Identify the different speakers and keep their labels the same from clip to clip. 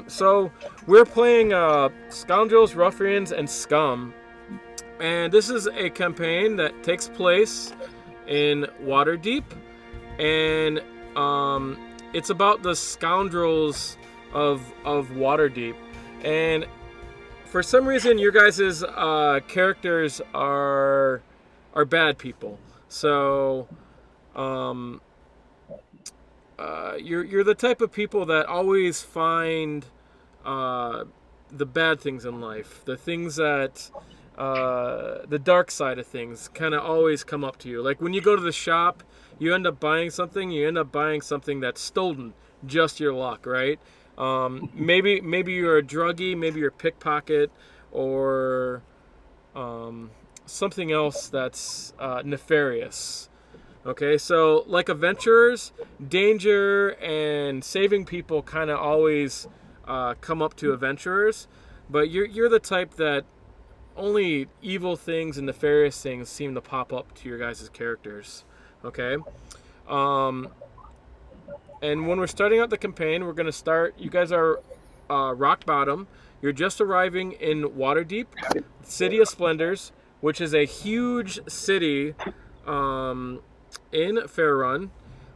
Speaker 1: So we're playing Scoundrels, Ruffians, and Scum, and this is a campaign that takes place in Waterdeep, and it's about the scoundrels of Waterdeep, and for some reason your guys' characters are bad people. So you're the type of people that always find the bad things in life, the things that the dark side of things kind of always come up to you. Like when you go to the shop, you end up buying something. You end up buying something that's stolen. Just your luck, right? Maybe you're a druggie, maybe you're a pickpocket, or something else that's nefarious. Okay, so like adventurers, danger and saving people kind of always come up to adventurers, but you're the type that only evil things and nefarious things seem to pop up to your guys' characters. Okay, and when we're starting out the campaign, we're gonna start. You guys are rock bottom. You're just arriving in Waterdeep, City of Splendors, which is a huge city in Faerun.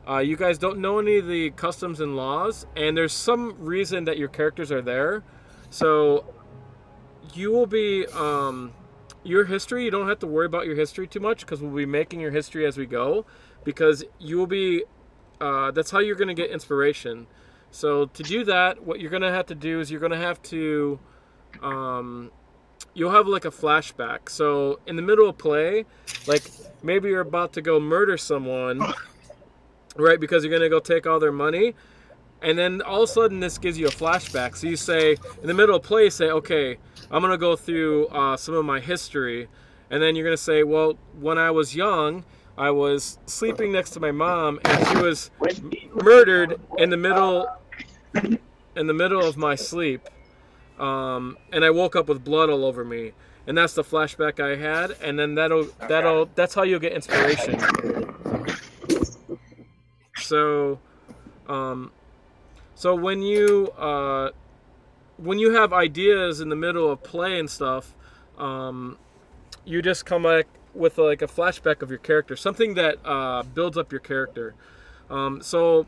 Speaker 1: You guys don't know any of the customs and laws, and there's some reason that your characters are there. So you will be your history. You don't have to worry about your history too much because we'll be making your history as we go. Because you will be. That's how you're going to get inspiration. So to do that, what you're going to have to do is you're going to have to. You'll have like a flashback. So in the middle of play, like maybe you're about to go murder someone, right? Because you're going to go take all their money. And then all of a sudden this gives you a flashback. So you say, in the middle of play, say, okay, I'm going to go through some of my history. And then you're going to say, well, when I was young, I was sleeping next to my mom and she was murdered in the middle of my sleep. And I woke up with blood all over me. And that's the flashback I had. And then that's how you'll get inspiration. So, so when you have ideas in the middle of play and stuff, you just come back with like a flashback of your character, something that builds up your character. So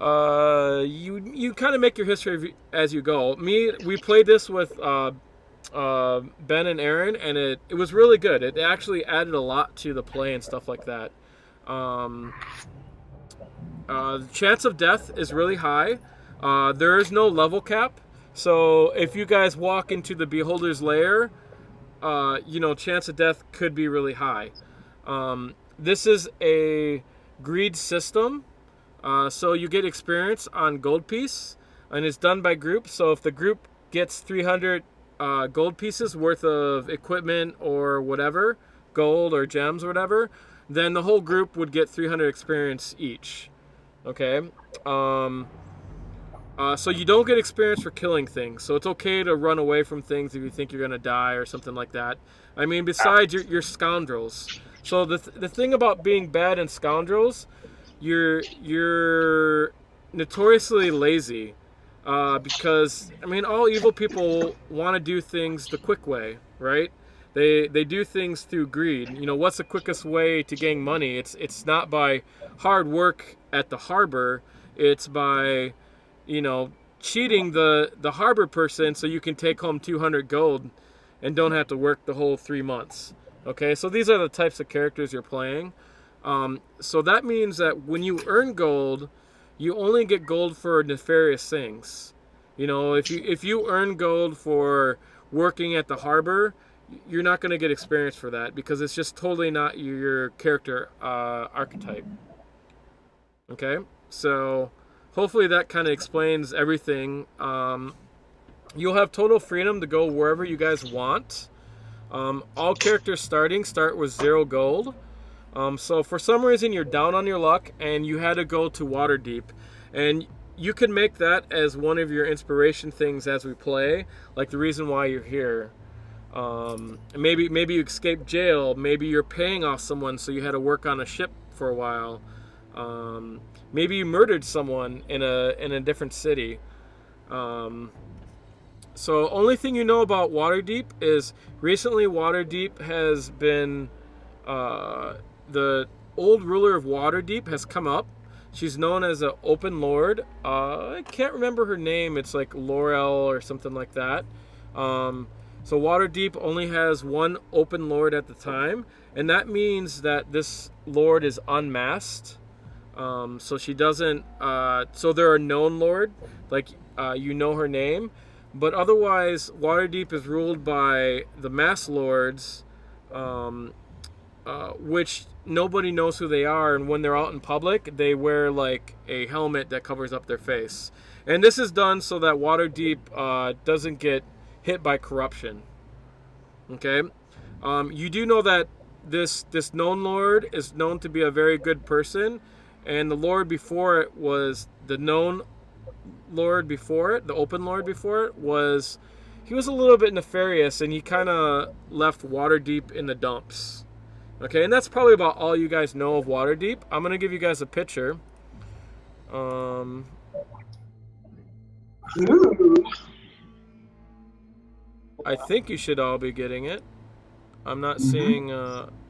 Speaker 1: you kind of make your history as you go. We played this with Ben and Aaron, and it was really good. It actually added a lot to the play and stuff like that. The chance of death is really high. There is no level cap, so if you guys walk into the Beholder's Lair, chance of death could be really high. This is a greed system, so you get experience on gold piece, and it's done by group. So if the group gets 300 gold pieces worth of equipment or whatever, gold or gems or whatever, then the whole group would get 300 experience each. Okay. So you don't get experience for killing things. So it's okay to run away from things if you think you're gonna die or something like that. I mean, besides you're scoundrels. So the thing about being bad in Scoundrels, you're notoriously lazy. Because I mean, all evil people want to do things the quick way, right? They do things through greed. What's the quickest way to gain money? It's not by hard work at the harbor. It's by, cheating the harbor person so you can take home 200 gold and don't have to work the whole 3 months. Okay, so these are the types of characters you're playing. So that means that when you earn gold, you only get gold for nefarious things. If you earn gold for working at the harbor, you're not going to get experience for that because it's just totally not your character archetype. Okay, so hopefully that kind of explains everything. You'll have total freedom to go wherever you guys want. All characters start with 0 gold. So for some reason you're down on your luck and you had to go to Waterdeep, and you can make that as one of your inspiration things as we play, like the reason why you're here. Maybe you escaped jail. Maybe you're paying off someone, so you had to work on a ship for a while. Maybe you murdered someone in a different city. So only thing you know about Waterdeep is recently Waterdeep has been the old ruler of Waterdeep has come up. She's known as an open lord. I can't remember her name. It's like Laurel or something like that. So Waterdeep only has one open lord at the time, and that means that this lord is unmasked. So she doesn't. So there are known lord, like you know her name, but otherwise Waterdeep is ruled by the masked lords, which nobody knows who they are, and when they're out in public, they wear like a helmet that covers up their face. And this is done so that Waterdeep doesn't get hit by corruption. Okay, you do know that this known lord is known to be a very good person, and the lord before it was the known lord before it, the open lord before it was, he was a little bit nefarious, and he kind of left Waterdeep in the dumps. Okay, and that's probably about all you guys know of Waterdeep. I'm gonna give you guys a picture. I think you should all be getting it. I'm not seeing.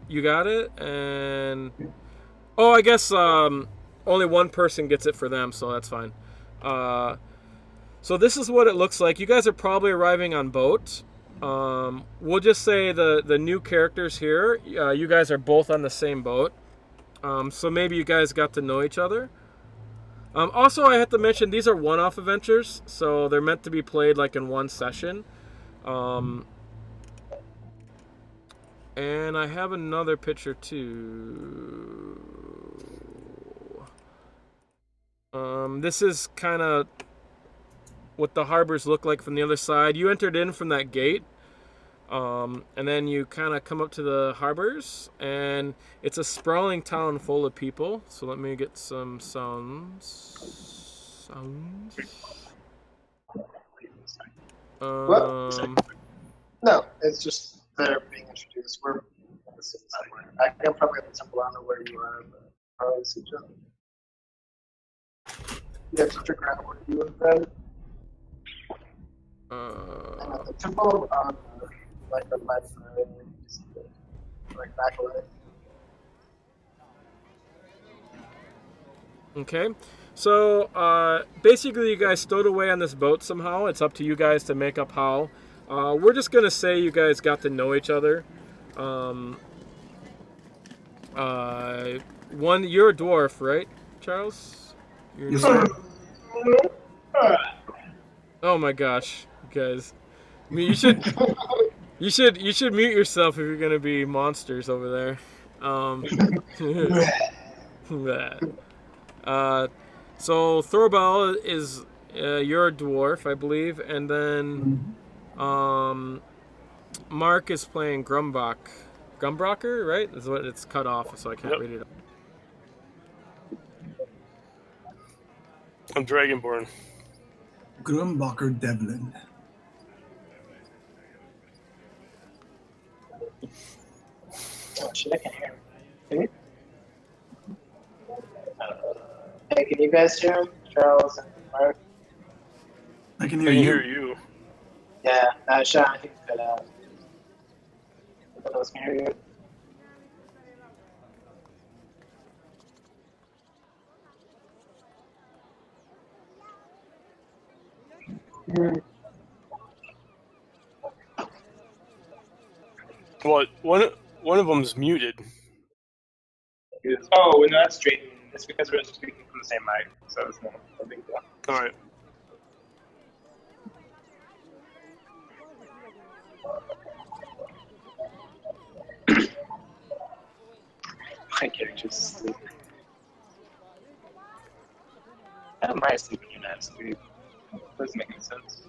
Speaker 1: You got it, and I guess only one person gets it for them, so that's fine. So this is what it looks like. You guys are probably arriving on boat. We'll just say the new characters here. You guys are both on the same boat. So maybe you guys got to know each other. Also, I have to mention these are one-off adventures, so they're meant to be played like in one session. And I have another picture too. This is kind of what the harbors look like from the other side. You entered in from that gate, and then you kind of come up to the harbors, and it's a sprawling town full of people. So let me get some sounds.
Speaker 2: No, it's just they're being introduced. We're in the city somewhere. I'm probably at the temple. I don't know where you are, but probably see each other. You have to figure out where you and Ben. And at the temple, like the left side, like back away.
Speaker 1: Okay, so basically you guys stowed away on this boat somehow. It's up to you guys to make up how. We're just gonna say you guys got to know each other. You're a dwarf, right, Charles?
Speaker 3: Yes, sir.
Speaker 1: Oh my gosh, guys! I mean, you should mute yourself if you're gonna be monsters over there. So Thorbell is you're a dwarf, I believe, and then Mark is playing Grumbrocker, right? Is what it's cut off, so I can't read it.
Speaker 4: I'm Dragonborn.
Speaker 3: Grumbacher Devlin.
Speaker 2: Oh shit, I can't hear him. Can you? Hey, can you guys hear him? Charles and Mark?
Speaker 3: I can
Speaker 4: I
Speaker 3: hear
Speaker 4: can
Speaker 3: you.
Speaker 4: hear you.
Speaker 2: Yeah, Sean, I think it's cut out. Everyone else can hear you.
Speaker 4: What? One of them's muted.
Speaker 2: Oh, no, that's straight. It's because we're speaking from the same mic, so it's not a big deal.
Speaker 4: All right.
Speaker 2: My character's asleep. How am I asleep when you're not asleep? Doesn't make any sense.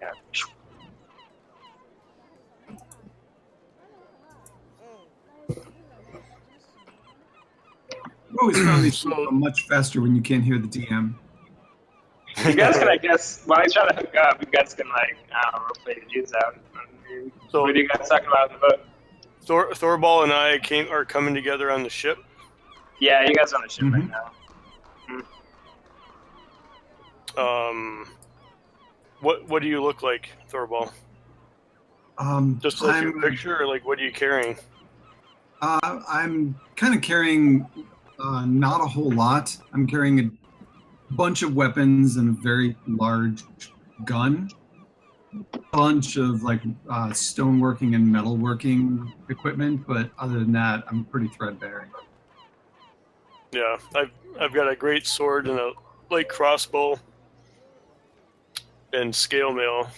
Speaker 2: Yeah.
Speaker 3: I've always found these people much faster when you can't hear the DM.
Speaker 2: You guys can, I guess, while he's trying to hook up, you guys can, like, I don't know, play the dudes out. So, what are you guys talking about in the boat?
Speaker 4: Thorball and I are coming together on the ship.
Speaker 2: Yeah, you guys are on the ship right now.
Speaker 4: What do you look like, Thorball? Just like your picture, or like what are you carrying?
Speaker 3: I'm kind of carrying not a whole lot. I'm carrying a bunch of weapons and a very large gun. A bunch of like stoneworking and metalworking equipment, but other than that, I'm pretty threadbare.
Speaker 4: Yeah, I've got a great sword and a light crossbow and scale mail.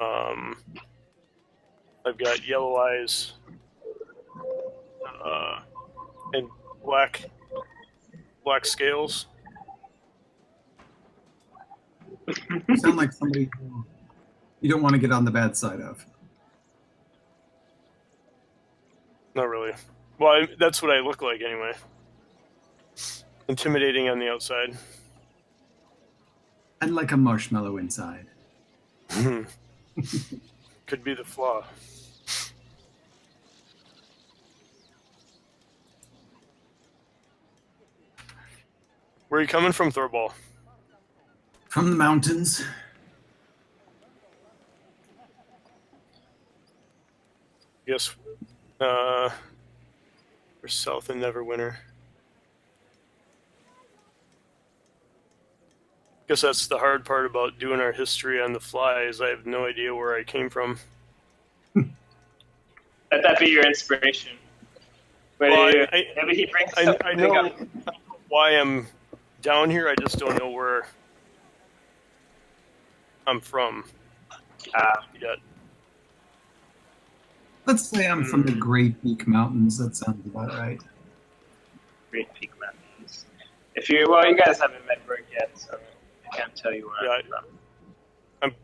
Speaker 4: I've got yellow eyes and black scales.
Speaker 3: You sound like somebody you don't want to get on the bad side of.
Speaker 4: Not really. Well, that's what I look like anyway. Intimidating on the outside.
Speaker 3: And like a marshmallow inside.
Speaker 4: Could be the flaw. Where are you coming from, Thorball?
Speaker 3: From the mountains.
Speaker 4: Yes. We're south in Neverwinter. Guess that's the hard part about doing our history on the fly, is I have no idea where I came from.
Speaker 2: Let that be your inspiration.
Speaker 4: Well,
Speaker 2: Maybe he brings
Speaker 4: I know why I'm down here, I just don't know where I'm from yet.
Speaker 3: Let's say I'm from the Great Peak Mountains. That sounds about right.
Speaker 2: Great Peak Mountains. You guys haven't met Berg yet, so I can't tell you where I'm from.
Speaker 4: I'm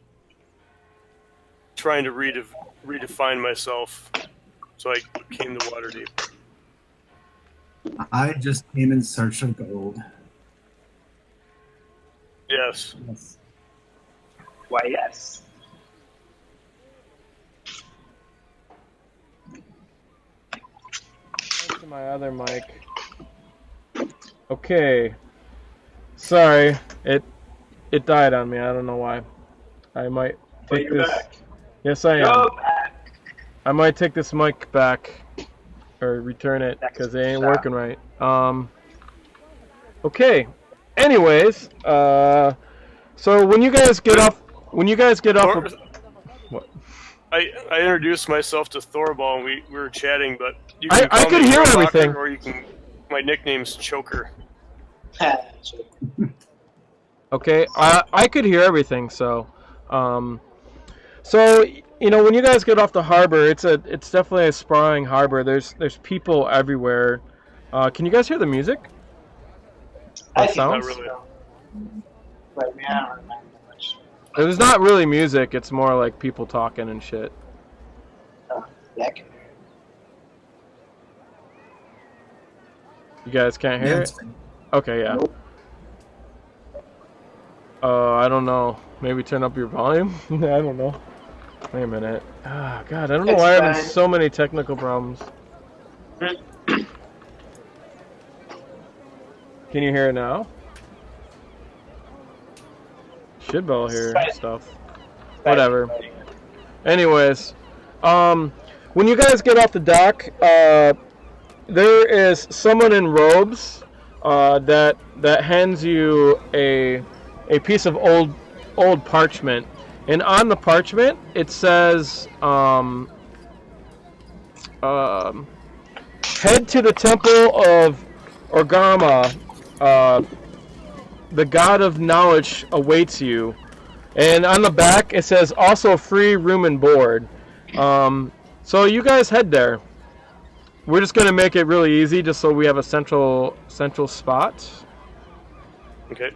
Speaker 4: trying to redefine myself, so I came to Waterdeep.
Speaker 3: I just came in search of gold.
Speaker 4: Yes.
Speaker 2: Why, yes.
Speaker 1: To my other mic. Okay. Sorry, it died on me. I don't know why. I might take this.
Speaker 2: Back.
Speaker 1: Yes, I am.
Speaker 2: Go back.
Speaker 1: I might take this mic back or return it because it ain't working right. Okay. Anyways, so when you guys get off, what?
Speaker 4: I introduced myself to Thorball and we were chatting, but you
Speaker 1: I
Speaker 4: can
Speaker 1: could hear everything.
Speaker 4: Or you can. My nickname's Choker.
Speaker 1: Okay, I could hear everything. So when you guys get off the harbor, it's definitely a sprawling harbor. There's people everywhere. Can you guys hear the music?
Speaker 2: I
Speaker 1: sounds?
Speaker 4: Not really.
Speaker 2: But I don't remember much.
Speaker 1: There's not really music. It's more like people talking and shit.
Speaker 2: Yeah, I can hear it.
Speaker 1: You guys can't hear it? Okay, yeah.
Speaker 2: Nope.
Speaker 1: I don't know. Maybe turn up your volume? I don't know. Wait a minute. Ah, God, I don't know why I'm having so many technical problems. Can you hear it now? Should be able to hear stuff. Whatever. Anyways, when you guys get off the dock, there is someone in robes that hands you a piece of old parchment, and on the parchment it says head to the temple of Orgama, the god of knowledge awaits you, and on the back it says also free room and board. So you guys head there. We're just gonna make it really easy, just so we have a central spot.
Speaker 4: Okay.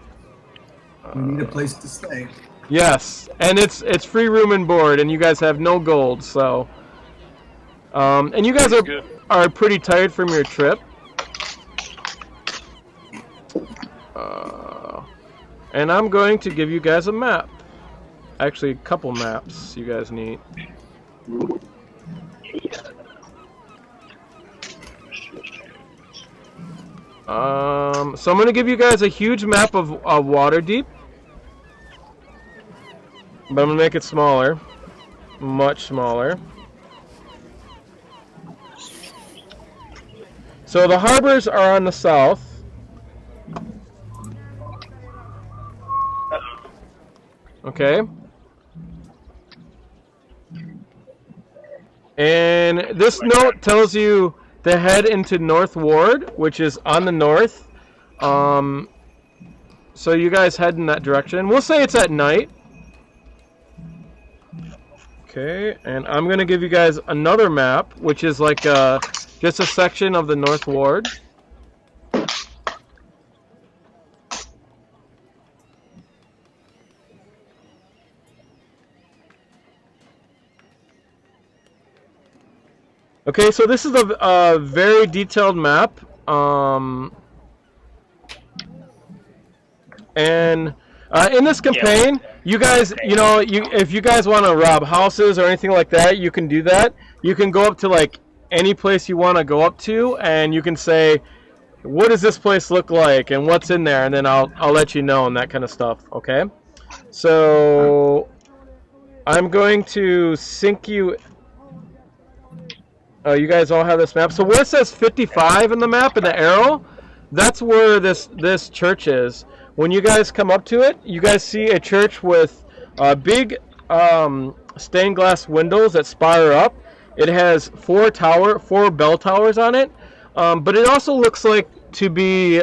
Speaker 3: We need a place to stay.
Speaker 1: Yes, and it's free room and board, and you guys have no gold, so. And you guys are pretty tired from your trip. And I'm going to give you guys a map. Actually, a couple maps you guys need. So I'm going to give you guys a huge map of Waterdeep. but I'm gonna make it smaller, much smaller. So the harbors are on the south. Okay. And this note tells you to head into North Ward, which is on the north. So you guys head in that direction. We'll say it's at night. Okay, and I'm going to give you guys another map, which is like just a section of the North Ward. Okay, so this is a very detailed map, and in this campaign, you guys, if you guys want to rob houses or anything like that, you can do that. You can go up to like any place you want to go up to, and you can say, "What does this place look like, and what's in there?" And then I'll let you know and that kind of stuff. Okay, so I'm going to sync you. You guys all have this map. So where it says 55 in the map, in the arrow, that's where this church is. When you guys come up to it, you guys see a church with big stained glass windows that spire up. It has four bell towers on it, but it also looks like to be.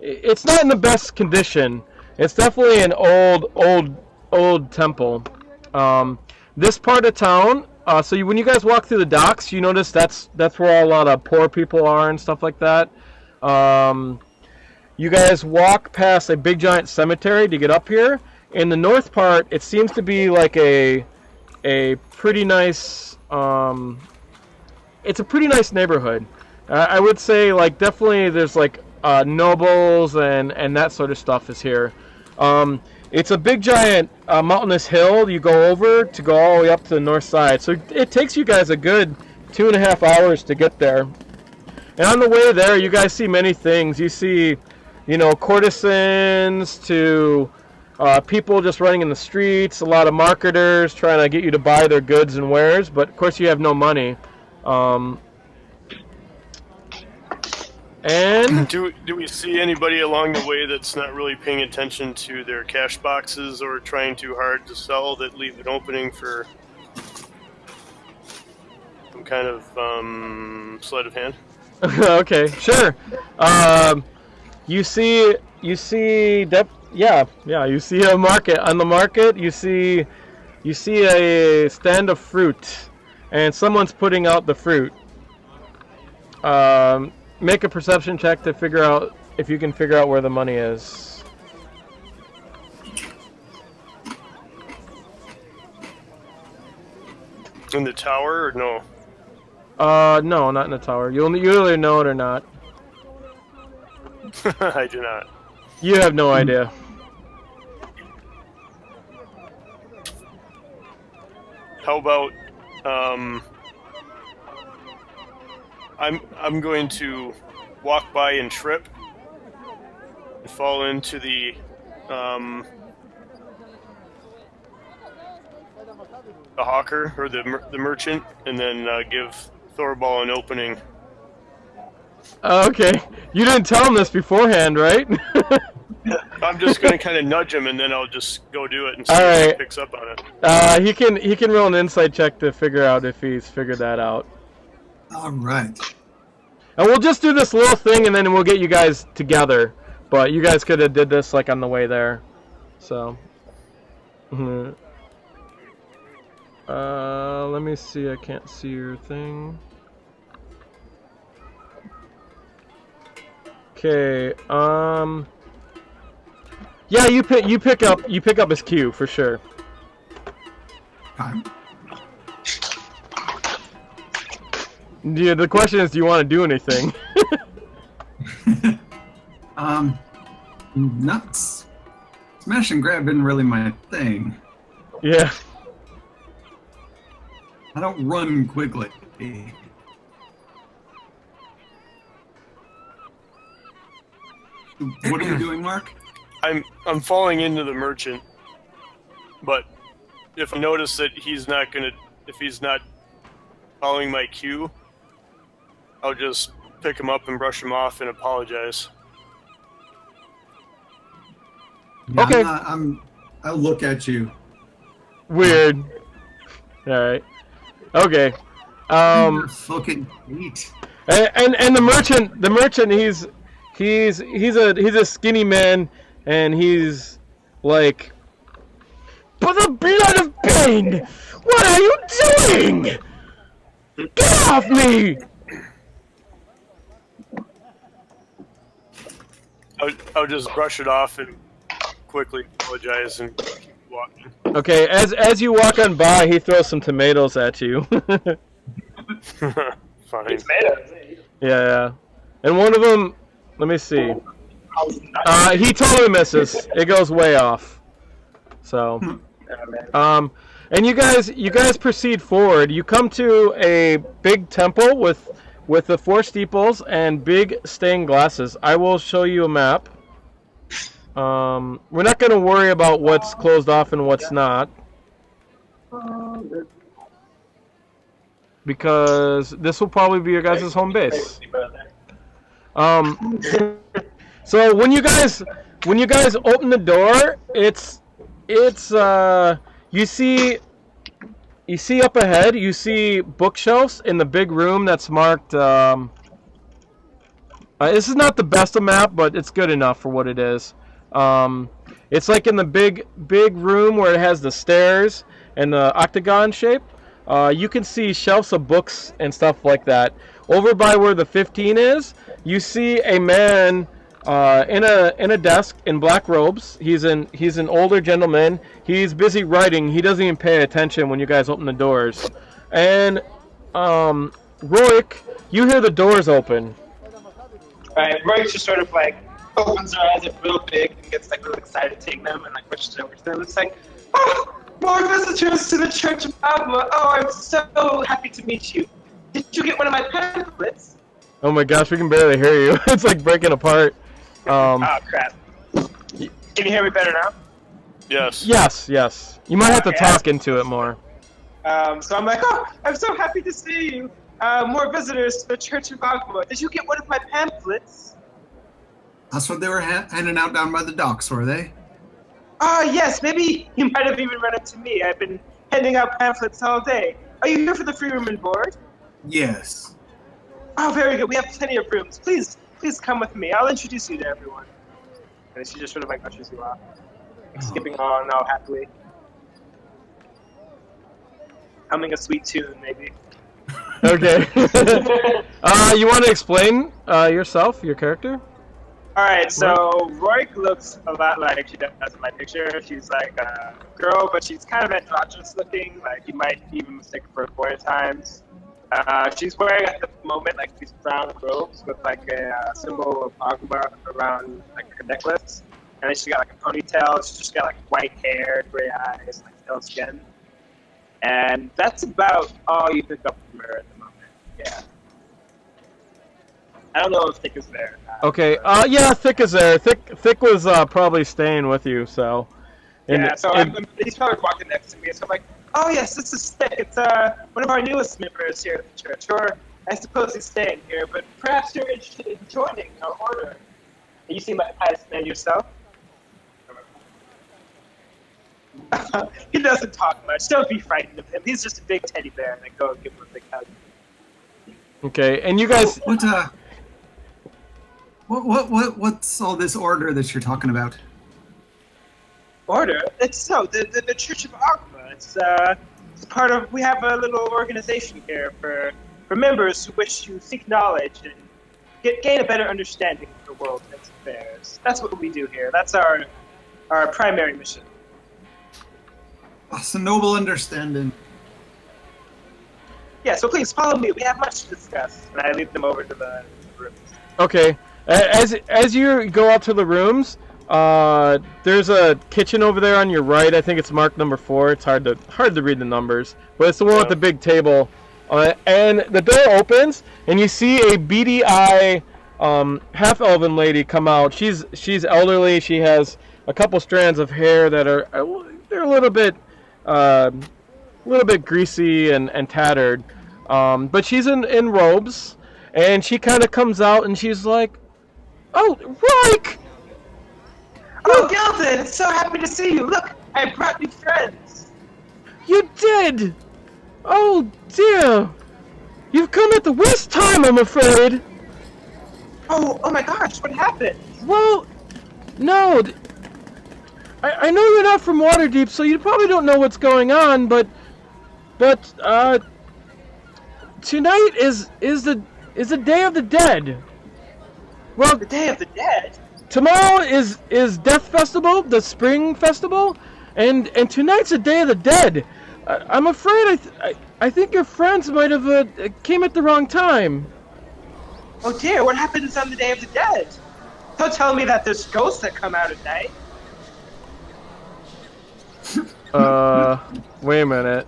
Speaker 1: It's not in the best condition. It's definitely an old temple. This part of town. So when you guys walk through the docks, you notice that's where a lot of poor people are and stuff like that. You guys walk past a big giant cemetery to get up here. In the north part, it seems to be like a pretty nice. It's a pretty nice neighborhood. I would say like definitely there's like nobles and that sort of stuff is here. It's a big giant mountainous hill you go over to go all the way up to the north side. So it takes you guys a good 2.5 hours to get there. And on the way there, you guys see many things. You see, courtesans to people just running in the streets, a lot of marketers trying to get you to buy their goods and wares. But, of course, you have no money. And
Speaker 4: do we see anybody along the way that's not really paying attention to their cash boxes or trying too hard to sell that leave an opening for some kind of sleight of hand?
Speaker 1: Okay, sure. You see a market. On the market, you see a stand of fruit, and someone's putting out the fruit. Make a perception check to figure out if you can figure out where the money is.
Speaker 4: In the tower or no?
Speaker 1: No, not in the tower. You either know it or not.
Speaker 4: I do not.
Speaker 1: You have no idea.
Speaker 4: How about I'm going to walk by and trip and fall into the hawker or the merchant, and then give Thorball an opening.
Speaker 1: Okay, you didn't tell him this beforehand, right?
Speaker 4: I'm just going to kind of nudge him, and then I'll just go do it and see if he picks up on it.
Speaker 1: He can roll an insight check to figure out if he's figured that out.
Speaker 3: All right.
Speaker 1: And we'll just do this little thing, and then we'll get you guys together. But you guys could have did this like on the way there. So. Let me see. I can't see your thing. Okay. Yeah, you pick up his cue for sure.
Speaker 3: Time.
Speaker 1: Yeah, the question is, do you want to do anything?
Speaker 3: Nuts. Smash and grab isn't really my thing.
Speaker 1: Yeah.
Speaker 3: I don't run quickly. What are you doing, Mark?
Speaker 4: I'm falling into the merchant. But if I notice that if he's not following my cue, I'll just pick him up and brush him off and apologize.
Speaker 3: Yeah,
Speaker 1: Okay.
Speaker 3: I'll look at you.
Speaker 1: Weird. All right. Okay.
Speaker 3: Fucking neat.
Speaker 1: And the merchant, he's a skinny man, and he's like, "For the blood of Bane, what are you doing? Get off me!"
Speaker 4: I'll just brush it off and quickly apologize and keep walking.
Speaker 1: Okay, as you walk on by, he throws some tomatoes at you.
Speaker 4: Fine.
Speaker 2: Tomatoes.
Speaker 1: Yeah. And one of them, let me see. He totally misses. It goes way off. So, and you guys proceed forward. You come to a big temple with the 4 steeples and big stained glasses. I will show you a map. We're not going to worry about what's closed off and what's not, because this will probably be your guys' home base. So when you guys open the door, it's you see up ahead, you see bookshelves in the big room that's marked. This is not the best of map, but it's good enough for what it is. It's like in the big room where it has the stairs and the octagon shape. You can see shelves of books and stuff like that. Over by where the 15 is, you see a man in a desk in black robes. He's an older gentleman. He's busy writing. He doesn't even pay attention when you guys open the doors. And Roik, you hear the doors open.
Speaker 2: Right, Roy's just sort of like opens her eyes up real big and gets like real excited to take them and like pushes over to them. It's like, oh, more visitors to the Church of Agma. Oh, I'm so happy to meet you. Did you get one of my pamphlets?
Speaker 1: Oh my gosh, we can barely hear you. It's like breaking apart.
Speaker 2: Oh crap. Can you hear me better now?
Speaker 4: Yes.
Speaker 1: Yes. You might have to talk into it more.
Speaker 2: So I'm like, oh, I'm so happy to see you. More visitors to the Church of Agma. Did you get one of my pamphlets?
Speaker 3: That's what they were handing out down by the docks, were they?
Speaker 2: Yes, maybe you might have even run into me. I've been handing out pamphlets all day. Are you here for the free room and board?
Speaker 3: Yes.
Speaker 2: Oh, very good. We have plenty of rooms. Please come with me. I'll introduce you to everyone. And she just sort of like ushers you off, skipping on all happily, humming a sweet tune, maybe.
Speaker 1: Okay. You want to explain yourself, your character?
Speaker 2: All right. So Roik looks a lot like she does in my picture. She's like a girl, but she's kind of androgynous looking. Like you might even mistake her for a boy at times. She's wearing at the moment like these brown robes with like a symbol of Agma around like her necklace, and then she got like a ponytail. She's just got like white hair, gray eyes, like pale skin, and that's about all you pick up from her at the moment. Yeah. I don't know if Thick is there.
Speaker 1: Okay. Yeah, Thick is there. Thick was probably staying with you, so.
Speaker 2: Yeah. So he's probably walking next to me. So I'm like, oh yes, this is Thick. It's one of our newest members here at the church. Or I suppose he's staying here, but perhaps you're interested in joining our order. And you seem like a pious man yourself. He doesn't talk much. Don't be frightened of him. He's just a big teddy bear. And go and give him a big hug.
Speaker 1: Okay, and you guys.
Speaker 3: What's all this order that you're talking about?
Speaker 2: Order? It's the Church of Agma. It's part of. We have a little organization here for members who wish to seek knowledge and gain a better understanding of the world and its affairs. That's what we do here. That's our primary mission.
Speaker 3: That's a noble understanding.
Speaker 2: Yeah, so please follow me. We have much to discuss. And I lead them over to the rooms.
Speaker 1: Okay. As you go out to the rooms, there's a kitchen over there on your right. I think it's marked number 4. It's hard to read the numbers, but it's the one with the big table. And the door opens, and you see a beady eye, half-elven lady come out. She's elderly. She has a couple strands of hair that are they're a little bit greasy and tattered. But she's in robes, and she kind of comes out and she's like, "Oh, Roik!
Speaker 2: Oh, Gildan, so happy to see you. Look, I brought you friends.
Speaker 1: You did! Oh dear! You've come at the worst time, I'm afraid."
Speaker 2: Oh my gosh, what happened?
Speaker 1: Well, no. I know you're not from Waterdeep, so you probably don't know what's going on, but tonight is the Day of the Dead. Well,
Speaker 2: The Day of the Dead?
Speaker 1: tomorrow is Death Festival, the Spring Festival, and tonight's the Day of the Dead. I'm afraid I think your friends might have came at the wrong time.
Speaker 2: Oh dear, what happens on the Day of the Dead? Don't tell me that there's ghosts that come out at night.
Speaker 1: Wait a minute.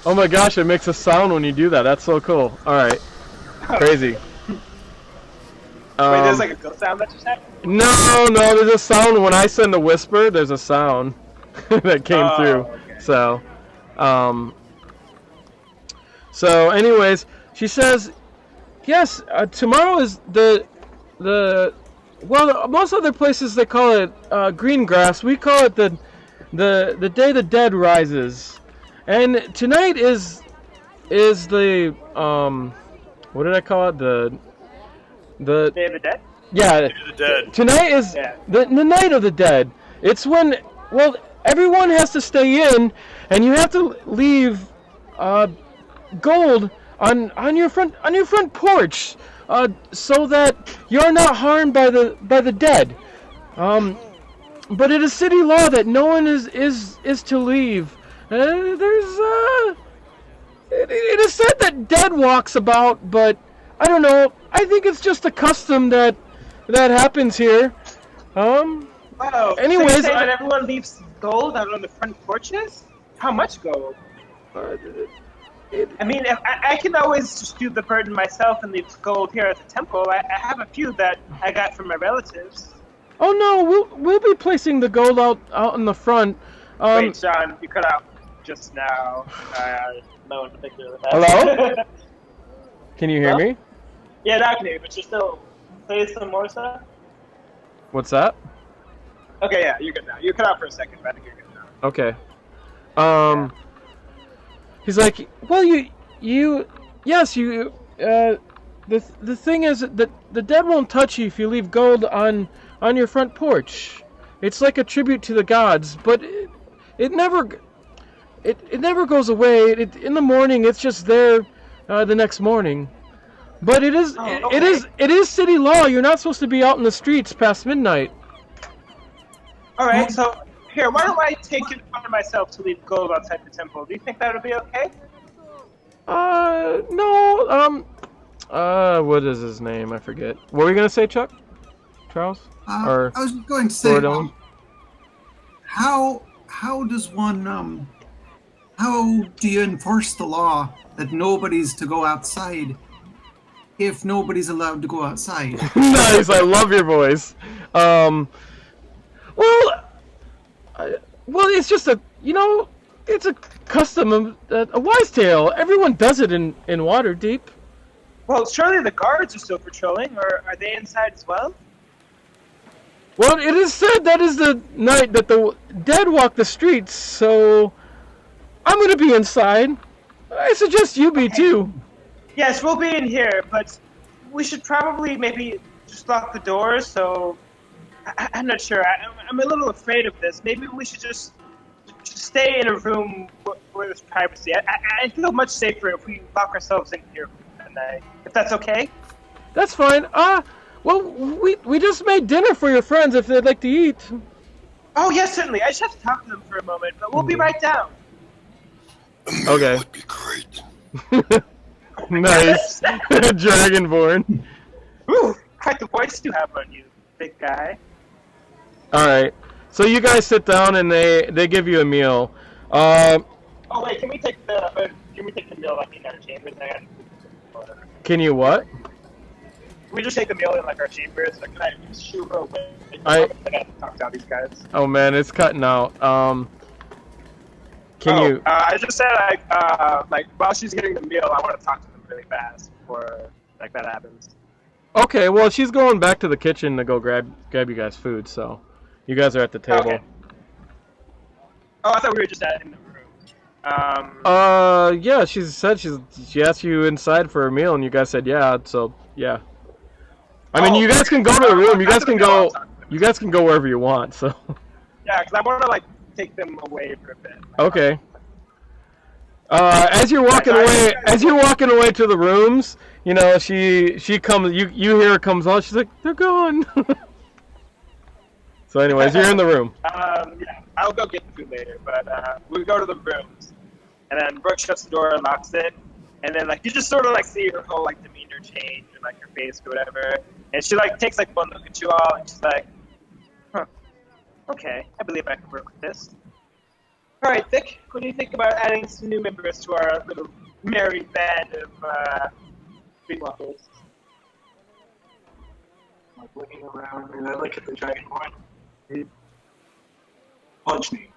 Speaker 1: Oh my gosh, it makes a sound when you do that. That's so cool. Alright. Crazy.
Speaker 2: Wait, there's like a ghost sound that just happened?
Speaker 1: No, there's a sound when I send a whisper, there's a sound that came through.
Speaker 2: Okay.
Speaker 1: So anyways, she says, yes, tomorrow is well, most other places they call it green grass. We call it the day the dead rises. And tonight is the what did I call it? The
Speaker 2: Day of the Dead?
Speaker 1: Yeah.
Speaker 4: Day of the Dead.
Speaker 1: Tonight is the night of the dead. It's when, well, everyone has to stay in, and you have to leave gold on your front porch, so that you're not harmed by the dead. But it is city law that no one is to leave. It is said that dead walks about, but I don't know. I think it's just a custom that happens here.
Speaker 2: Wow.
Speaker 1: Anyways,
Speaker 2: so you say that everyone leaves gold out on the front porches? How much gold? I mean, I can always just do the burden myself and leave gold here at the temple. I have a few that I got from my relatives.
Speaker 1: Oh no, we'll be placing the gold out in the front.
Speaker 2: Wait, Sean, you cut out just now. No one particular.
Speaker 1: Hello? Can you hear me?
Speaker 2: Yeah, now I can hear you, but you're still say some more stuff.
Speaker 1: What's that?
Speaker 2: Okay, yeah, you're good now. You cut out for a second, but I think you're good now.
Speaker 1: Okay. He's like, well, yes, the thing is that the dead won't touch you if you leave gold on your front porch. It's like a tribute to the gods, but it never goes away. In the morning, it's just there the next morning. But it is city law. You're not supposed to be out in the streets past midnight.
Speaker 2: All right, so here, why don't I take it upon myself to leave gold outside the temple? Do you think that would be okay?
Speaker 1: No. What is his name? I forget. What were you gonna say, Chuck? Charles?
Speaker 3: I was going to say,
Speaker 1: Dylan?
Speaker 3: how does one how do you enforce the law that nobody's to go outside if nobody's allowed to go outside?
Speaker 1: Nice, I love your voice. Well, it's just it's a custom, a wise tale. Everyone does it in Waterdeep.
Speaker 2: Well, surely the guards are still patrolling, or are they inside as well?
Speaker 1: Well, it is said that is the night that the dead walk the streets, so I'm going to be inside. I suggest you be too.
Speaker 2: Yes, we'll be in here, but we should probably maybe just lock the doors, so... I'm not sure. I'm a little afraid of this. Maybe we should just stay in a room where there's privacy. I feel much safer if we lock ourselves in here at night. If that's okay?
Speaker 1: That's fine. Well, we just made dinner for your friends if they'd like to eat.
Speaker 2: Oh, yes, certainly. I just have to talk to them for a moment, but we'll be right down.
Speaker 1: Okay.
Speaker 4: That would be great.
Speaker 1: Nice. Dragonborn.
Speaker 2: Ooh, quite the voice you have on you, big guy.
Speaker 1: All right. So you guys sit down and they give you a meal.
Speaker 2: Oh wait, can we take the meal like in our chambers then? Or,
Speaker 1: Can you what?
Speaker 2: we just take the meal in like our chambers. Like, can I just shoot her away?
Speaker 1: I
Speaker 2: gotta talk to all these guys.
Speaker 1: Oh man, it's cutting out. Can you?
Speaker 2: I just said like while she's getting the meal, I want to talk to them really fast before like that happens.
Speaker 1: Okay, well she's going back to the kitchen to go grab you guys food, so you guys are at the table.
Speaker 2: Okay. Oh, I thought we were just in the room.
Speaker 1: Yeah, she said she asked you inside for a meal, and you guys said yeah. So yeah. I mean, you guys can go to the room. You guys can go. You guys can go wherever you want. So.
Speaker 2: Yeah, because I want to like take them away for a bit.
Speaker 1: Okay. As you're walking away to the rooms, you know she comes. You hear her comes on. She's like, they're gone. So, anyways, you're in the room.
Speaker 2: Yeah, I'll go get the food later, but we go to the rooms, and then Brooke shuts the door and locks it, and then like you just sort of like see her whole like demeanor change and like her face or whatever, and she like takes like one look at you all, and she's like, huh, okay, I believe I can work with this. All right, Vic, what do you think about adding some new members to our little merry band of streetwalkers?
Speaker 5: Like looking around, and I look at the dragonborn. Punch me.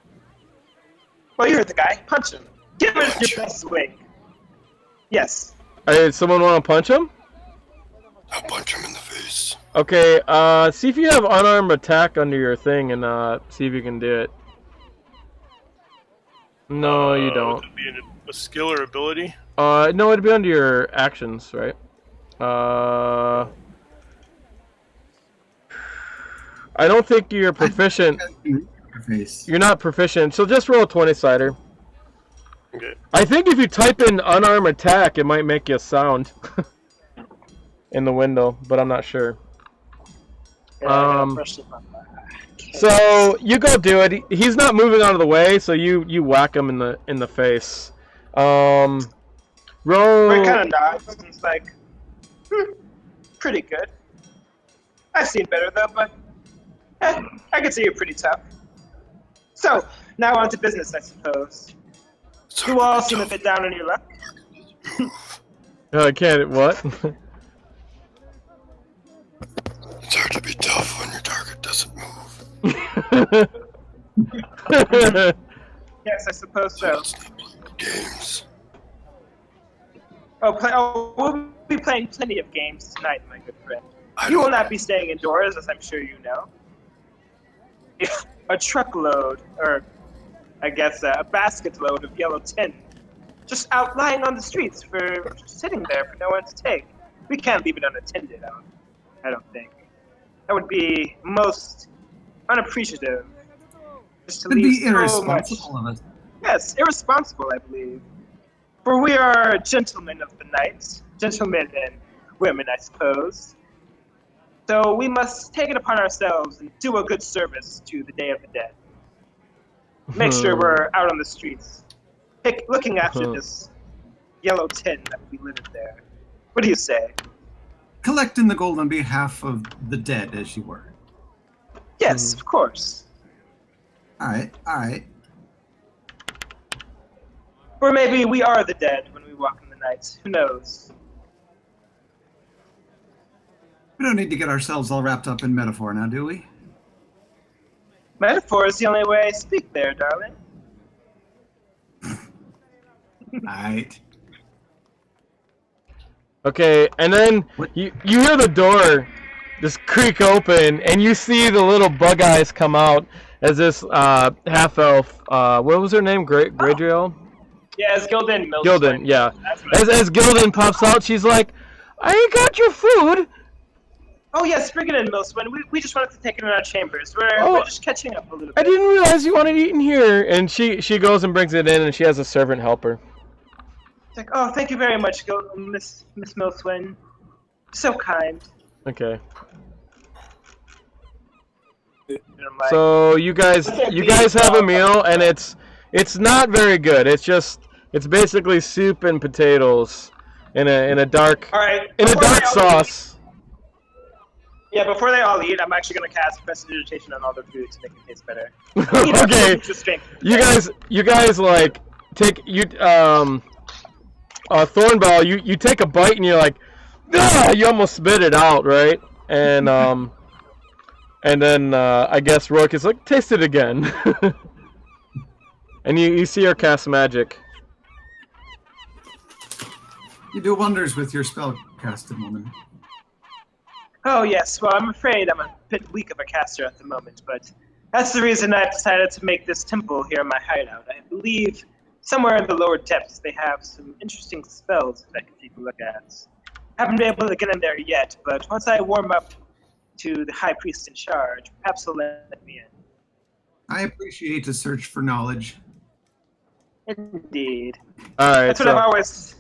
Speaker 2: Well, you heard the guy. Punch him. Give it your best swing. Yes.
Speaker 1: Hey, someone want to punch him?
Speaker 6: I'll punch him in the face.
Speaker 1: Okay. See if you have unarmed attack under your thing, and see if you can do it. No, you don't.
Speaker 4: Would it be a skill or ability?
Speaker 1: No, it'd be under your actions, right? I don't think you're proficient. You're not proficient, so just roll a 20-sider.
Speaker 4: Okay.
Speaker 1: I think if you type in unarmed attack, it might make you a sound in the window, but I'm not sure. So you go do it. He's not moving out of the way, so you whack him in the face. Roll.
Speaker 2: Ray kind of nods and it's like, pretty good. I've seen better though, but I can see you're pretty tough. So now on to business, I suppose. You all seem a bit down on your luck.
Speaker 1: I can't. What?
Speaker 6: It's hard to be tough when your target doesn't move.
Speaker 2: Yes, I suppose so.
Speaker 6: Let's not play games.
Speaker 2: We'll be playing plenty of games tonight, my good friend. You will not be staying indoors, as I'm sure you know. If a truckload, or I guess a basket load of yellow tin, just out lying on the streets for just sitting there for no one to take. We can't leave it unattended, I don't think. That would be most unappreciative. Just to
Speaker 3: It'd
Speaker 2: leave
Speaker 3: be irresponsible of us.
Speaker 2: Yes, irresponsible, I believe. For we are gentlemen of the night, gentlemen and women, I suppose. So we must take it upon ourselves and do a good service to the Day of the Dead. Make sure we're out on the streets, looking after this yellow tin that will be littered there. What do you say?
Speaker 3: Collecting the gold on behalf of the dead, as you were.
Speaker 2: Yes, of course.
Speaker 3: All right.
Speaker 2: Or maybe we are the dead when we walk in the night. Who knows?
Speaker 3: We don't need to get ourselves all wrapped up in metaphor now, do we?
Speaker 2: Metaphor is the only way I speak there, darling.
Speaker 3: Right.
Speaker 1: Okay, and then you hear the door just creak open, and you see the little bug eyes come out as this half-elf, what was her name? Gradriel?
Speaker 2: Yeah, it's Gildan Mills.
Speaker 1: Gildan, yeah. As Gildan pops out, she's like, I ain't got your food.
Speaker 2: Oh yes, Spriggan and Milswin. We just wanted to take it in our chambers. We're just catching up a little bit.
Speaker 1: I didn't realize you wanted to eat in here. And she goes and brings it in, and she has a servant help her.
Speaker 2: It's like, oh, thank you very much, Miss Milswin. So kind.
Speaker 1: Okay.
Speaker 2: And I'm like,
Speaker 1: So you guys have a meal, and it's not very good. It's basically soup and potatoes in a dark sauce.
Speaker 2: Yeah, before they all eat, I'm actually gonna cast prestidigitation on all their food to make it taste better.
Speaker 1: Okay. You guys like take you Thornbell, you take a bite and you're like, ah! You almost spit it out, right? And then I guess Rourke is like, taste it again. And you see her cast magic.
Speaker 3: You do wonders with your spellcasted woman.
Speaker 2: Oh, yes. Well, I'm afraid I'm a bit weak of a caster at the moment, but that's the reason I decided to make this temple here in my hideout. I believe somewhere in the lower depths they have some interesting spells that I can take a look at. Haven't been able to get in there yet, but once I warm up to the high priest in charge, perhaps he'll let me in.
Speaker 3: I appreciate the search for knowledge.
Speaker 2: Indeed.
Speaker 1: All right.
Speaker 2: That's what I've always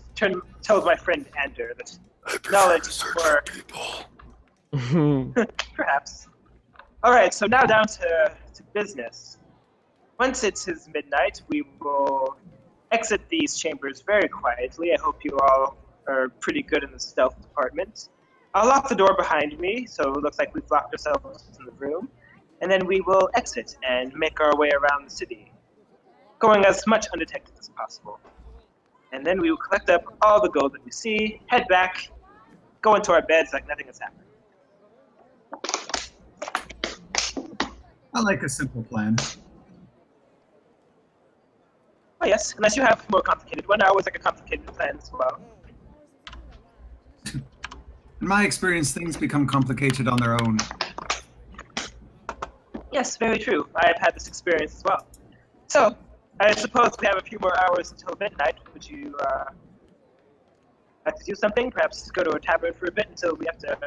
Speaker 2: told my friend Ander, that
Speaker 6: I prefer
Speaker 2: knowledge
Speaker 6: to
Speaker 2: is
Speaker 6: search
Speaker 2: more...
Speaker 6: for people.
Speaker 2: Perhaps. Alright, so now down to business. Once it is midnight, we will exit these chambers very quietly. I hope you all are pretty good in the stealth department. I'll lock the door behind me, so it looks like we've locked ourselves in the room. And then we will exit and make our way around the city, going as much undetected as possible. And then we will collect up all the gold that we see, head back, go into our beds like nothing has happened.
Speaker 3: I like a simple plan.
Speaker 2: Oh yes, unless you have a more complicated one. I always like a complicated plan as well.
Speaker 3: In my experience, things become complicated on their own.
Speaker 2: Yes, very true. I have had this experience as well. So, I suppose we have a few more hours until midnight. Would you like to do something? Perhaps go to a tavern for a bit until we have to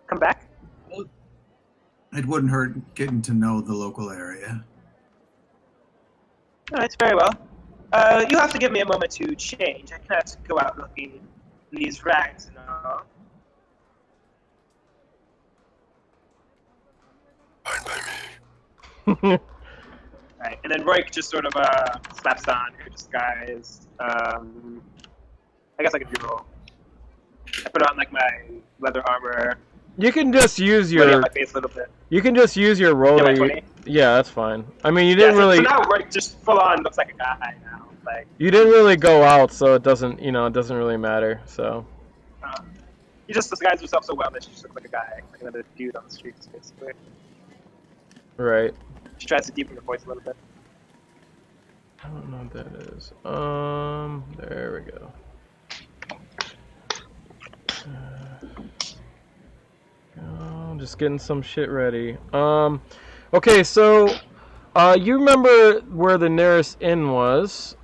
Speaker 2: come back?
Speaker 3: It wouldn't hurt getting to know the local area.
Speaker 2: All right, very well. You have to give me a moment to change. I cannot go out looking in these rags and all.
Speaker 6: Fine by me.
Speaker 2: Right, and then Roik just sort of slaps on her disguise. I guess I could re-roll. I put on like my leather armor.
Speaker 1: You can just use
Speaker 2: Lighting
Speaker 1: your.
Speaker 2: up my face a little bit.
Speaker 1: You can just use your roll.
Speaker 2: Yeah, my
Speaker 1: that you-
Speaker 2: 20.
Speaker 1: yeah, that's fine. I mean, you didn't
Speaker 2: So
Speaker 1: really.
Speaker 2: now Roik just full on looks like a guy now. Like
Speaker 1: You didn't really go out, so it doesn't. It doesn't really matter. So.
Speaker 2: he just disguised himself so well that she just looks like a guy, like another dude on the streets, basically.
Speaker 1: Right.
Speaker 2: She tries to deepen her voice a little bit.
Speaker 1: I don't know what that is. There we go. Just getting some shit ready. Okay, so, you remember where the nearest inn was,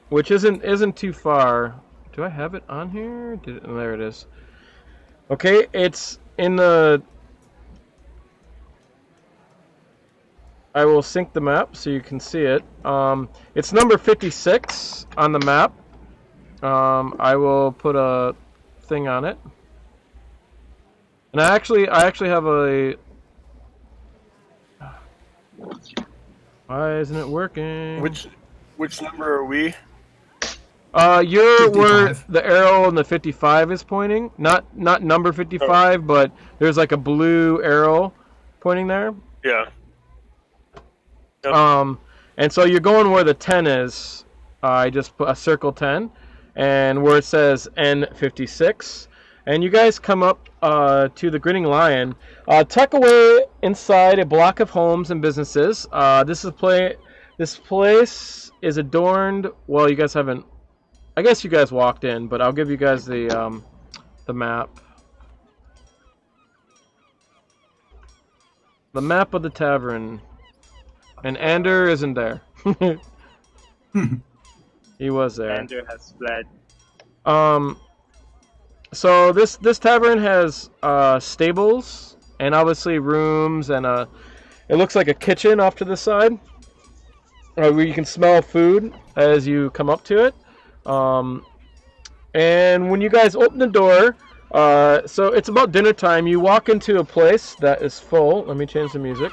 Speaker 1: which isn't too far. Do I have it on here? There it is. Okay, it's in the. I will sync the map so you can see it. It's number 56 on the map. I will put a thing on it. And I actually have a. Why isn't it working?
Speaker 4: Which number are we?
Speaker 1: You're
Speaker 3: 55.
Speaker 1: where the arrow and the 55 is pointing. Not number 55, but there's like a blue arrow pointing there.
Speaker 4: Yeah. Yep.
Speaker 1: And so you're going where the 10 is. I just put a circle 10, and where it says N56. And you guys come up to the Grinning Lion. Tuck away inside a block of homes and businesses. This place is adorned. Well, you guys haven't. I guess you guys walked in, but I'll give you guys the map. The map of the tavern. And Ander isn't there. He was there.
Speaker 2: Ander has fled.
Speaker 1: So this tavern has stables and obviously rooms and it looks like a kitchen off to the side where you can smell food as you come up to it. And when you guys open the door, so it's about dinner time. You walk into a place that is full. Let me change the music.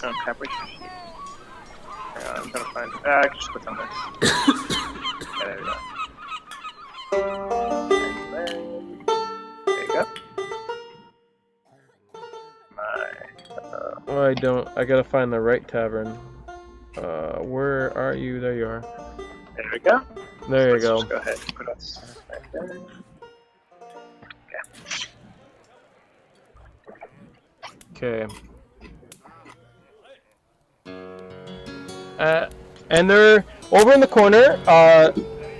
Speaker 2: Oh, crap, wait. I'm trying to find it. I can just put some there. Yeah, there we go. There you go.
Speaker 1: I don't. I gotta find the right tavern. Where are you? There you are.
Speaker 2: There we go.
Speaker 1: There you
Speaker 2: So
Speaker 1: go.
Speaker 2: let's just go ahead and put us right there.
Speaker 1: Okay. And they're over in the corner.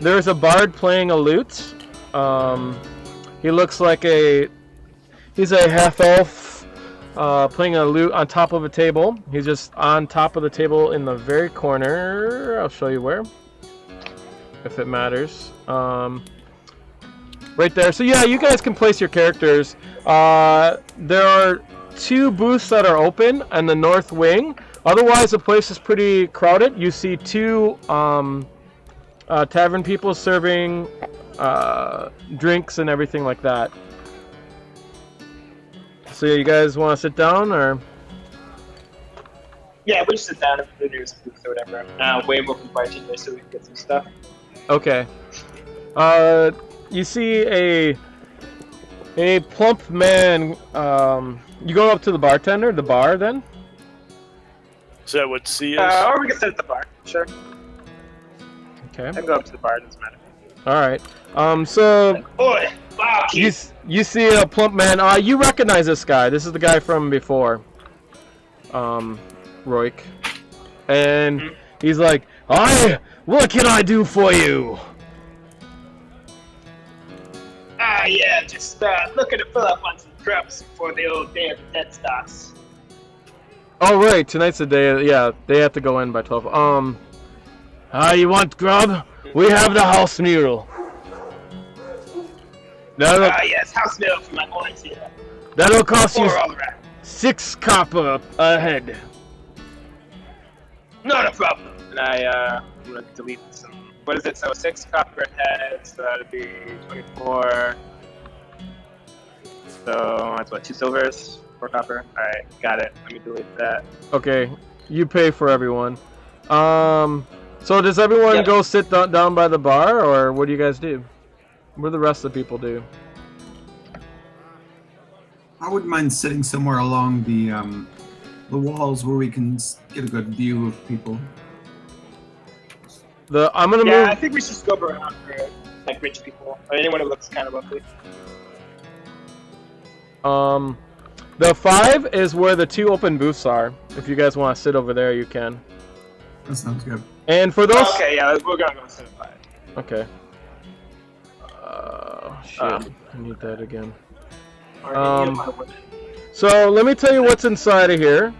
Speaker 1: There's a bard playing a lute. He looks like he's a half elf playing a lute on top of a table. He's just on top of the table in the very corner. I'll show you where, if it matters. Right there. So yeah, you guys can place your characters. There are 2 booths that are open on the north wing. Otherwise, the place is pretty crowded. You see 2 tavern people serving drinks and everything like that. So you guys want to sit down, or?
Speaker 2: Yeah, we just sit down at the nearest booth or whatever. Way more from bartender so we can get some stuff.
Speaker 1: Okay. You see a plump man. You go up to the bartender, the bar, then?
Speaker 4: Is that what C is?
Speaker 2: Or we can sit at the bar. Sure.
Speaker 1: Okay.
Speaker 2: I can go up to the bar. Doesn't matter.
Speaker 1: All right. So
Speaker 2: Oi! Wow!
Speaker 1: you see a plump man. You recognize this guy. This is the guy from before. Roik. And he's like, what can I do for you?
Speaker 2: Yeah, just looking to fill up on some grubs before the old Day of the Dead starts.
Speaker 1: Oh, right. Tonight's the day. Yeah, they have to go in by 12. You want grub? We have the house mule.
Speaker 2: Yes, house meal for my boys here.
Speaker 1: That'll cost you
Speaker 2: Or all around.
Speaker 1: 6 copper a head.
Speaker 2: Not a problem. And I'm gonna delete some. What is it? So 6 copper heads. So that'd be 24. So that's what, 2 silvers, 4 copper. All right, got it. Let me delete that.
Speaker 1: Okay, you pay for everyone. So does everyone go sit down by the bar, or what do you guys do? What do the rest of the people do?
Speaker 3: I wouldn't mind sitting somewhere along the walls where we can get a good view of people.
Speaker 1: I'm gonna
Speaker 2: Yeah, I
Speaker 1: move.
Speaker 2: think we should scope around for like rich people or anyone who looks kind of ugly.
Speaker 1: The 5 is where the 2 open booths are. If you guys want to sit over there, you can.
Speaker 3: That sounds good.
Speaker 1: And for those.
Speaker 2: Okay, yeah, we're gonna go sit at 5.
Speaker 1: Okay. Shit. I need that again.
Speaker 2: Alright,
Speaker 1: So let me tell you what's inside of here.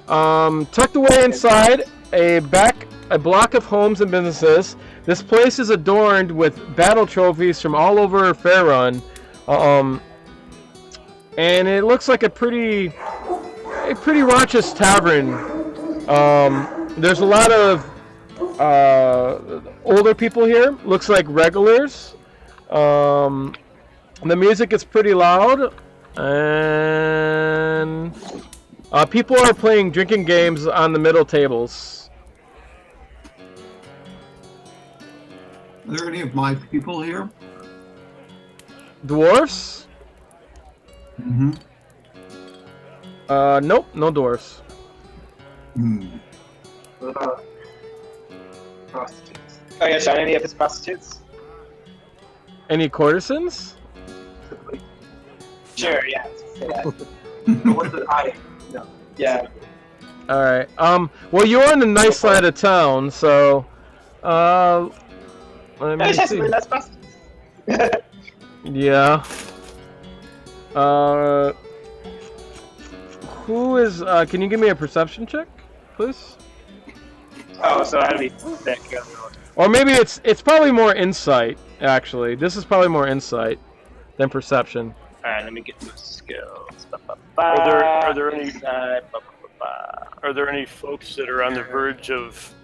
Speaker 1: Tucked away inside a block of homes and businesses. This place is adorned with battle trophies from all over Faerun. And it looks like a pretty raucous tavern. There's a lot of older people here. Looks like regulars. The music is pretty loud, and people are playing drinking games on the middle tables.
Speaker 3: Are there any of my people here?
Speaker 1: Dwarfs?
Speaker 3: Mm-hmm.
Speaker 1: Nope, no dwarfs.
Speaker 2: prostitutes. Oh yeah, Sean, any of his prostitutes?
Speaker 1: Any courtesans?
Speaker 2: Sure, yeah.
Speaker 5: What is it? No.
Speaker 2: Yeah.
Speaker 1: All right. Well, you're on the nice side of town, so let me see.
Speaker 2: That's prostitutes.
Speaker 1: Yeah. Who is? Can you give me a perception check, please?
Speaker 2: Oh, so that'd be thick.
Speaker 1: Or maybe it's probably more insight. Actually, this is probably more insight than perception.
Speaker 2: Alright, let me get those skills.
Speaker 4: Are there any folks that are on the verge of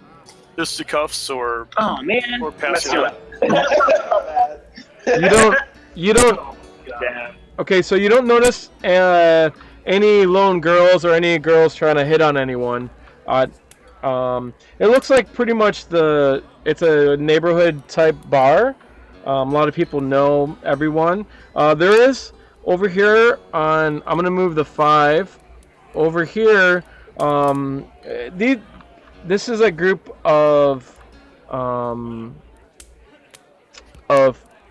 Speaker 4: fisticuffs or
Speaker 2: Oh man,
Speaker 4: or passing out?
Speaker 1: You don't.
Speaker 2: Damn.
Speaker 1: Okay, so you don't notice any lone girls or any girls trying to hit on anyone. It looks like pretty much it's a neighborhood type bar. A lot of people know everyone. There is over here on, I'm gonna move the 5 over here. This is a group of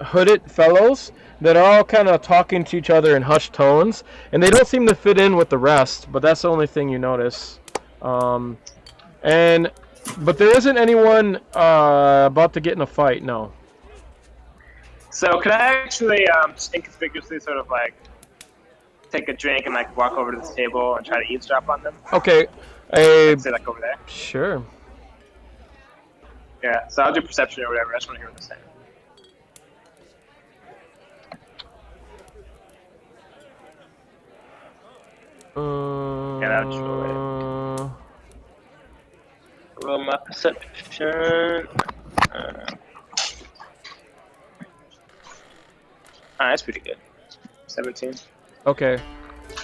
Speaker 1: hooded fellows that are all kind of talking to each other in hushed tones, and they don't seem to fit in with the rest. But that's the only thing you notice. But there isn't anyone about to get in a fight. No.
Speaker 2: So can I actually just inconspicuously sort of like take a drink and like walk over to this table and try to eavesdrop on them?
Speaker 1: Okay.
Speaker 2: Say like over there.
Speaker 1: Sure.
Speaker 2: Yeah. So I'll do perception or whatever. I just want to hear what they're saying. Yeah, that's true. Roll my perception. That's pretty good. 17.
Speaker 1: Okay.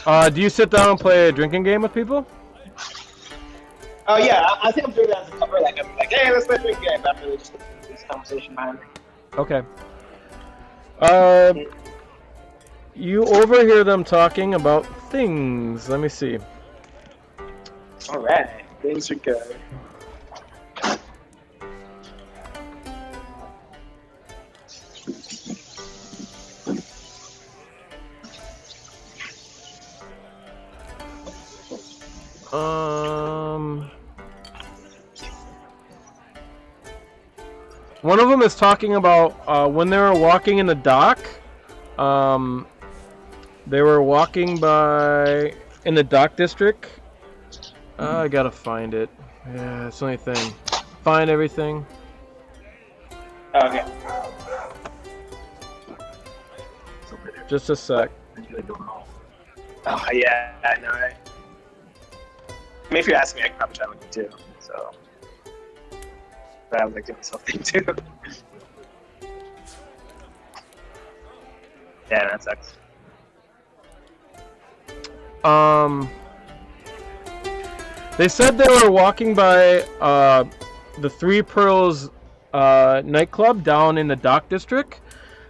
Speaker 1: Do you sit down and play a drinking game with people?
Speaker 2: Oh yeah, I think I'm doing that as a cover. Like I'm like, hey, let's play a drinking game. I'm really just this conversation behind me.
Speaker 1: Okay. You overhear them talking about things. Let me see.
Speaker 2: All right, things are good.
Speaker 1: One of them is talking about when they were walking in the dock. They were walking in the dock district. I gotta find it. Yeah, that's the only thing. Find everything.
Speaker 2: Okay.
Speaker 1: Just a sec.
Speaker 2: Oh yeah, I know, right? I mean, if you ask me, I could probably try looking too. So, but I was like doing something too. Yeah, that sucks.
Speaker 1: They said they were walking by the Three Pearls nightclub down in the dock district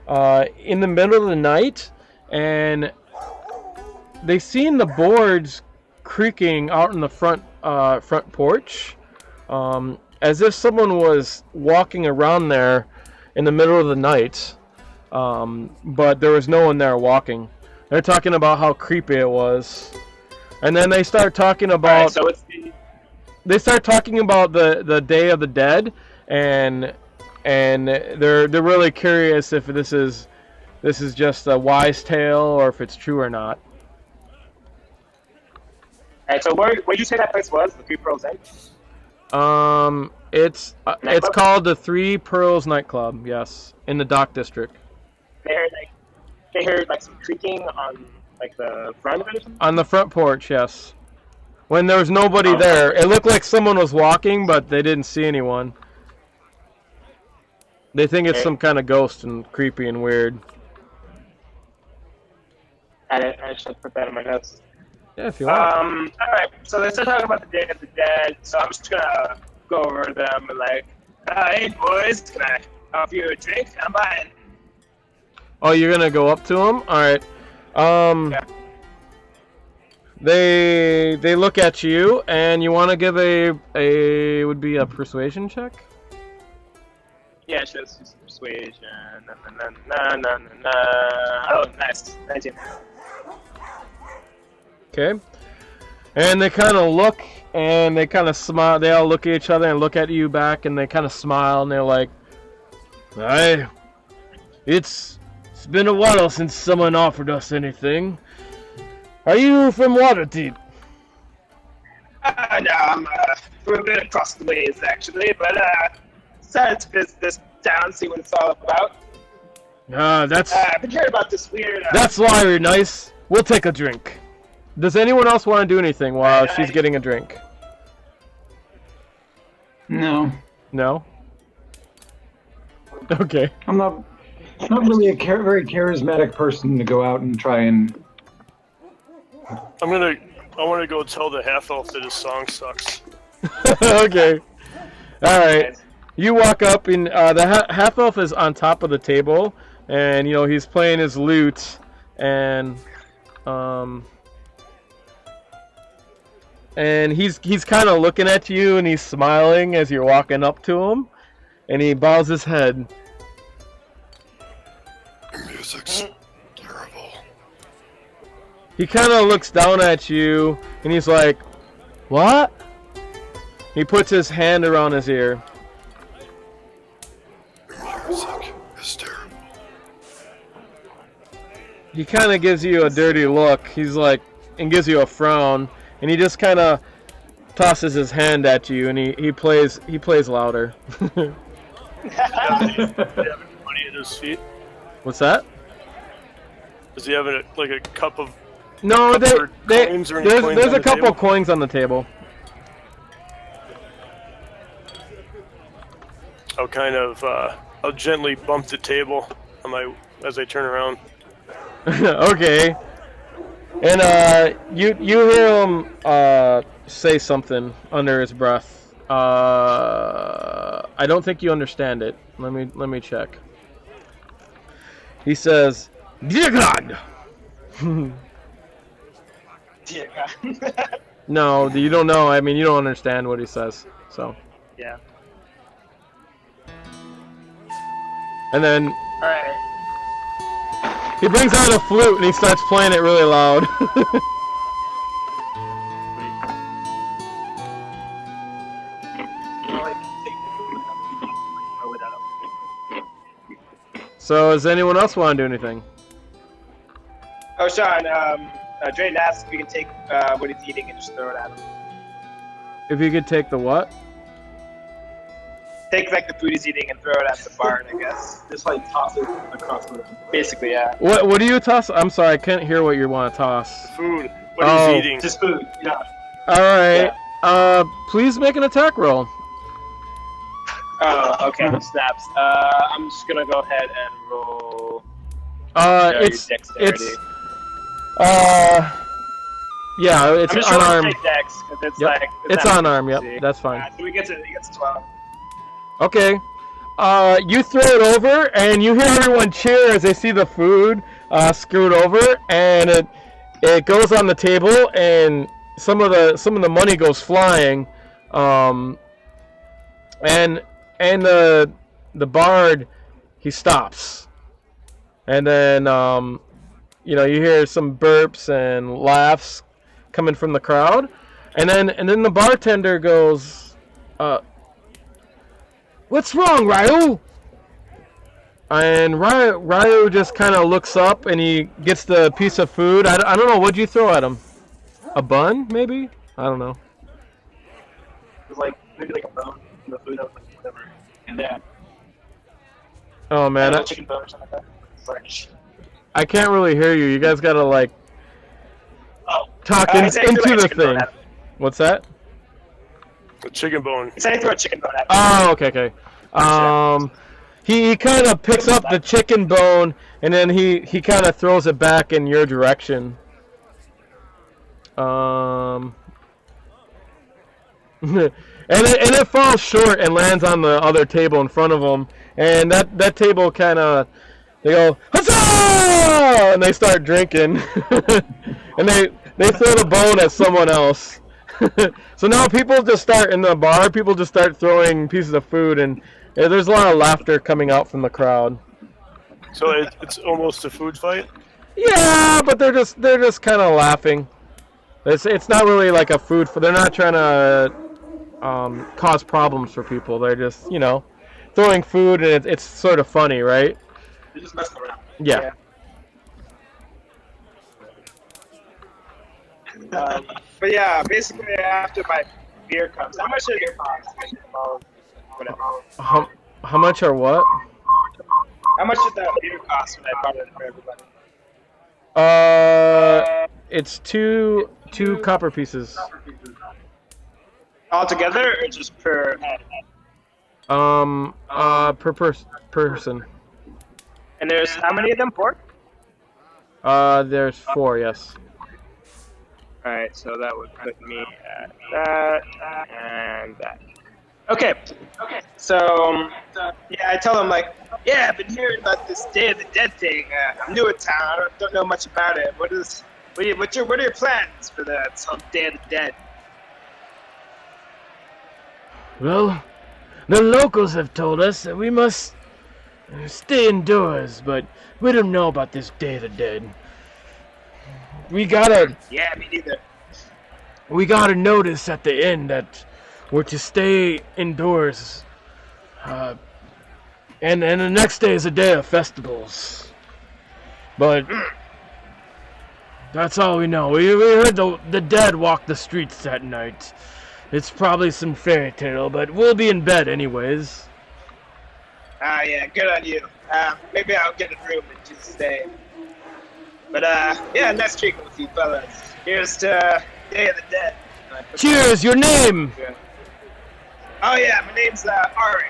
Speaker 1: in the middle of the night, and they seen the boards creaking out in the front porch, as if someone was walking around there in the middle of the night, but there was no one there walking. They're talking about how creepy it was, and then they start talking about.
Speaker 2: Right, so
Speaker 1: they start talking about the Day of the Dead, and they're really curious if this is just a wise tale or if it's true or not.
Speaker 2: Alright, so where'd you say that place was? The Three Pearls Inn?
Speaker 1: It's called the Three Pearls nightclub. Yes, in the dock district.
Speaker 2: They heard like some creaking on like the front of it or something?
Speaker 1: On the front porch, yes. When there was nobody there, it looked like someone was walking, but they didn't see anyone. They think it's some kind of ghost and creepy and weird.
Speaker 2: I should put that in my notes.
Speaker 1: Yeah, if you want.
Speaker 2: Alright, so they're still talking about the Day of the Dead, so I'm just gonna go over to them and like, hey boys, can I offer you a drink? I'm buying.
Speaker 1: Oh, you're gonna go up to them? Alright.
Speaker 2: Yeah.
Speaker 1: They look at you, and you want to give would be a persuasion check?
Speaker 2: Yeah, sure, let's do some persuasion. Oh, nice. 19.
Speaker 1: Okay. And they kind of look, and they kind of smile. They all look at each other and look at you back, and they kind of smile, and they're like, It's been a while since someone offered us anything. Are you from Waterdeep?
Speaker 2: No, I'm from a bit across the ways, actually, but decided to visit this town, see what it's all about. I've been hearing about this weird...
Speaker 1: That's why you're nice. We'll take a drink. Does anyone else want to do anything while she's getting a drink?
Speaker 3: No.
Speaker 1: No? Okay.
Speaker 5: I'm not really a very charismatic person to go out and try and...
Speaker 4: I want to go tell the half-elf that his song sucks.
Speaker 1: Okay. Alright. You walk up, and the half-elf is on top of the table, and, he's playing his lute, and he's kind of looking at you, and he's smiling as you're walking up to him, and he bows his head.
Speaker 6: Your music's terrible.
Speaker 1: He kind of looks down at you, and he's like, "What?" He puts his hand around his ear.
Speaker 6: Your music is terrible.
Speaker 1: He kind of gives you a dirty look. He's like, and gives you a frown, and he just kind of tosses his hand at you, and he plays louder.
Speaker 4: Does he have any money at his feet?
Speaker 1: What's that?
Speaker 4: Does he have a cup of
Speaker 1: No,
Speaker 4: coins or any coins
Speaker 1: there's
Speaker 4: on
Speaker 1: a
Speaker 4: the
Speaker 1: couple
Speaker 4: table?
Speaker 1: coins on the table.
Speaker 4: I'll gently bump the table as I turn around.
Speaker 1: Okay. And you hear him say something under his breath. I don't think you understand it. Let me check. He says, "Dear God."
Speaker 2: Dear God.
Speaker 1: No, you don't know. I mean, you don't understand what he says. So.
Speaker 2: Yeah.
Speaker 1: And then
Speaker 2: Alright.
Speaker 1: he brings out a flute and he starts playing it really loud. So, does anyone else want to do anything?
Speaker 2: Oh, Sean, Drayden asked if we can take what he's eating and just throw it at him.
Speaker 1: If you could take the what?
Speaker 2: Take the food he's eating and throw it at the barn, I guess.
Speaker 5: Just toss it across the room.
Speaker 2: Basically, yeah.
Speaker 1: What do you toss? I'm sorry, I can't hear what you want to toss.
Speaker 4: Food. What
Speaker 1: Oh.
Speaker 4: he's eating.
Speaker 5: Just food, yeah.
Speaker 1: Alright. Please make an attack roll.
Speaker 2: Oh, okay. Snaps. I'm just gonna go ahead and roll.
Speaker 1: It's
Speaker 2: dexterity.
Speaker 1: yeah, it's
Speaker 2: I'm just gonna
Speaker 1: unarmed.
Speaker 2: take dex because it's
Speaker 1: Yep. It's
Speaker 2: not
Speaker 1: unarmed. Yep,
Speaker 2: easy.
Speaker 1: that's fine.
Speaker 2: So he gets 12.
Speaker 1: Okay. You throw it over, and you hear everyone cheer as they see the food screwed over, and it goes on the table, and some of the money goes flying, and the bard, he stops, and then you hear some burps and laughs coming from the crowd, and then the bartender goes, "What's wrong, Ryu?" And Ryu just kind of looks up and he gets the piece of food. I don't know, what'd you throw at him? A bun, maybe? I don't know.
Speaker 2: It was maybe a bone in the food, whatever. And then
Speaker 1: Oh man,
Speaker 2: a chicken bone or something like that. Sorry.
Speaker 1: I can't really hear you. You guys gotta talk
Speaker 2: He said he
Speaker 1: into
Speaker 2: threw a
Speaker 1: the
Speaker 2: chicken bone
Speaker 1: thing.
Speaker 2: at him.
Speaker 1: What's that?
Speaker 4: A chicken bone.
Speaker 2: He said he threw a chicken bone at him.
Speaker 1: Oh, okay. He kind of picks up the chicken bone and then he kind of throws it back in your direction. And it falls short and lands on the other table in front of him. And that table kind of, they go, "Huzzah!" and they start drinking. And they throw the bone at someone else. So now people just start in the bar. People just start throwing pieces of food, and there's a lot of laughter coming out from the crowd.
Speaker 4: So it's almost a food fight?
Speaker 1: Yeah, but they're just kind of laughing. It's not really like a food. They're not trying to cause problems for people. They're just throwing food, and it's sort of funny, right?
Speaker 2: They're just messing around.
Speaker 1: Yeah.
Speaker 2: But yeah, basically after my beer comes, how much did it cost? Whatever.
Speaker 1: How much are what?
Speaker 2: How much did that beer cost when I bought it for everybody?
Speaker 1: It's two copper pieces.
Speaker 2: All together or just per head?
Speaker 1: Per person.
Speaker 2: And there's how many of them? 4?
Speaker 1: There's 4, yes.
Speaker 2: Alright, so that would put me at that and that. Okay. So, yeah, I tell him, like, yeah, I've been hearing about this Day of the Dead thing. I'm new in town. I don't know much about it. What are your plans for this whole Day of the Dead?
Speaker 1: Well, the locals have told us that we must stay indoors, but we don't know about this Day of the Dead. We got
Speaker 2: Yeah, me neither.
Speaker 1: a notice at the inn that we're to stay indoors. And the next day is a day of festivals. But that's all we know. We heard the dead walk the streets that night. It's probably some fairy tale, but we'll be in bed anyways.
Speaker 2: Ah, yeah, good on you. Maybe I'll get a room and just stay. But, yeah, nice drinking with you fellas. Here's to Day of the Dead.
Speaker 1: Cheers, your name!
Speaker 2: Oh, yeah, my name's, Ari.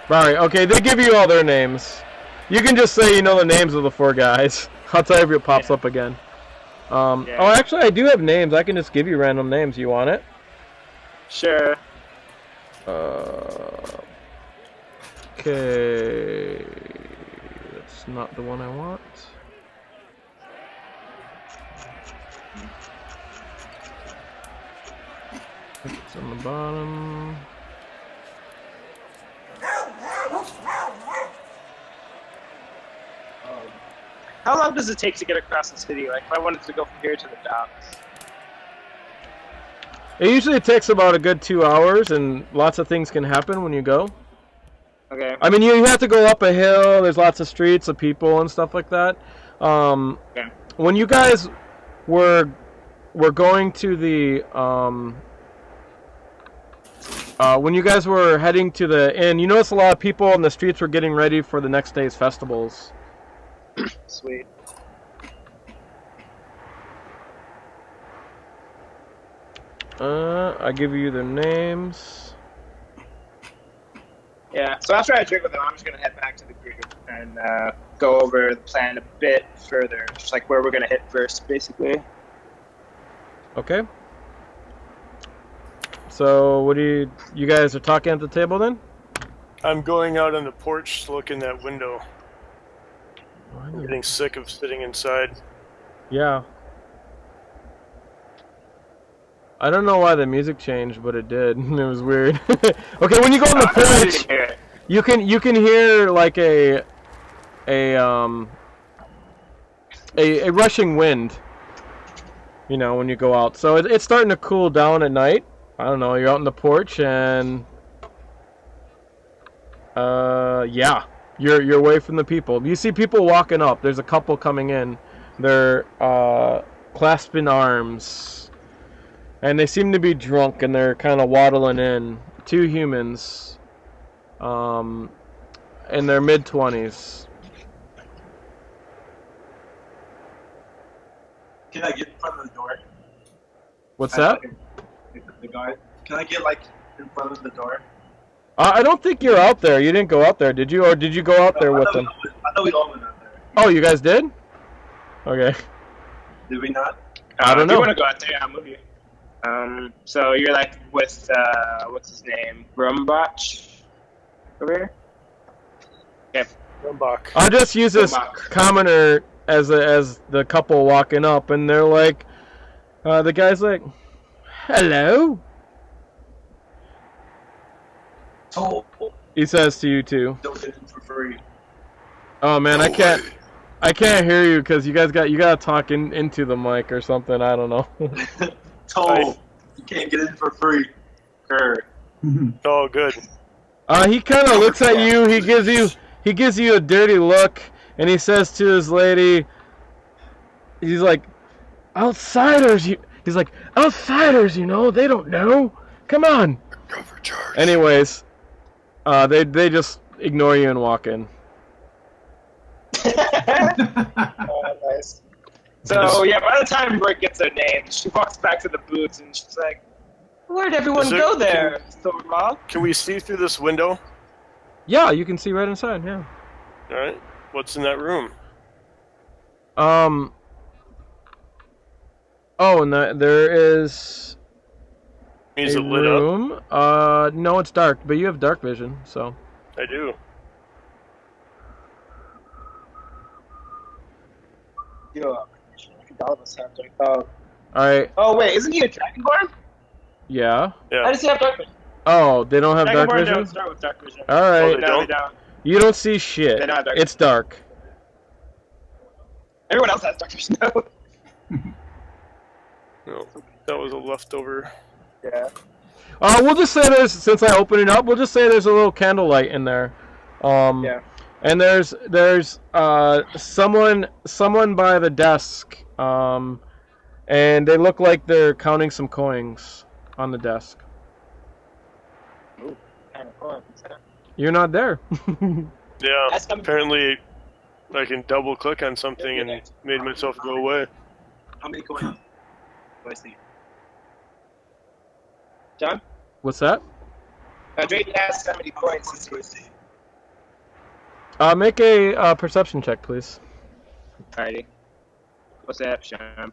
Speaker 1: Alright, okay, they give you all their names. You can just say you know the names of the 4 guys. I'll tell you if it pops up again. Oh, actually, I do have names. I can just give you random names. You want it?
Speaker 2: Sure.
Speaker 1: Okay. That's not the one I want. It's on the bottom.
Speaker 2: How long does it take to get across the city? Like, if I wanted to go from here to the docks?
Speaker 1: It usually takes about a good 2 hours, and lots of things can happen when you go.
Speaker 2: Okay.
Speaker 1: I mean, you have to go up a hill. There's lots of streets of people and stuff like that.
Speaker 2: Okay.
Speaker 1: When you guys were going to the when you guys were heading to the inn, you noticed a lot of people on the streets were getting ready for the next day's festivals.
Speaker 2: Sweet.
Speaker 1: I give you their names.
Speaker 2: Yeah, so after I drink with them, I'm just going to head back to the group and go over the plan a bit further. Just like where we're going to hit first, basically.
Speaker 1: Okay. So, what do you guys are talking at the table then?
Speaker 4: I'm going out on the porch to look in that window. I'm getting sick of sitting inside.
Speaker 1: Yeah. I don't know why the music changed, but it did. It was weird. Okay, when you go on the porch, you can hear like a rushing wind. You know, when you go out. So it's starting to cool down at night. I don't know, you're out on the porch and yeah. You're away from the people. You see people walking up. There's a couple coming in. They're clasping arms. And they seem to be drunk, and they're kind of waddling in. 2 humans. In their mid-20s.
Speaker 7: Can I get in front of the door?
Speaker 1: What's that?
Speaker 7: The guard. Can I get like in front of the door?
Speaker 1: I don't think you're out there. You didn't go out there, did you? Or did you go out there with them?
Speaker 7: I thought we all went out there.
Speaker 1: Oh, you guys did? Okay.
Speaker 7: Did we not?
Speaker 1: I don't know.
Speaker 2: If you want to go out there, I'll move you. So you're like with, what's his name? Rumbach? Over here? Okay.
Speaker 4: Rumbach.
Speaker 1: I'll just use this commoner as the couple walking up, and they're like, the guy's like, hello?
Speaker 7: Oh,
Speaker 1: He says to you two.
Speaker 7: don't get it for free.
Speaker 1: Oh man, I can't hear you because you gotta talk into the mic or something. I don't know.
Speaker 7: Toll. You can't get in for free. Grr.
Speaker 4: Oh, good.
Speaker 1: He kind of looks at you. He gives you a dirty look, and he says to his lady, he's like, outsiders. He's like, outsiders. You know, they don't know. Come on.
Speaker 6: Overcharged.
Speaker 1: Anyways, they just ignore you and walk in.
Speaker 2: Nice. So, yeah, by the time Rick gets her name, she walks back to the booths and she's like, where'd everyone go there, Silvermog?
Speaker 4: Can we see through this window?
Speaker 1: Yeah, you can see right inside. Yeah.
Speaker 4: All right. What's in that room?
Speaker 1: Oh, and there is
Speaker 4: Is
Speaker 1: A
Speaker 4: it lit up?
Speaker 1: room? No, it's dark, but you have dark vision, so.
Speaker 4: I do.
Speaker 2: Yo, I think all of us have dark. Oh.
Speaker 1: Alright,
Speaker 2: Oh wait, isn't he a dragonborn?
Speaker 1: yeah.
Speaker 2: I
Speaker 4: Yeah.
Speaker 2: just have dark vision.
Speaker 1: Oh, they don't have dark
Speaker 2: Dragonborn
Speaker 1: vision?
Speaker 2: don't start with dark vision.
Speaker 1: Alright.
Speaker 4: they
Speaker 2: No,
Speaker 4: don't?
Speaker 2: they don't.
Speaker 1: You don't see shit.
Speaker 2: They don't have dark
Speaker 1: It's dark.
Speaker 2: Everyone else has dark vision though.
Speaker 4: No, that was a leftover.
Speaker 2: Yeah.
Speaker 1: We'll just say there's, since I opened it up, we'll just say there's a little candlelight in there.
Speaker 2: Yeah.
Speaker 1: And there's someone by the desk, and they look like they're counting some coins on the desk.
Speaker 2: Ooh, kind of fun.
Speaker 1: You're not there.
Speaker 4: Yeah,
Speaker 2: That's coming.
Speaker 4: apparently I can double click on something and made myself go away.
Speaker 7: How many coins?
Speaker 2: Let's see. John?
Speaker 1: What's that?
Speaker 2: Drake asked how many coins
Speaker 7: Do I see?
Speaker 1: Make a perception check, please.
Speaker 2: Alrighty. Perception. No.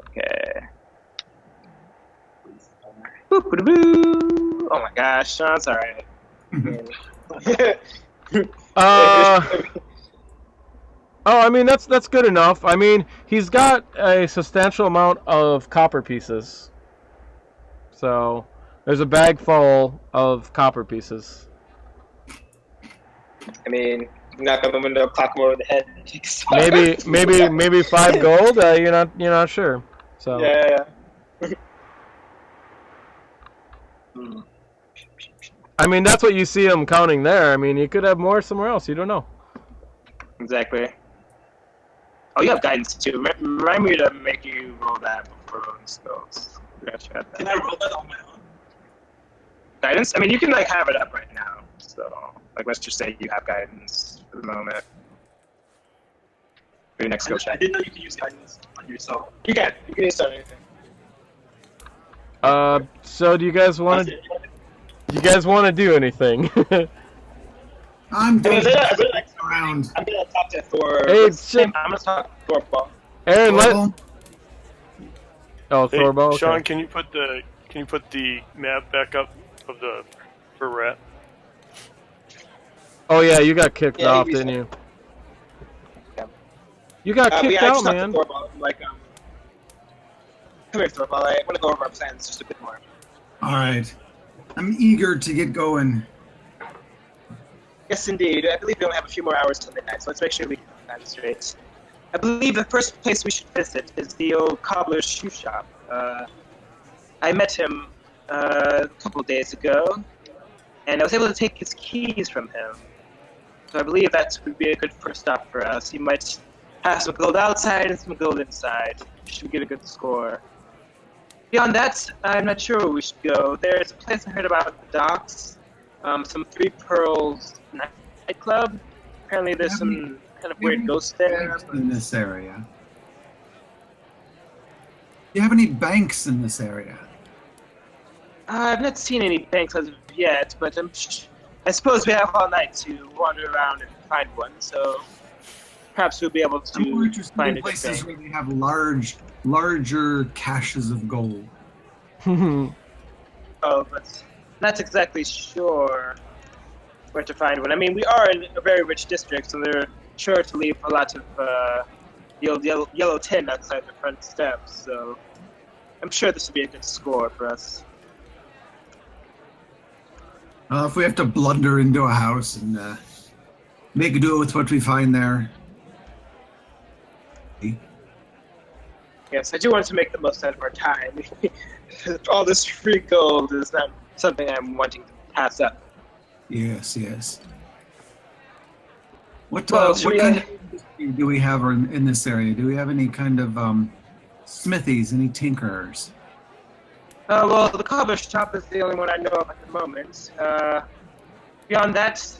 Speaker 2: Okay. Boop-a-doo-boo. Oh my gosh, Sean's alright.
Speaker 1: I mean that's good enough. I mean he's got a substantial amount of copper pieces. So there's a bag full of copper pieces.
Speaker 2: I mean, I'm not gonna window clock him over the head.
Speaker 1: Maybe 5 gold. You're not sure. So
Speaker 2: Yeah.
Speaker 1: I mean that's what you see him counting there. I mean you could have more somewhere else. You don't know.
Speaker 2: Exactly. Oh, you have guidance too. Remind me to make you roll that before rolling spells.
Speaker 7: Can I roll that on my own?
Speaker 2: Guidance? I mean, you can like have it up right now. So, like, let's just say you have guidance for the moment. For your next skill
Speaker 7: I
Speaker 2: check.
Speaker 7: didn't know you could use guidance on yourself.
Speaker 2: You can. You can use anything.
Speaker 1: So do you guys want to? Do you guys want to do anything?
Speaker 3: I'm
Speaker 2: I
Speaker 3: doing
Speaker 2: mean,
Speaker 3: around.
Speaker 2: I'm gonna talk to Thor.
Speaker 1: Hey,
Speaker 2: I'm gonna talk to Thor.
Speaker 1: Aaron,
Speaker 3: Well,
Speaker 1: Oh,
Speaker 4: Hey,
Speaker 1: Thorbo. Okay.
Speaker 4: Sean, can you put the map back up of the for rat?
Speaker 1: Oh yeah, you got kicked
Speaker 2: Yeah,
Speaker 1: off,
Speaker 2: he
Speaker 1: didn't you?
Speaker 2: Yeah.
Speaker 1: You got kicked
Speaker 2: yeah, I
Speaker 1: out,
Speaker 2: just talked
Speaker 1: man.
Speaker 2: to Thor, like, come here, Thor. I want to go over our plans just a bit more.
Speaker 3: all right. I'm eager to get going.
Speaker 2: Yes, indeed. I believe we only have a few more hours till midnight, so let's make sure we get that straight. I believe the first place we should visit is the old cobbler's shoe shop. I met him a couple days ago, and I was able to take his keys from him. So I believe that would be a good first stop for us. He might have some gold outside and some gold inside. Should get a good score. Beyond that, I'm not sure where we should go. There's a place I heard about at the docks. Some Three Pearls nightclub. Apparently there's some kind of weird ghosts there.
Speaker 3: Banks in this area. Do you have any banks in this area?
Speaker 2: I've not seen any banks as of yet, but I suppose we have all night to wander around and find one, so perhaps we'll be able
Speaker 3: I'm more
Speaker 2: to
Speaker 3: interested
Speaker 2: find
Speaker 3: in
Speaker 2: a good
Speaker 3: places
Speaker 2: bank.
Speaker 3: where they have larger caches of gold.
Speaker 2: Oh, but not exactly sure where to find one. I mean, we are in a very rich district, so they're sure to leave a lot of the old yellow tin outside the front steps, so I'm sure this will be a good score for us.
Speaker 3: If we have to blunder into a house and make do with what we find there.
Speaker 2: Yes, I do want to make the most out of our time. All this free gold is not something I'm wanting to pass up.
Speaker 3: Yes, yes. What,
Speaker 2: Well,
Speaker 3: what kind of industry do we have in this area? Do we have any kind of smithies, any tinkerers?
Speaker 2: Well, the cobbler shop is the only one I know of at the moment. Beyond that,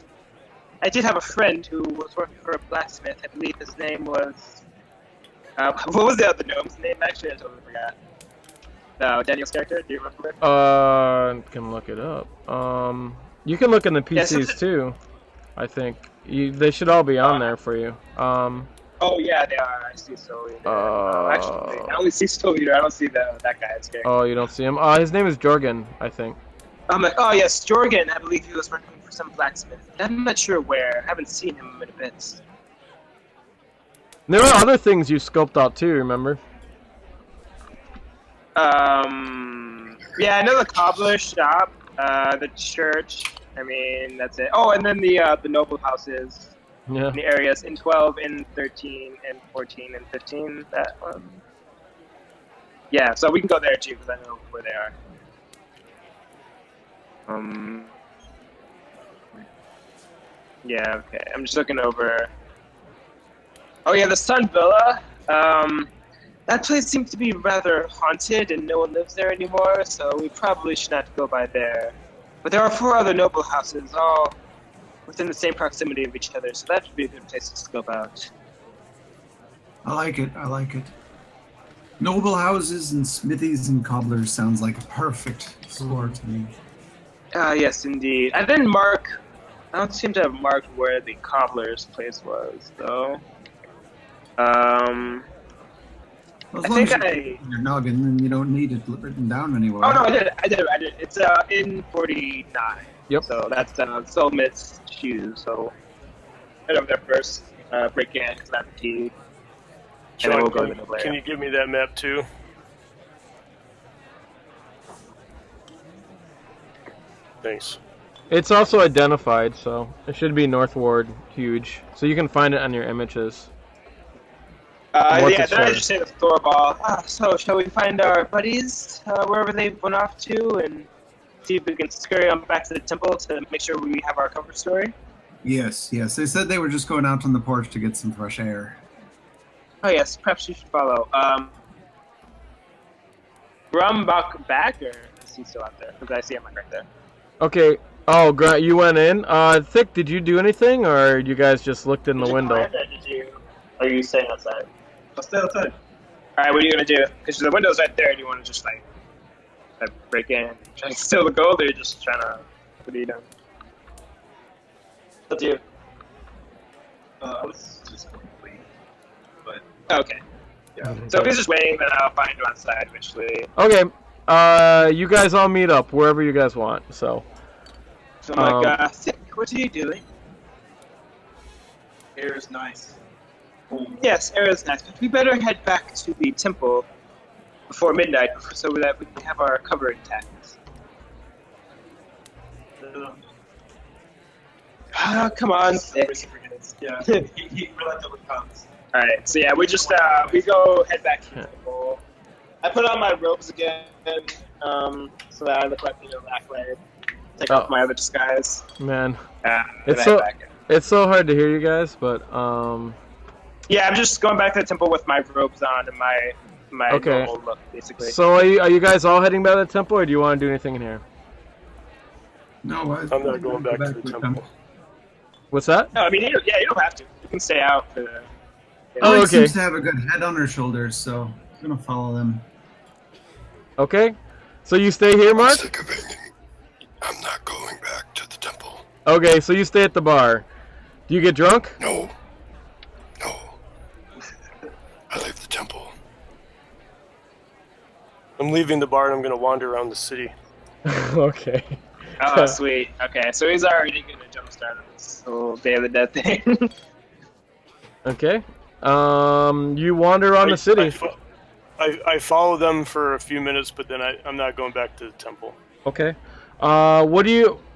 Speaker 2: I did have a friend who was working for a blacksmith. I believe his name was... what was the other gnome's name? Actually, I totally forgot. No, Daniel's character? Do you remember?
Speaker 1: Can look it up. You can look in the
Speaker 2: Yeah,
Speaker 1: PCs too. I think they should all be on there for you.
Speaker 2: Oh yeah, they are. I see Soul Eater. Actually, I
Speaker 1: Uh,
Speaker 2: only see Soul Eater. I don't see that guy's character.
Speaker 1: oh, you don't see him? His name is Jorgen, I think.
Speaker 2: I'm like, oh yes, Jorgen. I believe he was working for some blacksmith. I'm not sure where. I haven't seen him in a bit.
Speaker 1: There are other things you scoped out too, remember?
Speaker 2: Yeah, I know the cobbler shop, the church. I mean, that's it. Oh, and then the noble houses
Speaker 1: Yeah.
Speaker 2: in the areas in 12, in 13, and 14, and 15. That one. Yeah, so we can go there too because I know where they are. Yeah, okay. I'm just looking over. Oh yeah, the Sun Villa. That place seems to be rather haunted and no one lives there anymore, so we probably should not go by there. But there are 4 other noble houses, all within the same proximity of each other, so that would be a good place to scope out.
Speaker 3: I like it. Noble houses and smithies and cobblers sounds like a perfect score to me.
Speaker 2: Yes, indeed. I didn't mark. I don't seem to have marked where the cobbler's place was, though.
Speaker 3: As
Speaker 2: I
Speaker 3: long
Speaker 2: think
Speaker 3: as you put it in your noggin, then you don't need it written down anywhere.
Speaker 2: Oh no, I did. It's in 49.
Speaker 1: Yep.
Speaker 2: So that's Soulmate's shoes. So head over there first. Break in, grab the key, and then
Speaker 4: Sean,
Speaker 2: we'll go to the
Speaker 4: can you give me that map too? Thanks.
Speaker 1: It's also identified, so it should be northward huge. So you can find it on your images.
Speaker 2: Yeah, then I just say the Thorball. So shall we find our buddies wherever they went off to, and see if we can scurry on back to the temple to make sure we have our cover story?
Speaker 3: Yes. They said they were just going out on the porch to get some fresh air.
Speaker 2: Oh yes, perhaps you should follow. Grumbach back, or is he still out there? Because I see him right there.
Speaker 1: Okay. Oh, Grant, you went in. Thick, did you do anything, or you guys just looked in the window?
Speaker 2: Are you staying outside? I'll stay outside. Alright, what are you gonna do? Because the window's right there, and you want to just like break in, try to steal the gold, or you're just trying to. What are you doing? Up to you.
Speaker 7: I was just going to leave, but
Speaker 2: Okay.
Speaker 7: yeah.
Speaker 2: So if he's just waiting, then I'll find you outside eventually.
Speaker 1: Okay. You guys all meet up wherever you guys want. So.
Speaker 2: So I'm like, Thick, what are you doing?
Speaker 7: Air is nice.
Speaker 2: Yes, air is nice, but we better head back to the temple before midnight, so that we can have our cover intact. Come on, Thick.
Speaker 7: Yeah, he reluctantly comes.
Speaker 2: Alright, so yeah, we just, we go head back to the temple. I put on my robes again, so that I look like, Lackley. Take off my other disguise.
Speaker 1: Man.
Speaker 2: It's
Speaker 1: so hard to hear you guys, but,
Speaker 2: Yeah, I'm just going back to the temple with my robes on and my
Speaker 1: okay.
Speaker 2: normal look, basically.
Speaker 1: So are you guys all heading back to the temple, or do you want to do anything in here?
Speaker 3: No,
Speaker 4: I'm not going back to the temple.
Speaker 1: What's that?
Speaker 2: No, I mean, you don't have to. You can stay out for the...
Speaker 1: Oh,
Speaker 3: She
Speaker 1: okay.
Speaker 3: seems to have a good head on her shoulders, so I'm gonna follow them.
Speaker 1: Okay. So you stay here,
Speaker 6: I'm
Speaker 1: Mark?
Speaker 6: sick of it. I'm not going back to the temple.
Speaker 1: Okay, so you stay at the bar. Do you get drunk?
Speaker 6: No. I leave the temple.
Speaker 4: I'm leaving the bar and I'm gonna wander around the city.
Speaker 1: Okay.
Speaker 2: Oh, sweet. Okay, so he's already going to jumpstart on this whole Day of the Dead thing.
Speaker 1: Okay. You wander around the city.
Speaker 4: I follow them for a few minutes, but then I'm not going back to the temple.
Speaker 1: Okay.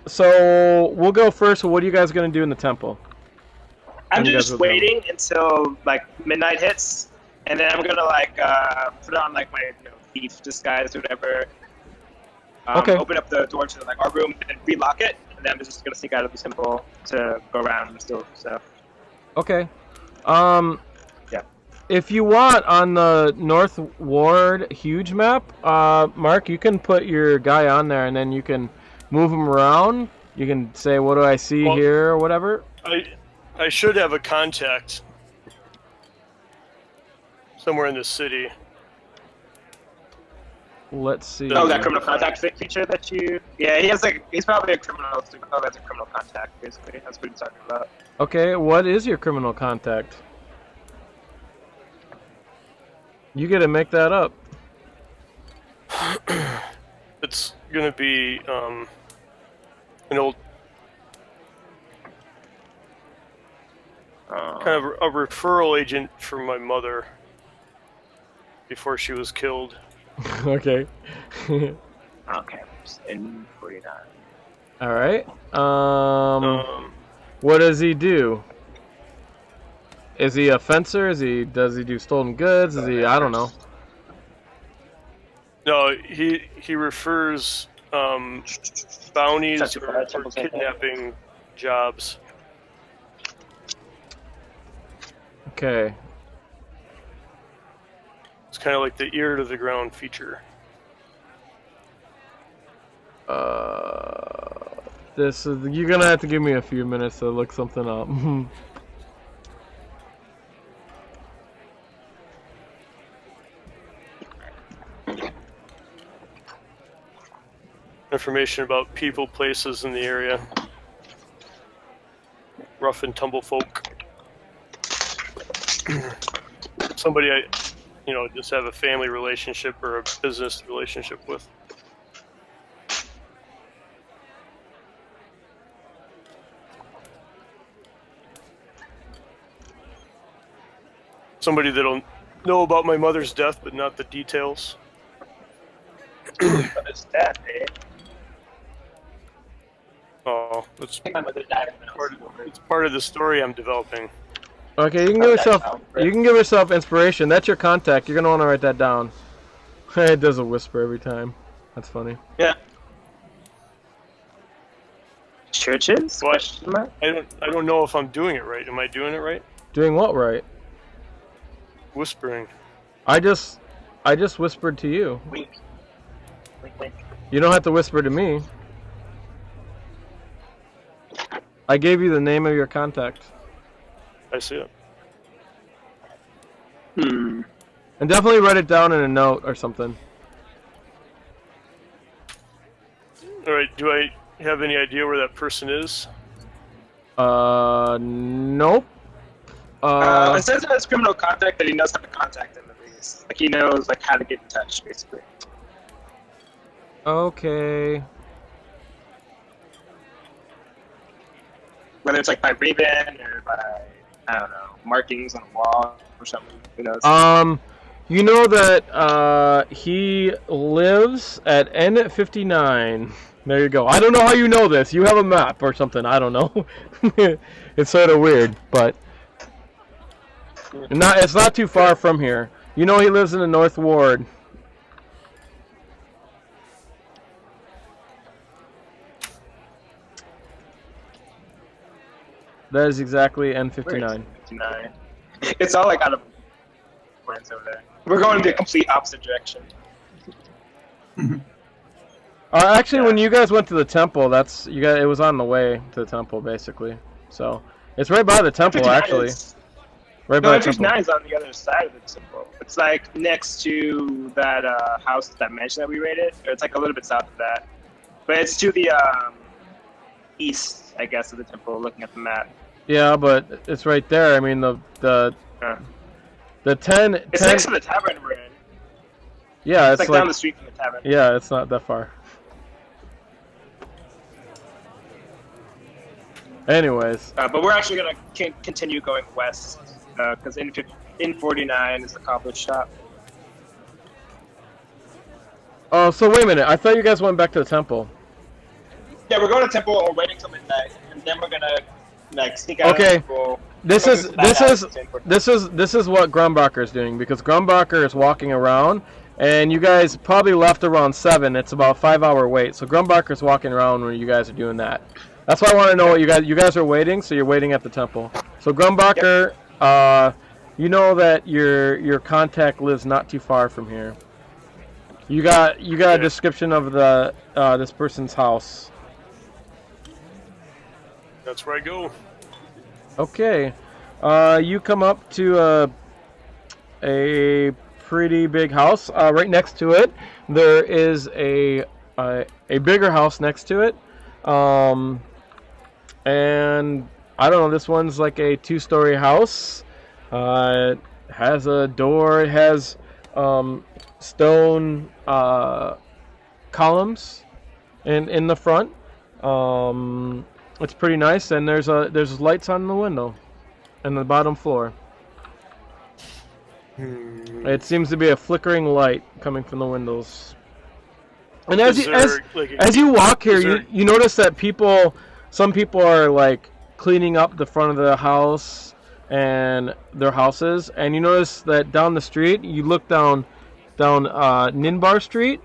Speaker 1: So we'll go first. What are you guys gonna do in the temple?
Speaker 2: I'm just waiting until like midnight hits, and then I'm gonna put on like my thief disguise or whatever.
Speaker 1: Okay.
Speaker 2: Open up the door to our room and relock it, and then I'm just gonna sneak out of the temple to go around and steal stuff.
Speaker 1: Okay.
Speaker 2: Yeah.
Speaker 1: If you want, on the North Ward huge map, Mark, you can put your guy on there, and then you can move him around. You can say, "What do I see here?" or whatever.
Speaker 4: I should have a contact somewhere in the city.
Speaker 1: Let's see.
Speaker 2: Oh, that criminal contact feature that you... Yeah, he's probably a criminal, so that's a criminal contact, basically. That's what he's talking about.
Speaker 1: Okay, what is your criminal contact? You get to make that up.
Speaker 4: It's gonna be an old kind of a referral agent for my mother before she was killed.
Speaker 1: Okay.
Speaker 2: Okay. In 49.
Speaker 1: All right. What does he do? Is he a fencer? Does he do stolen goods? Is he? I don't know.
Speaker 4: No, he refers bounties or kidnapping jobs.
Speaker 1: Okay.
Speaker 4: It's kind of like the ear to the ground feature.
Speaker 1: This is. You're gonna have to give me a few minutes to look something up.
Speaker 4: Information about people, places in the area. Rough and tumble folk. Somebody I, just have a family relationship or a business relationship with. Somebody that'll know about my mother's death, but not the details.
Speaker 2: What is that, eh?
Speaker 4: Oh, it's
Speaker 2: My mother died
Speaker 4: it's part of the story I'm developing.
Speaker 1: Okay, you can give yourself inspiration. That's your contact. You're gonna want to write that down. It does a whisper every time. That's funny.
Speaker 2: Yeah. Churches?
Speaker 4: What? I don't know if I'm doing it right. Am I doing it right?
Speaker 1: Doing what right?
Speaker 4: Whispering.
Speaker 1: I just whispered to you.
Speaker 2: Wink. Wink, wink.
Speaker 1: You don't have to whisper to me. I gave you the name of your contact.
Speaker 4: I see it.
Speaker 2: Hmm.
Speaker 1: And definitely write it down in a note or something.
Speaker 4: Alright, do I have any idea where that person is?
Speaker 1: Nope.
Speaker 2: It says in his criminal contact that he knows how to contact them at least. Like he knows how to get in touch, basically.
Speaker 1: Okay.
Speaker 2: Whether it's by ribbon or by, I don't know, markings on a wall or something. Who knows?
Speaker 1: You know that he lives at N59. There you go. I don't know how you know this. You have a map or something. I don't know. It's sort of weird, but it's not too far from here. You know he lives in the North Ward. That is exactly N59.
Speaker 2: 59. It's all out of plans over there. We're going in the complete opposite direction.
Speaker 1: Actually, when you guys went to the temple, it was on the way to the temple, basically. So it's right by the temple, actually. Right by the temple.
Speaker 2: 59 is on the other side of the temple. It's next to that house, that mansion that we raided. Or it's a little bit south of that, but it's to the east, I guess, of the temple. Looking at the map.
Speaker 1: Yeah, but it's right there. I mean, the 10.
Speaker 2: It's next to the tavern we're in.
Speaker 1: Yeah,
Speaker 2: it's down the street from the tavern.
Speaker 1: Yeah, it's not that far. Anyways.
Speaker 2: But we're actually gonna continue going west because in 49 is the cobbler shop.
Speaker 1: Oh, so wait a minute. I thought you guys went back to the temple.
Speaker 2: Yeah, we're going to temple and we're waiting till midnight, and then we're gonna sneak out.
Speaker 1: Okay.
Speaker 2: Of the temple.
Speaker 1: This is what Grumbacher is doing, because Grumbacher is walking around, and you guys probably left around 7. It's about a 5-hour wait. So Grumbacher is walking around when you guys are doing that. That's why I want to know what you guys are waiting. So you're waiting at the temple. So Grumbacher, you know that your contact lives not too far from here. You got a description of this person's house.
Speaker 4: That's where I go.
Speaker 1: Okay, you come up to a pretty big house. Right next to it, there is a bigger house next to it, and I don't know. This one's like a 2-story house. It has a door. It has stone columns in the front. It's pretty nice, and there's lights on the window, and the bottom floor. It seems to be a flickering light coming from the windows. And as you walk here, you notice that some people are like cleaning up the front of the house and their houses, and you notice that down the street, you look down Ninbar Street,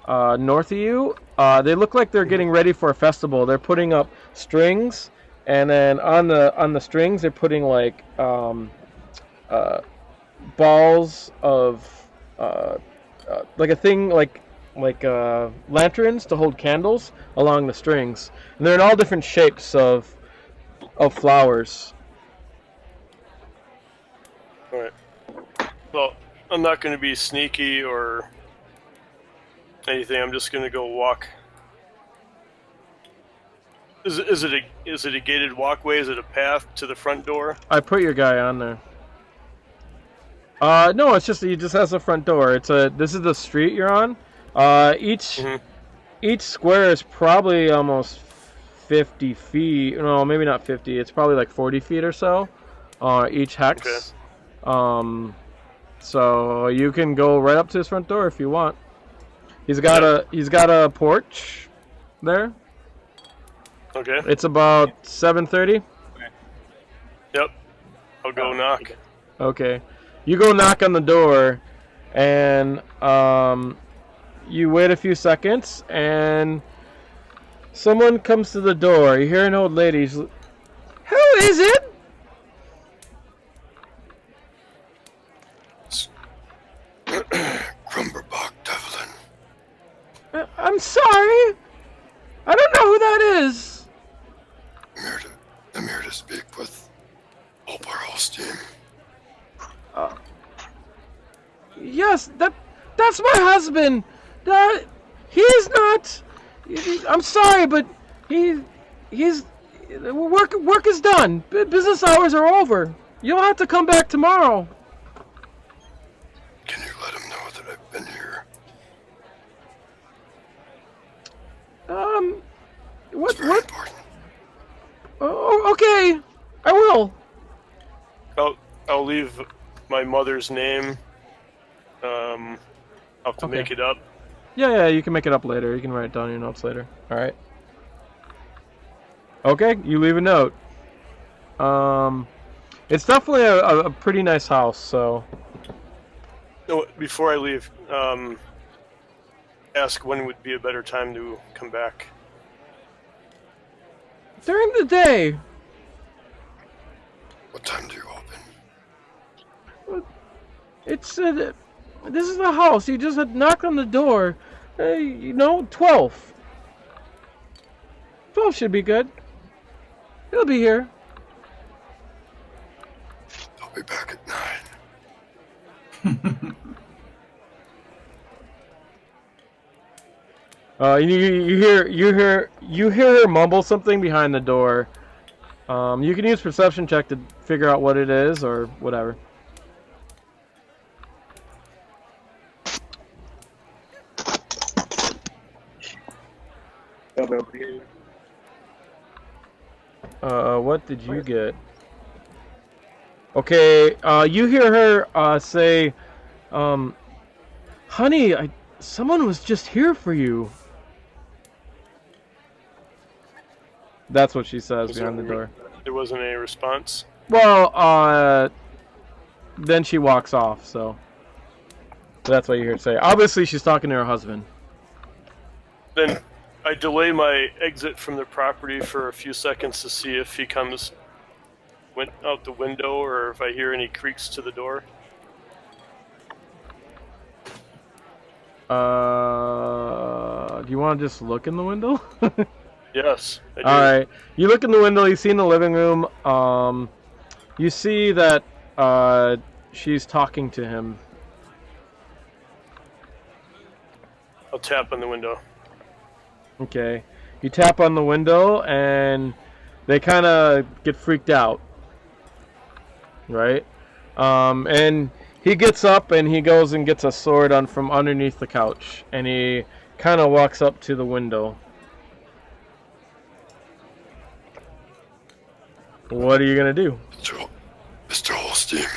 Speaker 1: north of you. They look like they're getting ready for a festival. They're putting up strings, and then on the strings they're putting like balls of like a thing like lanterns to hold candles along the strings, and they're in all different shapes of flowers.
Speaker 4: All right. Well, I'm not going to be sneaky or anything. I'm just going to go walk. Is it a gated walkway? Is it a path to the front door?
Speaker 1: I put your guy on there. No, it's just he just has a front door. This is the street you're on. Each square is probably almost 50 feet. No, maybe not 50. It's probably like 40 feet or so. Each hex. Okay. So you can go right up to his front door if you want. He's got a porch there.
Speaker 4: Okay.
Speaker 1: It's about 7:30.
Speaker 4: Yep. I'll go knock.
Speaker 1: Okay. You go knock on the door, and you wait a few seconds, and someone comes to the door. You hear an old lady. Who is it?
Speaker 6: Grumberbach Devlin.
Speaker 1: I'm sorry. I don't know who that is.
Speaker 6: I'm here to speak with Ober Holstein.
Speaker 1: Yes, that's my husband. He is not. I'm sorry, but he's work is done. Business hours are over. You'll have to come back tomorrow.
Speaker 6: Can you let him know that I've been here?
Speaker 1: What?
Speaker 6: It's very important.
Speaker 1: Oh, okay. I will.
Speaker 4: I'll leave my mother's name. I'll have to make it up.
Speaker 1: Yeah, you can make it up later. You can write it down in your notes later. All right. Okay, you leave a note. It's definitely a pretty nice house. So.
Speaker 4: No, before I leave, ask when would be a better time to come back.
Speaker 1: During the day.
Speaker 6: What time do you open?
Speaker 1: It's this is the house. You just had knocked on the door. 12. 12 should be good. He'll be here.
Speaker 6: I'll be back at 9.
Speaker 1: You hear her mumble something behind the door. You can use perception check to figure out what it is or whatever. What did you get? Okay, you hear her say, "Honey, someone was just here for you." That's what she says behind the door.
Speaker 4: There wasn't any response?
Speaker 1: Well, then she walks off, so that's what you hear her say. Obviously, she's talking to her husband.
Speaker 4: Then I delay my exit from the property for a few seconds to see if he went out the window or if I hear any creaks to the door.
Speaker 1: Do you want to just look in the window?
Speaker 4: Yes, I do.
Speaker 1: Alright. You look in the window, you see in the living room, you see that she's talking to him.
Speaker 4: I'll tap on the window.
Speaker 1: Okay. You tap on the window and they kind of get freaked out. Right? And he gets up and he goes and gets a sword from underneath the couch, and he kind of walks up to the window. What are you gonna do?
Speaker 6: Mr. Holstein,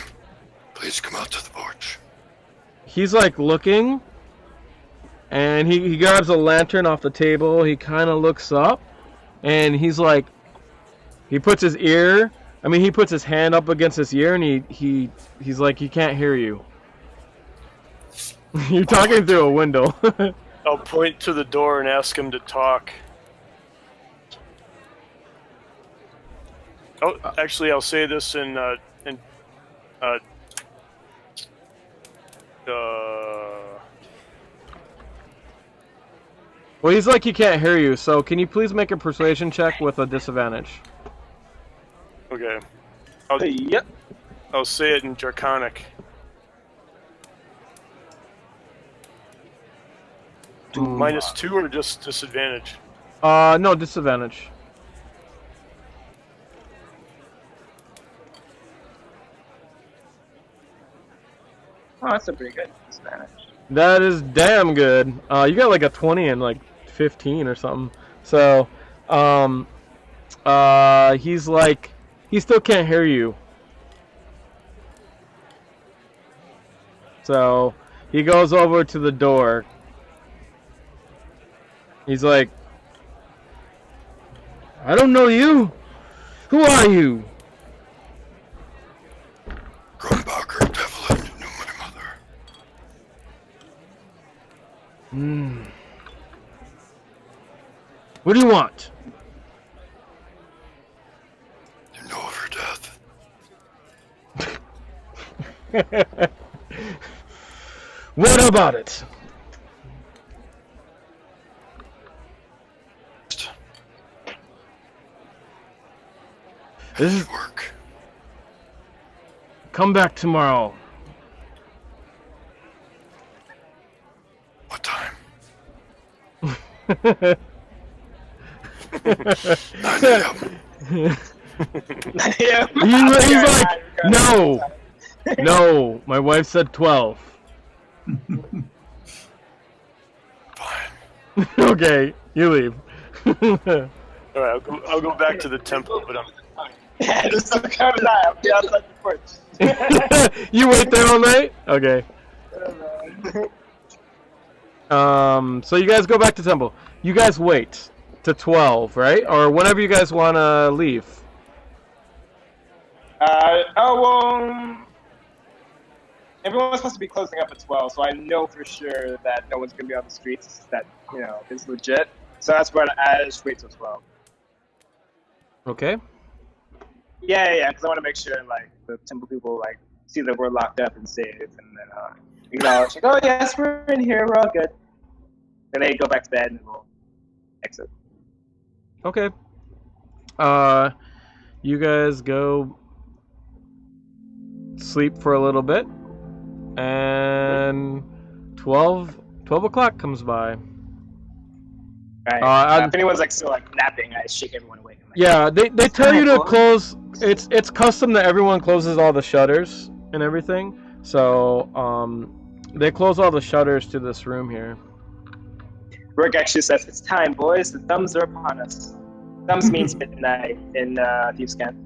Speaker 6: please come out to the porch.
Speaker 1: He's like looking, and he grabs a lantern off the table. He kind of looks up, and he's like, he puts his hand up against his ear, and he's like, he can't hear you. You're talking through a window.
Speaker 4: I'll point to the door and ask him to talk. Oh, actually, I'll say this in
Speaker 1: Well, he's like, he can't hear you, so can you please make a persuasion check with a disadvantage?
Speaker 4: Okay.
Speaker 2: Yep.
Speaker 4: I'll say it in Draconic. -2 or just disadvantage?
Speaker 1: No, disadvantage.
Speaker 2: Oh, that's a pretty good disadvantage.
Speaker 1: That is damn good. You got like a 20 and like 15 or something. So, he's like, he still can't hear you. So, he goes over to the door. He's like, I don't know you. Who are you?
Speaker 6: Grumbacher, Devlin, knew my mother.
Speaker 1: What do you want?
Speaker 6: You know of her death.
Speaker 1: What about it? This is
Speaker 6: work.
Speaker 1: Come back tomorrow.
Speaker 6: What time? 9 a.m.
Speaker 2: Yeah.
Speaker 1: He's like, no. My wife said 12.
Speaker 6: Fine.
Speaker 1: Okay, you leave.
Speaker 4: Alright, I'll go back to the temple, but I'm...
Speaker 2: Yeah, just some kind of lie. I'll be outside the porch.
Speaker 1: You wait there all night? Okay. So you guys go back to temple. You guys wait to 12, right? Or whenever you guys want to leave.
Speaker 2: Everyone's supposed to be closing up at 12, so I know for sure that no one's going to be on the streets that, is legit. So that's why I just wait till 12.
Speaker 1: Okay.
Speaker 2: Yeah, because I want to make sure, the temple people, see that we're locked up and safe, and then acknowledge, oh, yes, we're in here, we're all good. And they go back to bed, and we'll exit.
Speaker 1: Okay. You guys go sleep for a little bit, and 12 o'clock comes by.
Speaker 2: Right. If anyone's still napping, I shake everyone awake.
Speaker 1: Yeah, they tell you to close. It's custom that everyone closes all the shutters and everything. So they close all the shutters to this room here.
Speaker 2: Rourke actually says, "It's time, boys. The thumbs are upon us." Thumbs means midnight in Thieves' Cant.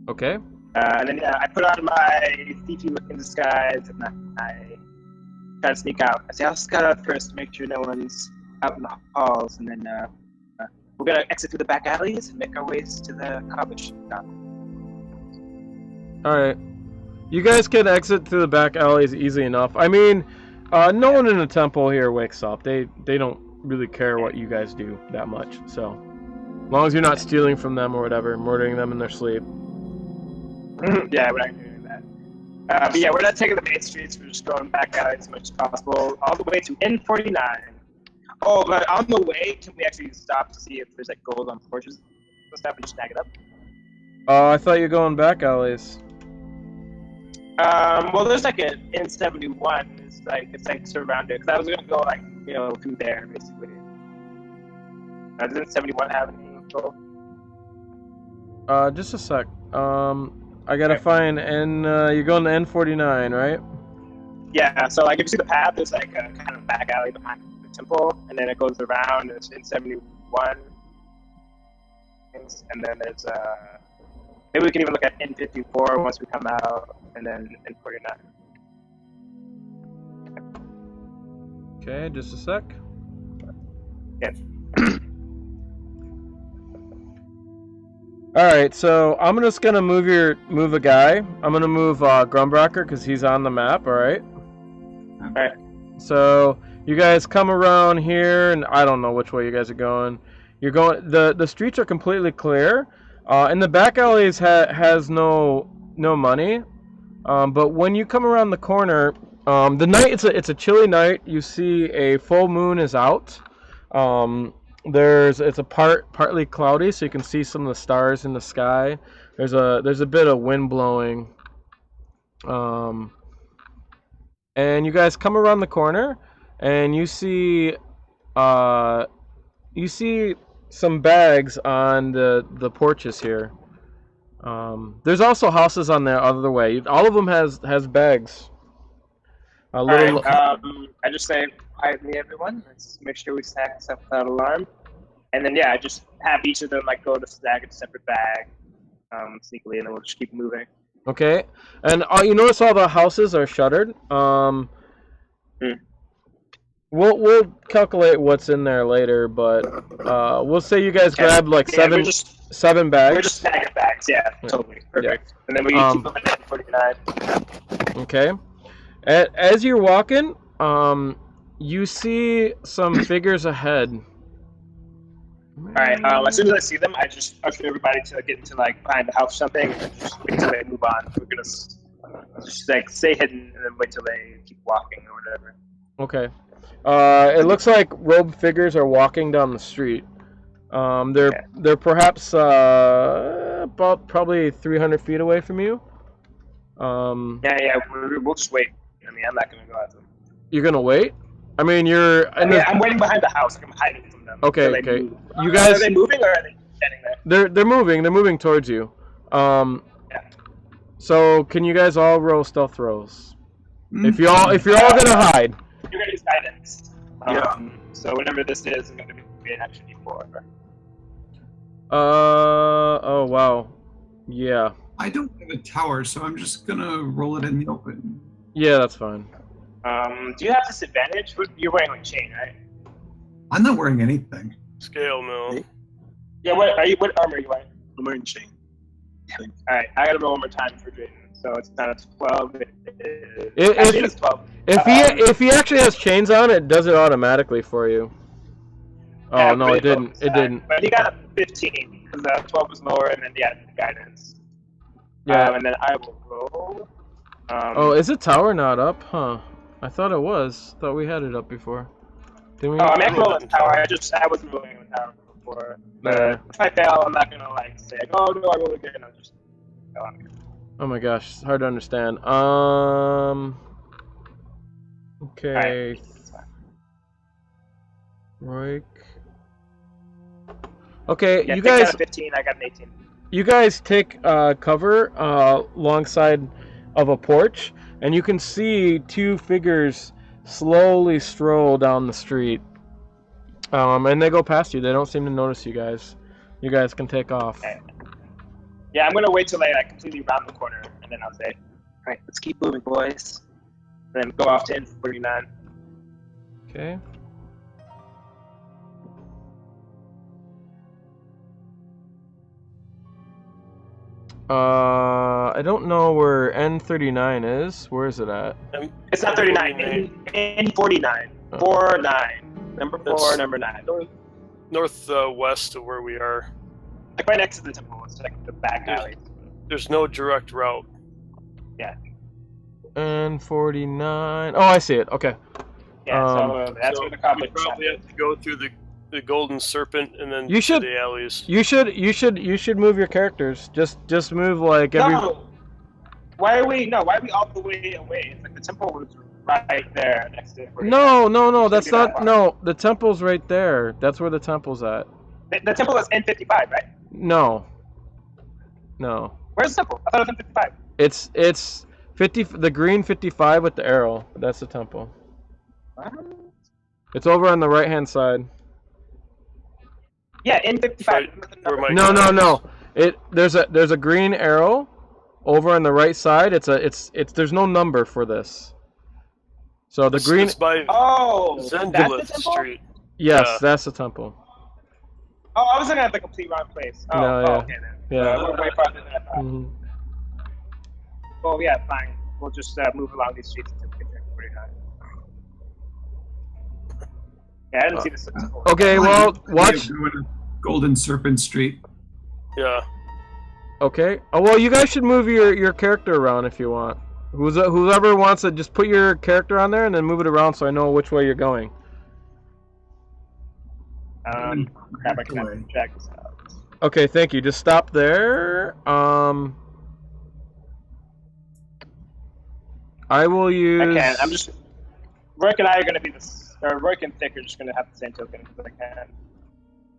Speaker 1: Okay.
Speaker 2: And then I put on my thiefy-looking disguise, and I try to sneak out. I say, I'll scout out first to make sure no one's out in the halls, and then we're going to exit through the back alleys and make our ways to the coffee shop.
Speaker 1: Alright. You guys can exit through the back alleys easy enough. I mean, no one in the temple here wakes up. They don't really care what you guys do that much, so. As long as you're not stealing from them or whatever, murdering them in their sleep.
Speaker 2: Yeah, we're not doing that. But yeah, we're not taking the main streets. We're just going back out as much as possible, all the way to N49. Oh, but on the way, can we actually stop to see if there's gold on porches and stuff and just snag it up?
Speaker 1: I thought you were going back alleys.
Speaker 2: Well, there's an N71. It's surrounded. Because I was gonna go through there basically. Does N71 have any gold?
Speaker 1: Just a sec. I gotta find you're going to N49, right?
Speaker 2: Yeah, so like if you see the path, there's like a kind of back alley behind the temple, and then it goes around, and it's in 71. And then there's maybe we can even look at N54 once we come out, and then N49.
Speaker 1: Okay, just a sec.
Speaker 2: Yeah.
Speaker 1: All right, so I'm just gonna move a guy. I'm gonna move Grumbracker because he's on the map. All right.
Speaker 2: All right.
Speaker 1: So you guys come around here, and I don't know which way you guys are going. You're going. The streets are completely clear, and the back alleys has no money. But when you come around the corner, the night it's a chilly night. You see a full moon is out. It's partly cloudy, so you can see some of the stars in the sky. There's a bit of wind blowing. And you guys come around the corner, and you see some bags on the porches here. There's also houses on the other way. All of them has bags.
Speaker 2: All right. I just say quietly, everyone. Let's make sure we stack stuff without alarm. And then I just have each of them like go to stack in a separate bag, sneakily, and then we'll just keep moving.
Speaker 1: Okay. And you notice all the houses are shuttered. We'll calculate what's in there later, but we'll say you guys grabbed like seven bags.
Speaker 2: We're just stacking bags. Yeah, totally perfect. Yeah. And then we keep them at 49.
Speaker 1: Okay. As you're walking, you see some figures ahead.
Speaker 2: All right. As soon as I see them, I just usher everybody to get into like behind the house or something, and just wait till they move on. We're gonna just like stay hidden and then wait till they keep walking or whatever.
Speaker 1: Okay. It looks like robed figures are walking down the street. They're perhaps about probably 300 feet away from you.
Speaker 2: We'll just wait. I mean, I'm not gonna go after them.
Speaker 1: You're gonna wait? I mean,
Speaker 2: I'm waiting behind the house. I'm hiding from them.
Speaker 1: Okay. You guys.
Speaker 2: Are they moving or are they standing there?
Speaker 1: They're moving. They're moving towards you. So can you guys all roll stealth rolls? If you're all gonna hide.
Speaker 2: You're gonna use guidance. So whenever this is, it's gonna be an action D4.
Speaker 1: Oh wow. Yeah.
Speaker 3: I don't have a tower, so I'm just gonna roll it in the open.
Speaker 1: Yeah, that's fine.
Speaker 2: Do you have disadvantage? You're wearing like chain, right?
Speaker 3: I'm not wearing anything.
Speaker 4: Scale mill.
Speaker 2: Yeah, what armor are you wearing?
Speaker 7: I'm wearing chain.
Speaker 2: Alright, I gotta roll one more time for Drayton. So it's not a 12.
Speaker 1: It's 12. If he actually has chains on, it does it automatically for you. Oh no, it didn't. It didn't.
Speaker 2: But he got a 15 because 12 was lower, and then guidance.
Speaker 1: Yeah.
Speaker 2: And then I will roll.
Speaker 1: Is the tower not up? Huh. I thought it was. Thought we had it up before. Didn't we?
Speaker 2: I meant rolling the tower. I wasn't rolling the tower before. But if I fail, I'm not gonna like say, "Oh no, I rolled again." I'll just go on.
Speaker 1: Oh my gosh, it's hard to understand. Okay. Right. Okay, you guys.
Speaker 2: I got a 15. I got an 18.
Speaker 1: You guys take cover alongside of a porch, and you can see two figures slowly stroll down the street. And they go past you. They don't seem to notice you guys. You guys can take off.
Speaker 2: Okay. Yeah, I'm gonna wait till they like completely round the corner, and then I'll say, "All right, let's keep moving, boys." And then go off to N49.
Speaker 1: Okay. I don't know where N39 is. Where is it at?
Speaker 2: It's not 39. N49. 49. Number 4, number 9.
Speaker 4: Northwest of where we are.
Speaker 2: Like right next to the temple. It's like the back alley.
Speaker 4: There's no direct route.
Speaker 2: Yeah.
Speaker 1: N49. Oh, I see it. Okay.
Speaker 2: Yeah, so that's where the conflict
Speaker 4: is. You probably have to go through the Golden Serpent and then the alleys.
Speaker 1: You should move your characters. Just move like every.
Speaker 2: No. Why are we all the way away? It's like the temple was right there next to it.
Speaker 1: No. That's not. No, the temple's right there. That's where the temple's at.
Speaker 2: The temple is N55, right?
Speaker 1: No.
Speaker 2: Where's the temple? I thought it was in 55.
Speaker 1: It's 50. The green 55 with the arrow. That's the temple. It's over on the right hand side.
Speaker 2: Yeah, in 55.
Speaker 1: No. There's a green arrow over on the right side. There's no number for this. So the green.
Speaker 4: It's by
Speaker 2: that's the
Speaker 4: Zendulith
Speaker 2: temple?
Speaker 4: Street.
Speaker 1: Yes, that's the temple.
Speaker 2: Oh, I was looking at the complete wrong place. Oh,
Speaker 1: No, yeah.
Speaker 2: Okay then.
Speaker 1: Yeah.
Speaker 2: We're way farther than I thought.
Speaker 1: Mhm.
Speaker 2: Well, yeah, fine. We'll just move along these streets until we get there. 49. Yeah, I didn't see this before.
Speaker 1: Okay, well, watch.
Speaker 3: Golden Serpent Street.
Speaker 4: Yeah.
Speaker 1: Okay. Oh well, you guys should move your character around if you want. Whoever wants to just put your character on there and then move it around so I know which way you're going.
Speaker 2: Crap, I can't check this out.
Speaker 1: Okay, thank you. Just stop there. I will use.
Speaker 2: I can't. I'm just. Rourke and I are going to be this. Or Rourke and Thick are just going to have the same token because I can't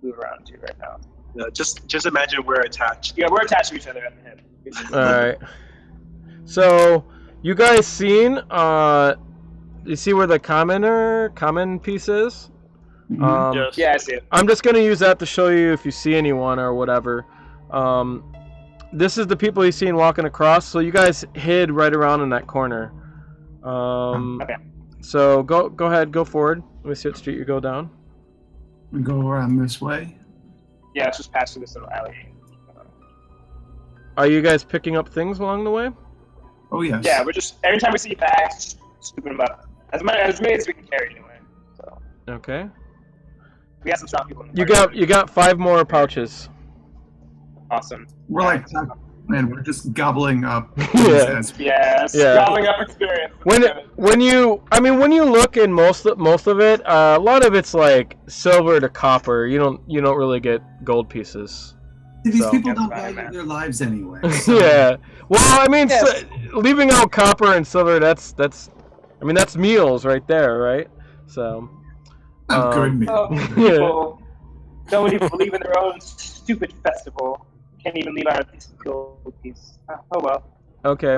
Speaker 2: move around too right now.
Speaker 7: Yeah, just imagine we're attached.
Speaker 2: Yeah, we're attached to each other at the hip.
Speaker 1: All right. So you guys seen? You see where the common piece is?
Speaker 4: Yes.
Speaker 2: Yeah, I see it.
Speaker 1: I'm just gonna use that to show you if you see anyone or whatever. This is the people you've seen walking across. So you guys hid right around in that corner.
Speaker 2: Okay.
Speaker 1: So go ahead, go forward. Let me see what street you go down.
Speaker 3: We go around this way.
Speaker 2: Yeah, it's just past through this little alley.
Speaker 1: Are you guys picking up things along the way?
Speaker 3: Oh yes.
Speaker 2: Yeah, we're just every time we see bags, scooping them up. As many as we can carry anyway. So
Speaker 1: Okay.
Speaker 2: we have some strong people in the party.
Speaker 1: You got 5 more pouches.
Speaker 2: Awesome.
Speaker 3: We're like, man, we're just gobbling up.
Speaker 1: Yeah.
Speaker 2: Yes.
Speaker 1: Yeah.
Speaker 2: Gobbling up experience.
Speaker 1: When you look in most of it, a lot of it's like silver to copper. You don't really get gold pieces.
Speaker 3: These
Speaker 1: So-
Speaker 3: people don't
Speaker 2: That's fine,
Speaker 3: value
Speaker 2: man.
Speaker 3: their lives anyway. So.
Speaker 1: Yeah. Well, I mean,
Speaker 2: Yes.
Speaker 1: leaving out copper and silver, that's meals right there, right? So.
Speaker 3: Not good meal.
Speaker 2: Oh, people don't even believe in their own stupid festival. Can't even leave out a piece of gold piece. Oh well.
Speaker 1: Okay.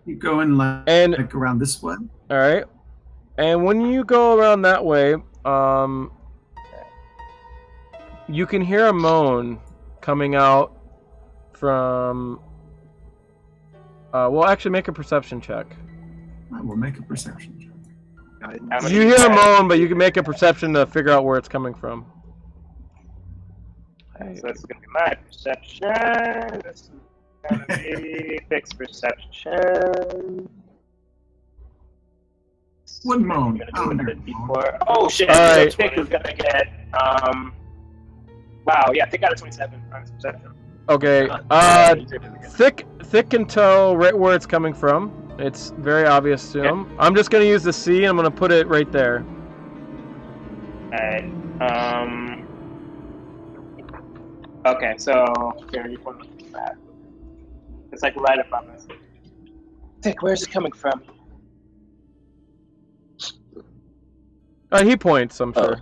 Speaker 3: Keep going like around this way.
Speaker 1: All right. And when you go around that way, you can hear a moan coming out from. Well, actually, make a perception check.
Speaker 3: I will make a perception check.
Speaker 1: You hear a moan, but you can make a perception to figure out where it's coming from.
Speaker 2: So this is gonna be my perception. This is gonna be fixed perception.
Speaker 3: What moan?
Speaker 2: Gonna
Speaker 3: Oh,
Speaker 2: do
Speaker 3: no.
Speaker 2: another D4. Oh shit!
Speaker 1: All right.
Speaker 2: Thick is gonna get. Wow. Yeah, Thick got a 27 on his perception.
Speaker 1: Okay. Thick can tell right where it's coming from. It's very obvious to him. I'm just gonna use the C, and I'm gonna put it right there.
Speaker 2: Alright. Okay, so here you put that. It's like right above us. Thick, where's it coming from?
Speaker 1: He points, I'm sure.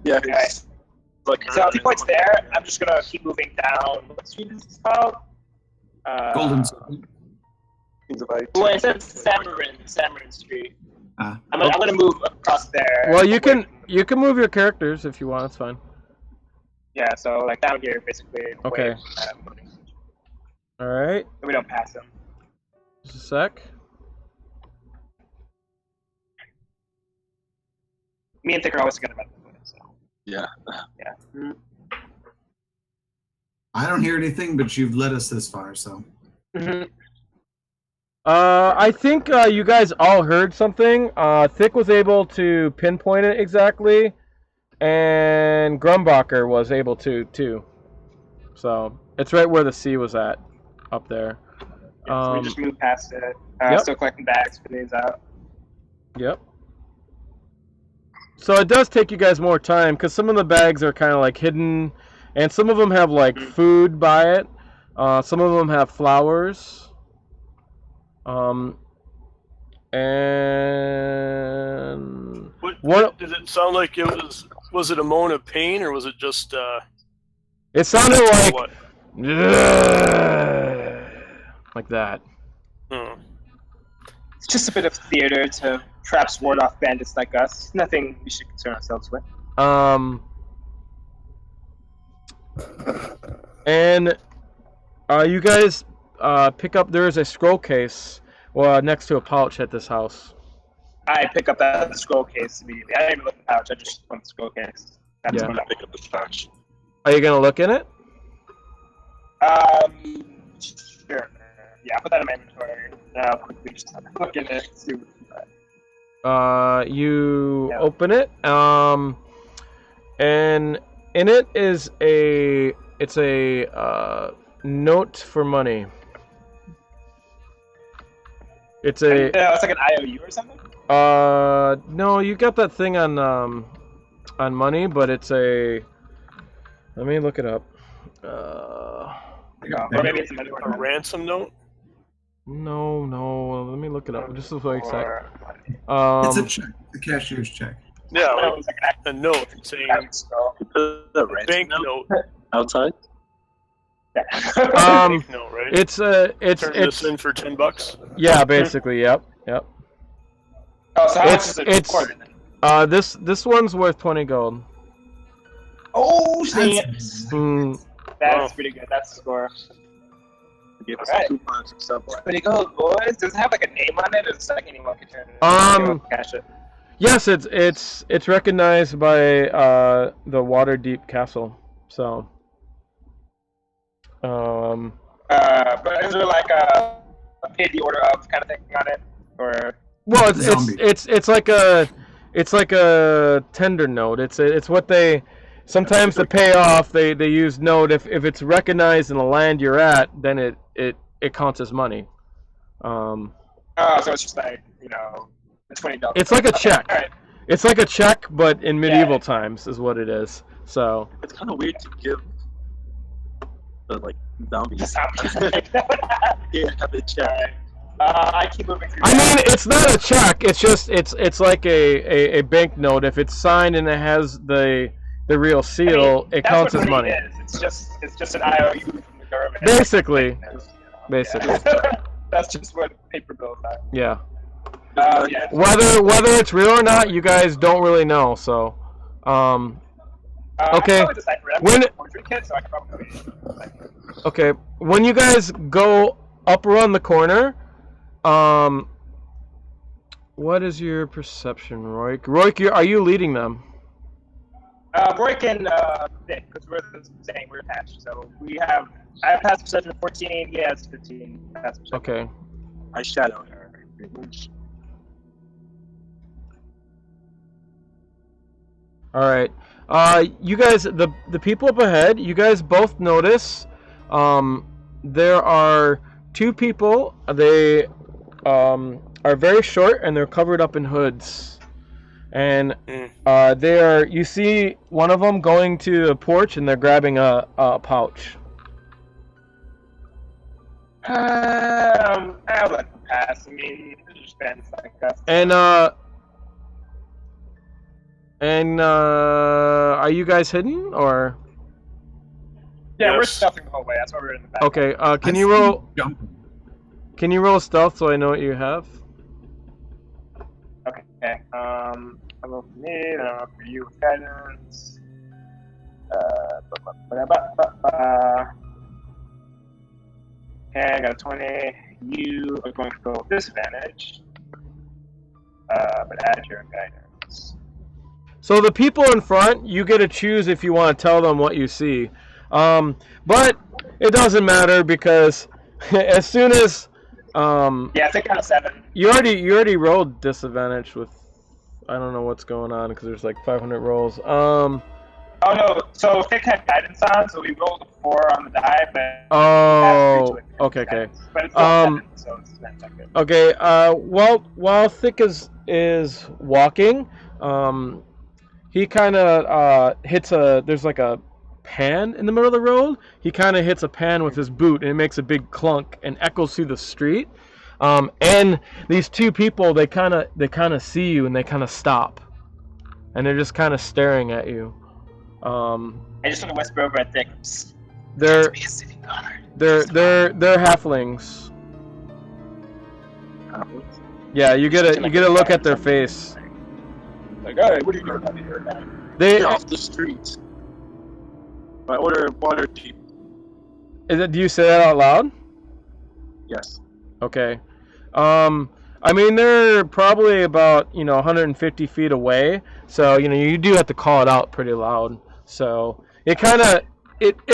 Speaker 7: Yeah.
Speaker 2: Alright. So if he points there, I'm just gonna keep moving down. What street is this called?
Speaker 3: Golden.
Speaker 2: Well, it says Samarin Street.
Speaker 3: Ah.
Speaker 2: I'm gonna move across there.
Speaker 1: Well, you can move your characters if you want. It's fine.
Speaker 2: Yeah, so like down here, basically.
Speaker 1: Okay. All right.
Speaker 2: So we don't pass him.
Speaker 1: Just a sec.
Speaker 2: Me and Thick are always together about the way, so.
Speaker 7: Yeah.
Speaker 2: Yeah.
Speaker 3: I don't hear anything, but you've led us this far, so.
Speaker 2: Mm-hmm.
Speaker 1: I think you guys all heard something. Thick was able to pinpoint it exactly, and Grumbacher was able to too. So it's right where the C was at, up there.
Speaker 2: Yeah, so we just moved past it.
Speaker 1: Yep.
Speaker 2: Still collecting bags for these out.
Speaker 1: Yep. So it does take you guys more time because some of the bags are kind of like hidden, and some of them have like food by it. Some of them have flowers. And
Speaker 4: what did it sound like? It was it a moan of pain or was it just?
Speaker 1: It sounded like.
Speaker 4: What?
Speaker 1: like that.
Speaker 2: It's just a bit of theater to perhaps ward off bandits like us. Nothing we should concern ourselves with.
Speaker 1: And you guys pick up. There is a scroll case next to a pouch at this house.
Speaker 2: I pick up that scroll case immediately. I didn't even look at the pouch. I just went to the scroll case. That's when I pick up the pouch.
Speaker 1: Are you gonna look in it?
Speaker 2: Sure. Yeah, I'll put that in my inventory. I'll quickly just look in it. See
Speaker 1: you open it. And in it is a note for money. It's a.
Speaker 2: It's like an IOU or something.
Speaker 1: No, you got that thing on money, but it's a. Let me look it up.
Speaker 2: Or maybe it's
Speaker 4: a ransom note.
Speaker 1: No. Let me look it up. Just so exact.
Speaker 3: It's a check. The cashier's check.
Speaker 4: Yeah, like a note saying a bank note
Speaker 7: outside.
Speaker 4: Bank note, right?
Speaker 1: It's
Speaker 4: Turn this in for $10.
Speaker 1: Yeah, basically. Yep.
Speaker 2: Oh, so how much is it recorded then?
Speaker 1: This one's worth 20 gold.
Speaker 2: Oh, shit! That's pretty good. That's the score.
Speaker 7: Give us
Speaker 2: Alright.
Speaker 7: 2 pounds of stuff.
Speaker 2: Pretty good, boys. Does it have like a name on it, or is it like anyone can turn it? Cash it.
Speaker 1: Yes, it's recognized by the Waterdeep castle. So.
Speaker 2: But is there like a pay the order of kind of thing on it, or?
Speaker 1: Well, it's like a tender note. It's what they sometimes to pay off they use note if it's recognized in the land you're at, then it counts as money.
Speaker 2: So it's just like $20.
Speaker 1: It's like a check.
Speaker 2: Right.
Speaker 1: It's like a check, but in medieval times is what it is. So
Speaker 7: it's kind of weird to give the zombies. Yeah, have a check.
Speaker 2: I keep moving through.
Speaker 1: I mean, it's not a check. It's just it's like a banknote. If it's signed and it has the real seal, it counts as money.
Speaker 2: It's just an IOU from the government.
Speaker 1: Basically.
Speaker 2: Yeah. That's just what paper bills are.
Speaker 1: Yeah.
Speaker 2: Yeah.
Speaker 1: Whether it's real or not, you guys don't really know. So, okay. Okay. When you guys go up around the corner, what is your perception, Roik? Roik, are you leading them?
Speaker 2: Roik and Vic, because we're saying we're attached. So I have passive perception of 14. He has 15. Passive perception.
Speaker 1: Okay.
Speaker 7: I shadow her.
Speaker 1: All right. You guys, the people up ahead, you guys both notice there are 2 people. They are very short and they're covered up in hoods. And they are. You see one of them going to a porch and they're grabbing a pouch.
Speaker 2: I'll let them pass. I mean, they're just bandits like us.
Speaker 1: And are you guys hidden or?
Speaker 2: Yeah,
Speaker 4: Yes.
Speaker 2: we're stuffing the whole way. That's why we're in the back.
Speaker 1: Okay. Can you roll stealth so I know what you have?
Speaker 2: Okay. Hello for me. Then I'll for you with guidance. Okay, I got a 20. You are going to go with disadvantage. But add your guidance.
Speaker 1: So the people in front, you get to choose if you want to tell them what you see. But it doesn't matter because as soon as
Speaker 2: Yeah, I think kind of 7.
Speaker 1: you already rolled disadvantage with I don't know what's going on because there's like 500 rolls.
Speaker 2: Oh no, so Vic had guidance on, so we rolled a 4 on the die, but
Speaker 1: okay.
Speaker 2: But it's not 7, so it's not that good.
Speaker 1: Okay, while Thick is walking, he kind of hits there's like a pan in the middle of the road. He kind of hits a pan with his boot, and it makes a big clunk and echoes through the street. And these 2 people, they kind of see you and they kind of stop, and they're just kind of staring at you.
Speaker 2: I just want to whisper over at Thick.
Speaker 1: They're halflings. Yeah, you get a look at their face.
Speaker 2: Like, all right, what are you doing out here?
Speaker 1: They
Speaker 7: Get off the street. I order Waterdeep.
Speaker 1: do you say that out loud?
Speaker 7: Yes.
Speaker 1: Okay. I mean, they're probably about 150 feet away, so you do have to call it out pretty loud. So it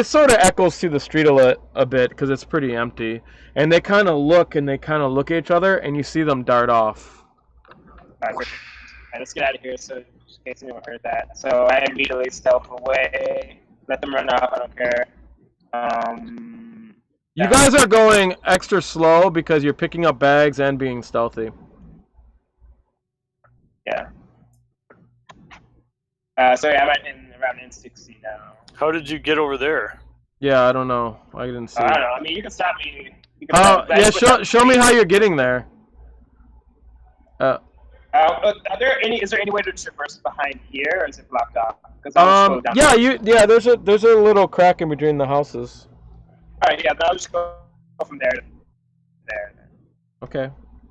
Speaker 1: sort of echoes through the street a bit because it's pretty empty, and they kind of look at each other, and you see them dart off.
Speaker 2: Alright, let's get out of here. So, in case anyone heard that, so I immediately stealth away, let them run off. I don't care.
Speaker 1: You guys are going extra slow because you're picking up bags and being stealthy.
Speaker 2: Yeah. So yeah, I'm around N60 now.
Speaker 4: How did you get over there?
Speaker 1: Yeah, I don't know. I didn't see.
Speaker 2: I don't know. I mean, you can stop me. You can stop me.
Speaker 1: Yeah, show me how you're getting there.
Speaker 2: Is there any way to traverse behind here, or is it blocked off?
Speaker 1: Yeah, there's a little crack in between the houses.
Speaker 2: Alright, yeah, then I'll just go from there to there.
Speaker 1: Okay.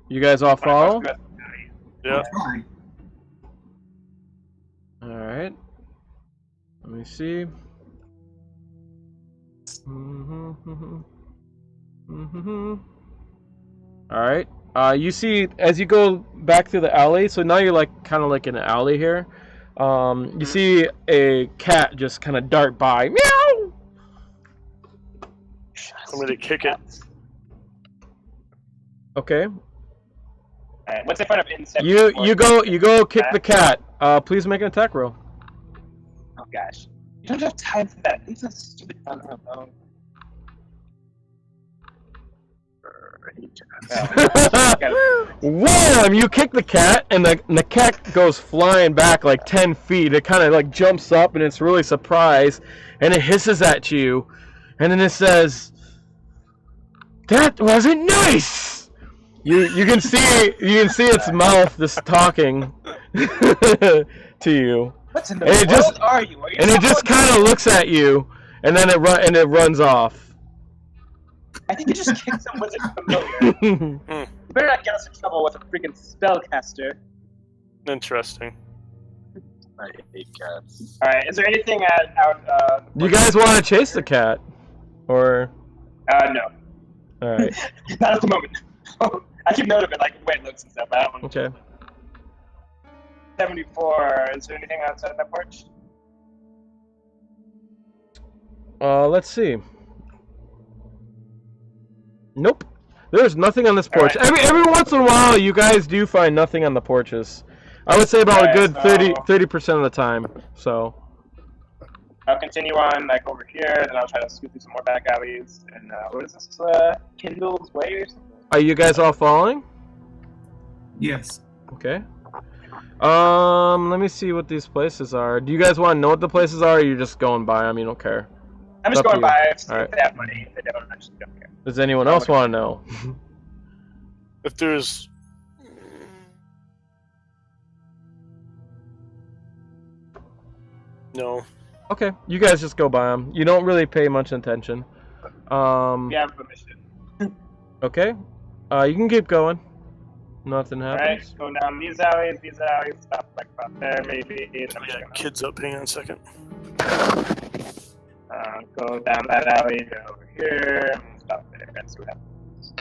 Speaker 1: You guys all follow?
Speaker 4: Yeah.
Speaker 1: Alright. Let me see. Alright. You see, as you go back through the alley, so now you're kind of like in an alley here. You see a cat just kind of dart by. Meow!
Speaker 4: I'm gonna kick it.
Speaker 1: Okay.
Speaker 2: Alright, what's in front of insect?
Speaker 1: You go kick the cat. Please make an attack roll.
Speaker 2: Oh gosh. You don't have time for that. These are stupid fun alone.
Speaker 1: Wham! You kick the cat, and the cat goes flying back like 10 feet. It kind of like jumps up, and it's really surprised, and it hisses at you, and then it says, "That wasn't nice." You can see its mouth just talking to you.
Speaker 2: What in the world are you?
Speaker 1: And it just kind of looks at you, and then it runs off.
Speaker 2: I think you just kicked some wizard familiar. You better not get us in trouble with a freaking spellcaster.
Speaker 4: Interesting.
Speaker 7: I hate cats.
Speaker 2: Alright, is there anything out?
Speaker 1: Do you guys want to chase the cat, or?
Speaker 2: No.
Speaker 1: All right.
Speaker 2: Not at the moment. I keep note of it, like the way it looks and stuff. But I don't want to.
Speaker 1: Okay.
Speaker 2: 74. Is there anything outside that porch?
Speaker 1: Let's see. Nope. There's nothing on this porch.
Speaker 2: Right.
Speaker 1: Every once in a while, you guys do find nothing on the porches. I would say about a good 30% of the time. So.
Speaker 2: I'll continue on like over here, then I'll try to scoop through some more back alleys. And what is this? Kindle's Way or something?
Speaker 1: Are you guys all following?
Speaker 3: Yes.
Speaker 1: Okay. Let me see what these places are. Do you guys want to know what the places are, or you're just going by them? You don't care.
Speaker 2: I'm just going by. If
Speaker 1: All right.
Speaker 2: they have money, if they don't, I just don't care.
Speaker 1: Does anyone else want to know?
Speaker 4: If there's... No.
Speaker 1: Okay, you guys just go by them. You don't really pay much attention.
Speaker 2: Yeah, permission.
Speaker 1: Okay. You can keep going. Nothing happens.
Speaker 2: Alright, go down these alleys, stop like about there maybe.
Speaker 4: Yeah, kids up. Hang on a second.
Speaker 2: Go down that alley, go over here, and stop there. That's what happens.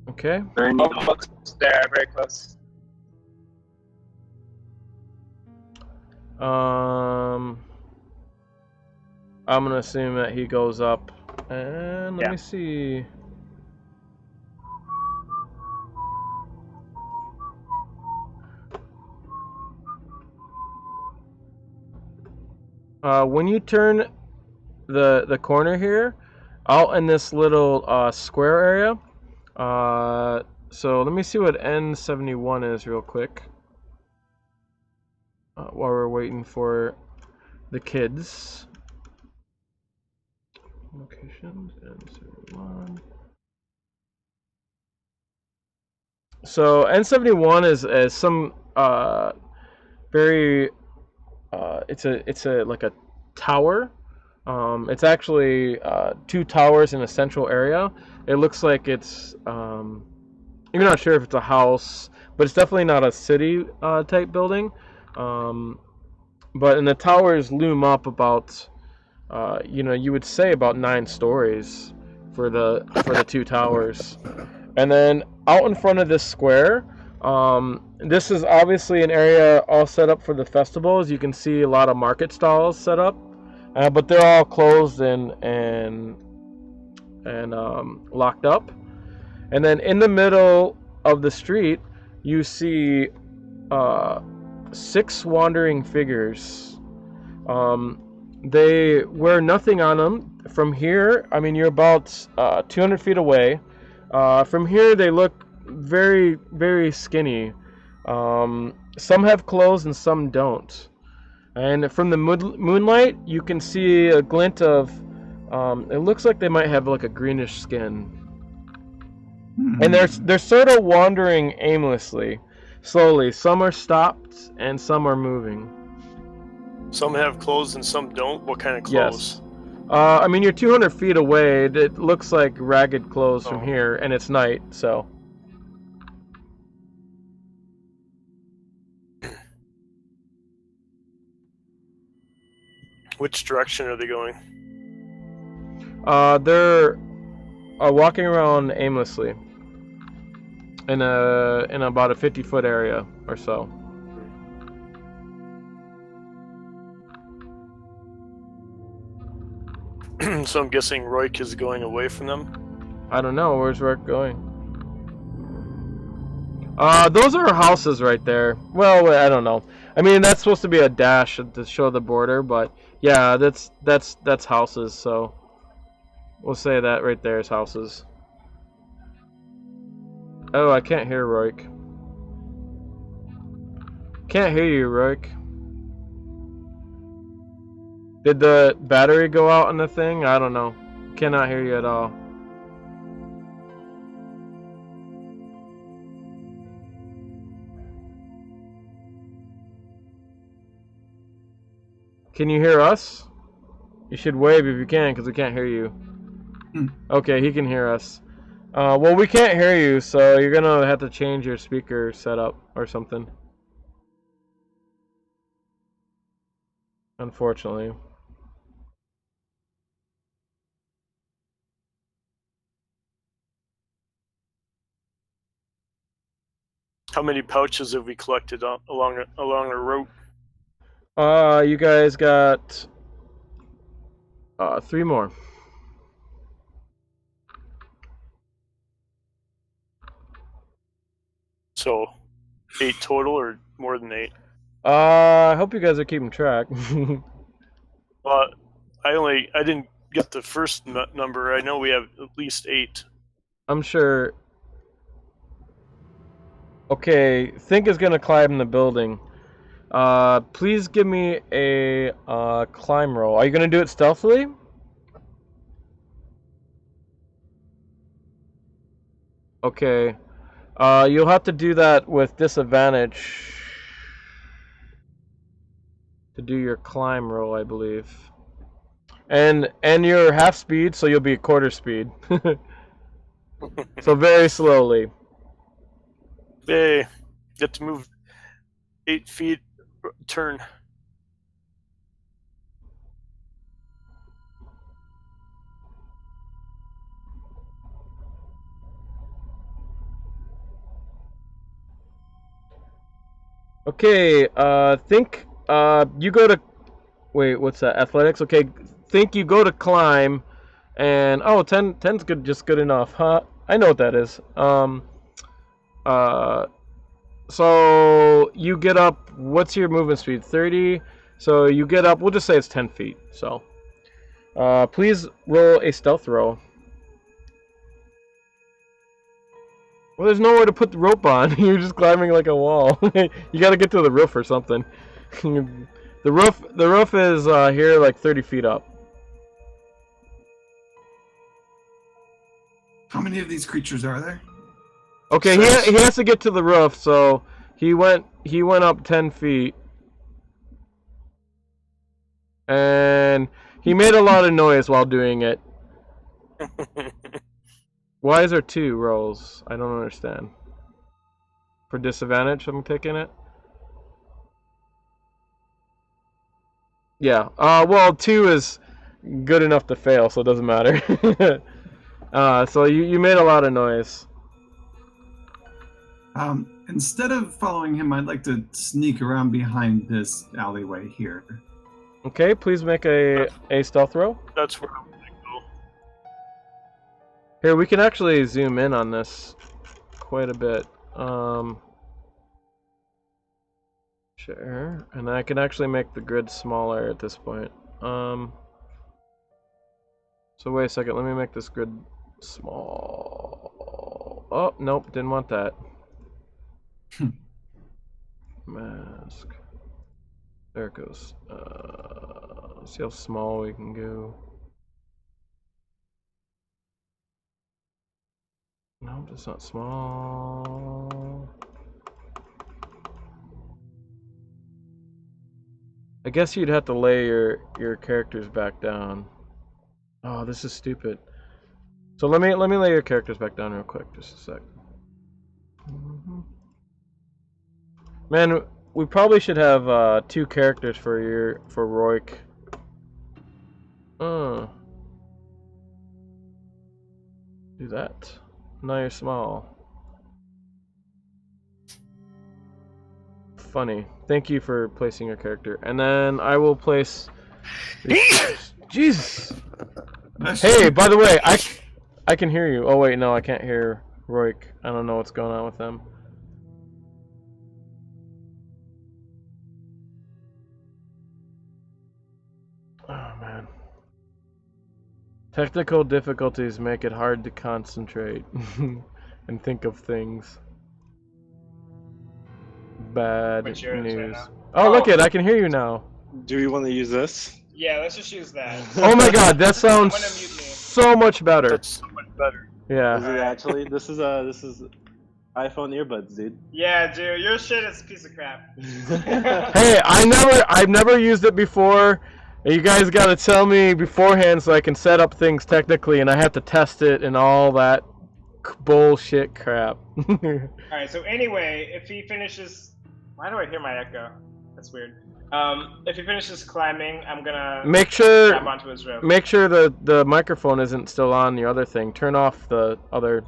Speaker 1: Okay.
Speaker 2: Almost there, very close.
Speaker 1: I'm gonna assume that he goes up, and let me see. When you turn the corner here, out in this little square area. So let me see what N71 is real quick. While we're waiting for the kids. Locations N71. So N71 is some very it's a like a tower. It's actually 2 towers in a central area. It looks like it's you're not sure if it's a house, but it's definitely not a city type building. But and the towers loom up about you would say about 9 stories for the 2 towers. And then out in front of this square, this is obviously an area all set up for the festivals. You can see a lot of market stalls set up, but they're all closed and locked up. And then in the middle of the street, you see 6 wandering figures. They wear nothing on them. From here, I mean, you're about 200 feet away. From here, they look very, very skinny. Some have clothes and some don't. And from the moonlight, you can see a glint of, it looks like they might have like a greenish skin. And they're sort of wandering aimlessly, slowly. Some are stopped and some are moving.
Speaker 4: Some have clothes and some don't. What kind of clothes?
Speaker 1: Yes. I mean, you're 200 feet away. It looks like ragged clothes from here, and it's night, so.
Speaker 4: Which direction are they going?
Speaker 1: They're walking around aimlessly in about a 50-foot area or so.
Speaker 4: So I'm guessing Roik is going away from them?
Speaker 1: I don't know. Where's Roik going? Those are houses right there. Well, I don't know. I mean, that's supposed to be a dash to show the border, but yeah, that's houses, so we'll say that right there is houses. Oh, I can't hear Roik. Can't hear you, Roik. Did the battery go out on the thing? I don't know. Cannot hear you at all. Can you hear us? You should wave if you can, because we can't hear you. Okay, he can hear us. Well, we can't hear you, so you're gonna have to change your speaker setup or something. Unfortunately.
Speaker 4: How many pouches have we collected along a route?
Speaker 1: You guys got 3 more.
Speaker 4: So 8 total, or more than 8?
Speaker 1: I hope you guys are keeping track.
Speaker 4: Well, I didn't get the first number. I know we have at least 8.
Speaker 1: I'm sure. Okay, Think is gonna climb the building. Please give me a climb roll. Are you gonna do it stealthily? Okay. You'll have to do that with disadvantage to do your climb roll, I believe. And you're half speed, so you'll be quarter speed. So very slowly.
Speaker 4: Hey, get to move 8 feet turn.
Speaker 1: Okay, Think, you go to, wait, what's that, athletics? Okay, Think you go to climb, and, 10's good, just good enough, huh? I know what that is. So you get up, what's your movement speed? 30, so you get up, we'll just say it's 10 feet, so. Please roll a stealth roll. Well, there's nowhere to put the rope on. You're just climbing like a wall. You gotta get to the roof or something. The roof is here like 30 feet up.
Speaker 3: How many of these creatures are there?
Speaker 1: Okay, he has to get to the roof, so he went up 10 feet. And He made a lot of noise while doing it. Why is there 2 rolls? I don't understand. For disadvantage, I'm taking it? Yeah. Well, 2 is good enough to fail, so it doesn't matter. So you made a lot of noise.
Speaker 3: Instead of following him, I'd like to sneak around behind this alleyway here.
Speaker 1: Okay, please make a stealth roll.
Speaker 4: That's where I'm gonna go.
Speaker 1: Here, we can actually zoom in on this quite a bit. Sure, and I can actually make the grid smaller at this point. So wait a second, let me make this grid small. Oh, nope, didn't want that. Mask. There it goes. Let's see how small we can go. Nope, it's not small. I guess you'd have to lay your characters back down. Oh, this is stupid. So let me lay your characters back down real quick, just a sec. Man, we probably should have 2 characters for Roik. Do that. Now you're small. Funny. Thank you for placing your character. And then I will place... Jesus! Hey, by the way, I can hear you. Oh wait, no, I can't hear Roik. I don't know what's going on with them. Oh man. Technical difficulties make it hard to concentrate and think of things. Bad
Speaker 2: What's yours right
Speaker 1: news.
Speaker 2: now?
Speaker 1: Oh, look it, I can hear you now.
Speaker 7: Do we want to use this?
Speaker 2: Yeah, let's just use that.
Speaker 1: Oh my god, that sounds
Speaker 2: I'm gonna mute me.
Speaker 1: so much better.
Speaker 4: That's so much better.
Speaker 7: Is
Speaker 1: Yeah.
Speaker 7: it actually? This is iPhone earbuds, dude.
Speaker 2: Yeah, dude, your shit is a piece of crap.
Speaker 1: Hey, I've never used it before. You guys gotta tell me beforehand so I can set up things technically, and I have to test it and all that bullshit crap.
Speaker 2: Alright, so anyway, if he finishes... Why do I hear my echo? That's weird. If he finishes climbing, I'm gonna
Speaker 1: Make sure
Speaker 2: grab onto his rope.
Speaker 1: the microphone isn't still on the other thing. Turn off the other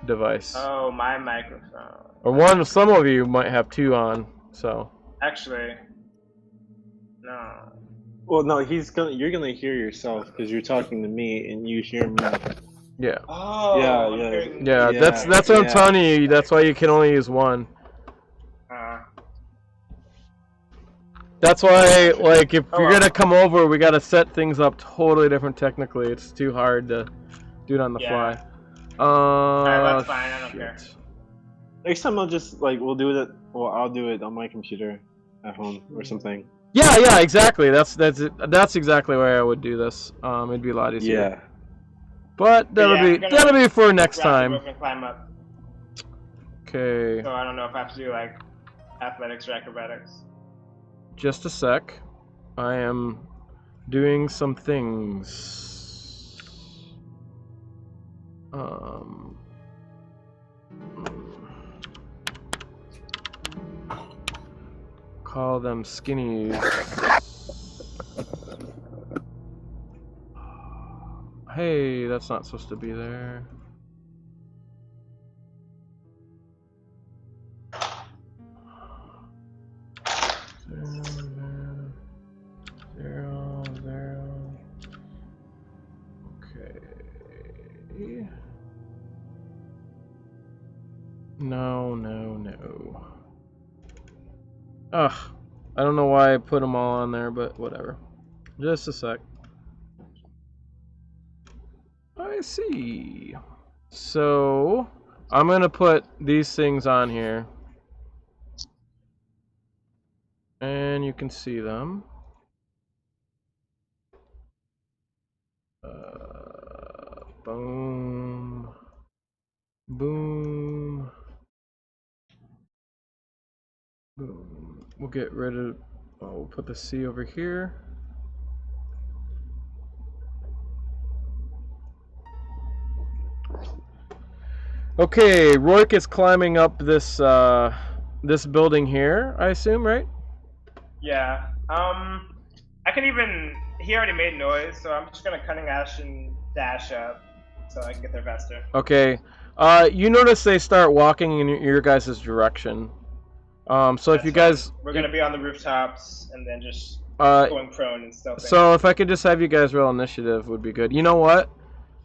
Speaker 1: device.
Speaker 2: Oh, my microphone.
Speaker 1: Or some of you might have 2 on, so.
Speaker 2: Actually, no.
Speaker 7: Well, no, you're gonna hear yourself because you're talking to me and you hear me.
Speaker 1: Yeah.
Speaker 2: Oh,
Speaker 7: Yeah,
Speaker 2: I'm
Speaker 7: yeah.
Speaker 2: hearing-
Speaker 1: Yeah,
Speaker 7: Yeah,
Speaker 1: that's what I'm
Speaker 7: yeah.
Speaker 1: telling you. That's why you can only use 1. That's why, like, if you're gonna come over, we gotta set things up totally different technically. It's too hard to do it on the
Speaker 2: Yeah.
Speaker 1: fly.
Speaker 2: Alright, that's fine, I don't care.
Speaker 7: Next time I'll just we'll do it. Well, I'll do it on my computer at home or something.
Speaker 1: Yeah, exactly. That's exactly why I would do this. It'd be a lot easier.
Speaker 7: Yeah.
Speaker 1: But that'll
Speaker 2: I'm gonna
Speaker 1: that'll be for next
Speaker 2: grab the
Speaker 1: time.
Speaker 2: rope and climb up.
Speaker 1: Okay.
Speaker 2: So I don't know if I have to do like athletics or acrobatics.
Speaker 1: Just a sec. I am doing some things. Call them skinnies. Hey, that's not supposed to be there. Zero. Okay. No. Ugh. I don't know why I put them all on there, but whatever. Just a sec. I see. So, I'm gonna put these things on here. And you can see them. Boom. Boom. Boom. We'll get rid of... Oh, we'll put the C over here. Okay, Rourke is climbing up this this building here, I assume, right?
Speaker 2: Yeah. I can even. He already made noise, so I'm just gonna cunning action dash up, so I can get there faster.
Speaker 1: Okay. You notice they start walking in your guys' direction. So if you guys,
Speaker 2: We're gonna be on the rooftops and then just
Speaker 1: uh,
Speaker 2: going prone and stealthing.
Speaker 1: so if I could just have you guys roll initiative, would be good. You know what?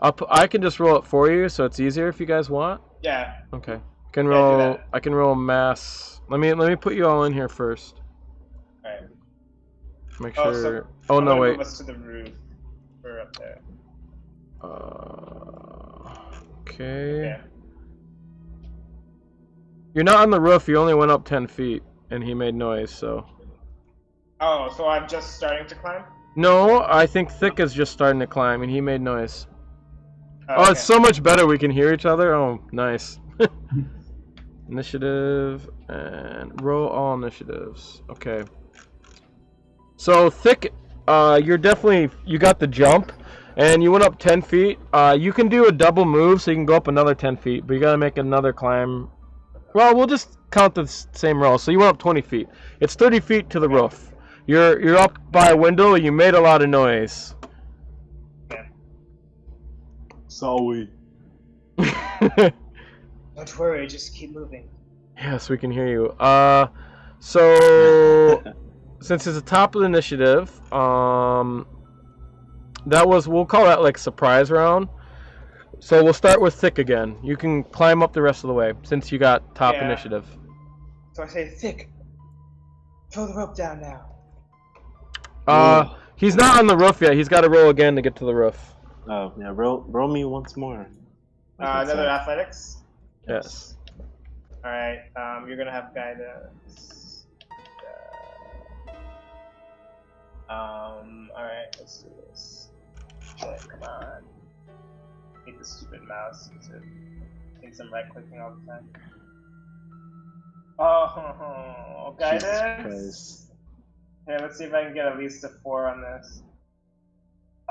Speaker 1: I can just roll it for you, so it's easier if you guys want.
Speaker 2: Yeah.
Speaker 1: Okay. I can
Speaker 2: Yeah, do
Speaker 1: roll.
Speaker 2: that.
Speaker 1: I can roll mass. Let me put you all in here first.
Speaker 2: Alright.
Speaker 1: Make
Speaker 2: Oh,
Speaker 1: sure.
Speaker 2: so
Speaker 1: Oh
Speaker 2: I'm
Speaker 1: no,
Speaker 2: gonna
Speaker 1: wait.
Speaker 2: move us to the roof. We're up there.
Speaker 1: Okay.
Speaker 2: Yeah.
Speaker 1: You're not on the roof. You only went up 10 feet, and he made noise. So.
Speaker 2: Oh, so I'm just starting to climb?
Speaker 1: No, I think Thick is just starting to climb, and he made noise. Oh,
Speaker 2: okay.
Speaker 1: it's so much better. We can hear each other. Oh, nice. Initiative and roll all initiatives. Okay. So Thick, you got the jump, and you went up 10 feet. You can do a double move, so you can go up another 10 feet, but you gotta make another climb. Well, we'll just count the same roll. So you went up 20 feet. It's 30 feet to the roof. You're up by a window. You made a lot of noise.
Speaker 7: Sorry.
Speaker 2: Don't worry, just keep moving.
Speaker 1: Yes, we can hear you. So since it's the top of the initiative, we'll call that like surprise round. So we'll start with Thick again. You can climb up the rest of the way since you got top initiative.
Speaker 2: So I say, Thick, throw the rope down now.
Speaker 1: He's not on the roof yet. He's got to roll again to get to the roof.
Speaker 7: Oh yeah, roll me once more.
Speaker 2: Another athletics?
Speaker 1: Yes.
Speaker 2: Alright, you're gonna have guidance. Alright, let's do this. Shit, come on. I hate this stupid mouse because it thinks I'm right clicking all the time. Oh,
Speaker 7: Jesus
Speaker 2: guidance?
Speaker 7: Christ.
Speaker 2: Here, let's see if I can get at least a 4 on this.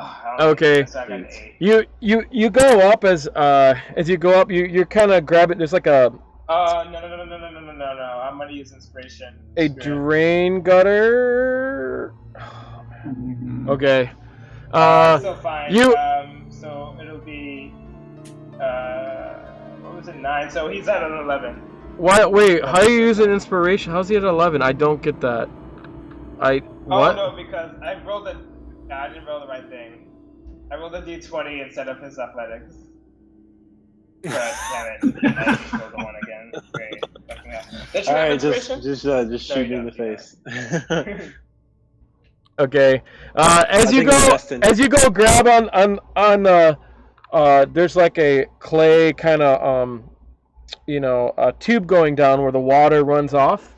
Speaker 2: Oh, I don't
Speaker 1: Okay.
Speaker 2: think so I got an 8.
Speaker 1: You go up as you go up. You're kind of grabbing. There's like a
Speaker 2: No. I'm gonna use inspiration.
Speaker 1: a
Speaker 2: Screw it.
Speaker 1: drain gutter. Okay.
Speaker 2: So fine.
Speaker 1: you-
Speaker 2: So it'll be. What was it? 9. So he's at an 11.
Speaker 1: Why? Wait. How are you using inspiration? How's he at 11? I don't get that. What?
Speaker 2: Oh no, because I rolled a. No, I didn't roll the right thing. I rolled a d20 instead of his athletics. But damn it, I just rolled the 1 again. Great. Fucking hell. Did you have
Speaker 7: Alright, just
Speaker 2: inspiration?
Speaker 7: shoot me in the face.
Speaker 1: Okay. As you
Speaker 7: think it's destined.
Speaker 1: go grab on there's like a clay kind of a tube going down where the water runs off.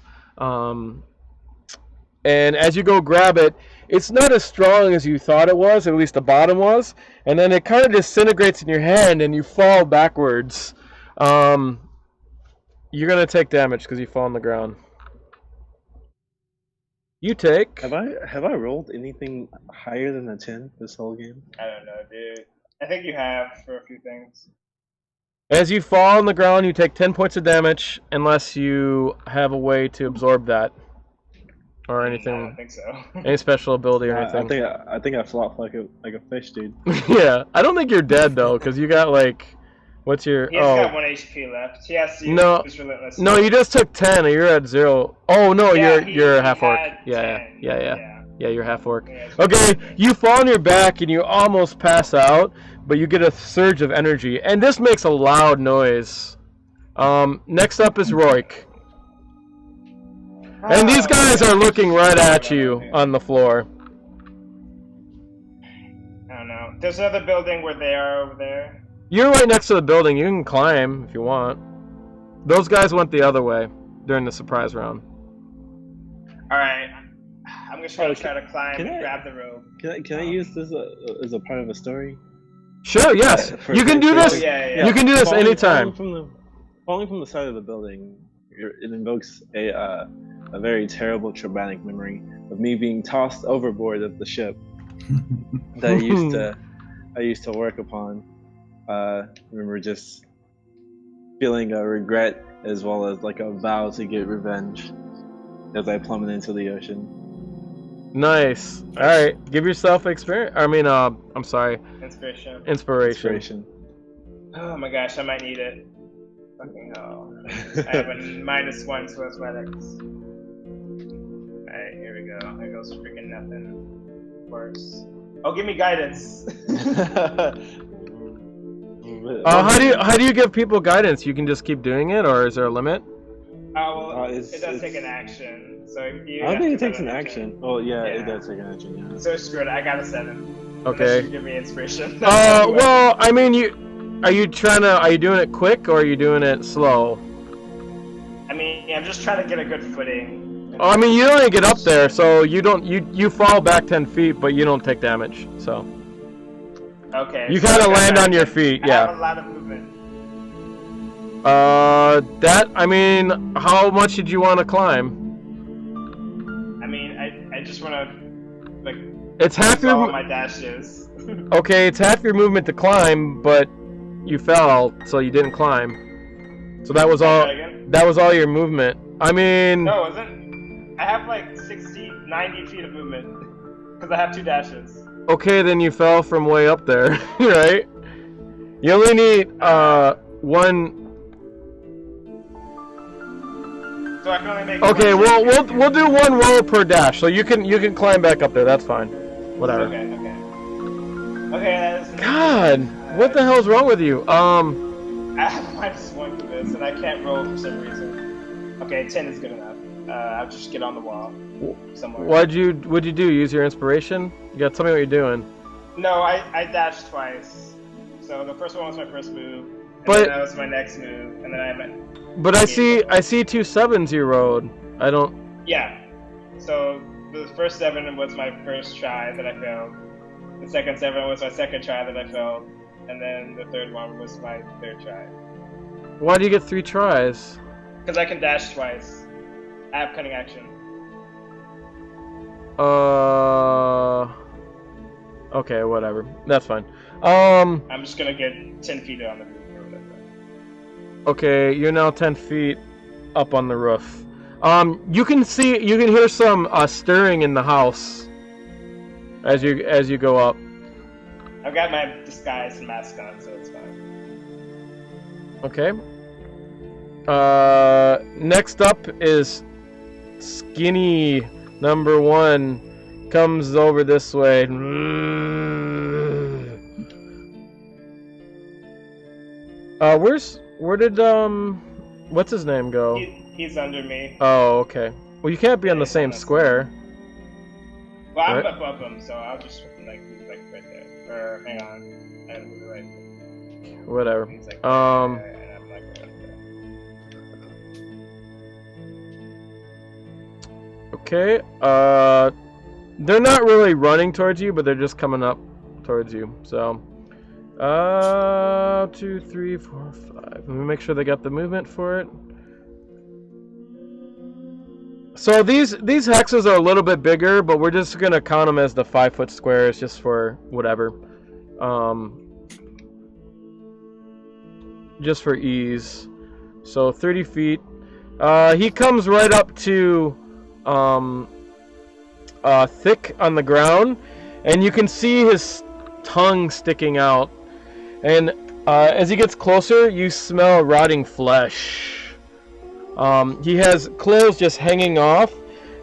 Speaker 1: And as you go grab it, it's not as strong as you thought it was, at least the bottom was, and then it kind of disintegrates in your hand and you fall backwards. You're gonna take damage because you fall on the ground. You take.
Speaker 7: Have I rolled anything higher than a 10 this whole game?
Speaker 2: I don't know, dude. I think you have for a few things.
Speaker 1: As you fall on the ground, you take 10 points of damage unless you have a way to absorb that. Or
Speaker 2: I
Speaker 1: anything,
Speaker 2: don't think so.
Speaker 1: any special ability or anything.
Speaker 7: I think I flopped like a fish, dude.
Speaker 1: Yeah, I don't think you're dead though, because you got like, what's your?
Speaker 2: He has got 1 HP left. He has to use
Speaker 1: No.
Speaker 2: his relentless.
Speaker 1: No, you just took 10. You're at 0. Oh no,
Speaker 2: Yeah,
Speaker 1: you're
Speaker 2: he
Speaker 1: half orc.
Speaker 2: had
Speaker 1: Yeah,
Speaker 2: 10.
Speaker 1: yeah, you're half orc.
Speaker 2: Yeah, it's
Speaker 1: Okay,
Speaker 2: pretty
Speaker 1: you fall on your back and you almost pass out, but you get a surge of energy, and this makes a loud noise. Next up is Roik. And these guys are looking right at you on the floor.
Speaker 2: I don't know. There's another building where they are over there.
Speaker 1: You're right next to the building. You can climb if you want. Those guys went the other way during the surprise round.
Speaker 2: Alright. I'm gonna try to climb
Speaker 7: can
Speaker 2: and
Speaker 7: I-
Speaker 2: grab the rope.
Speaker 7: Can I use this as a part of a story?
Speaker 1: Sure, yes. You can do this.
Speaker 2: Yeah.
Speaker 1: You can do this
Speaker 7: Falling
Speaker 1: anytime.
Speaker 7: Falling from the side of the building, it invokes a very terrible traumatic memory of me being tossed overboard of the ship that I used to work upon. Remember just feeling a regret as well as like a vow to get revenge as I plummet into the ocean.
Speaker 1: Nice. All right, give yourself experience. I mean, I'm sorry,
Speaker 2: Inspiration.
Speaker 1: inspiration.
Speaker 2: Oh my gosh, I might need it. Fucking hell. I have a -1 to athletics. Alright, here we go. Here goes freaking nothing. Worse. Oh, give me guidance.
Speaker 1: How do you give people guidance? You can just keep doing it, or is there a limit?
Speaker 2: Oh, well, it does take an action. So you
Speaker 7: I don't
Speaker 2: have
Speaker 7: think
Speaker 2: to
Speaker 7: it takes
Speaker 2: put
Speaker 7: an action. Oh yeah, it does take an action. Yeah.
Speaker 2: So screw it. I got a 7.
Speaker 1: Okay.
Speaker 2: Unless you give me inspiration.
Speaker 1: Well, I mean, are you doing it quick or are you doing it slow?
Speaker 2: I mean, I'm just trying to get a good footing.
Speaker 1: Oh, I mean, you don't even get up there, so you fall back 10 feet, but you don't take damage. So.
Speaker 2: Okay.
Speaker 1: You kind of land on your feet, yeah.
Speaker 2: I have a lot of movement.
Speaker 1: I mean, how much did you want to climb?
Speaker 2: I mean, I just want to like.
Speaker 1: It's half
Speaker 2: all
Speaker 1: your
Speaker 2: my dashes.
Speaker 1: Okay, it's half your movement to climb, but you fell, so you didn't climb. So that was all. That was all your movement. I mean.
Speaker 2: No, it wasn't. I have like 90 feet of movement because I have 2 dashes.
Speaker 1: Okay, then you fell from way up there, right? You only need one.
Speaker 2: So I can only make.
Speaker 1: Okay, we'll do 1 roll per dash, so you can climb back up there. That's fine. Whatever.
Speaker 2: Okay. That is.
Speaker 1: God, what the hell's wrong with you?
Speaker 2: I have a -1 for this, and I can't roll for some reason. Okay, 10 is good enough. I'll just get on the wall somewhere.
Speaker 1: What'd you do? Use your inspiration? You gotta tell me what you're doing.
Speaker 2: No, I dashed twice. So the first one was my first move, and
Speaker 1: But
Speaker 2: then that was my next move, and then I met.
Speaker 1: But I see 2 7s you rode. I don't.
Speaker 2: Yeah. So the first 7 was my first try that I failed. The second 7 was my second try that I failed, and then the third one was my third try.
Speaker 1: Why do you get 3 tries?
Speaker 2: Because I can dash twice. I have cunning action.
Speaker 1: Okay, whatever. That's fine.
Speaker 2: I'm just gonna get 10 feet on the roof or whatever.
Speaker 1: Okay, you're now 10 feet up on the roof. You can hear some stirring in the house as you go up.
Speaker 2: I've got my disguise and mask on, so it's fine.
Speaker 1: Okay. Next up is Skinny number 1 comes over this way. Where did what's his name go?
Speaker 2: He's under me.
Speaker 1: Oh, okay. Well, you can't be on the same square.
Speaker 2: Well, I'm
Speaker 1: right?
Speaker 2: above him, so I'll just move like right there. Or hang on, and move right.
Speaker 1: Whatever.
Speaker 2: He's like and I'm like right there.
Speaker 1: Okay. They're not really running towards you, but they're just coming up towards you. So, 2, 3, 4, 5. Let me make sure they got the movement for it. So these hexes are a little bit bigger, but we're just gonna count them as the 5-foot squares, just for whatever. Just for ease. So 30 feet. He comes right up to Thick on the ground, and you can see his tongue sticking out. And as he gets closer, you smell rotting flesh. He has clothes just hanging off,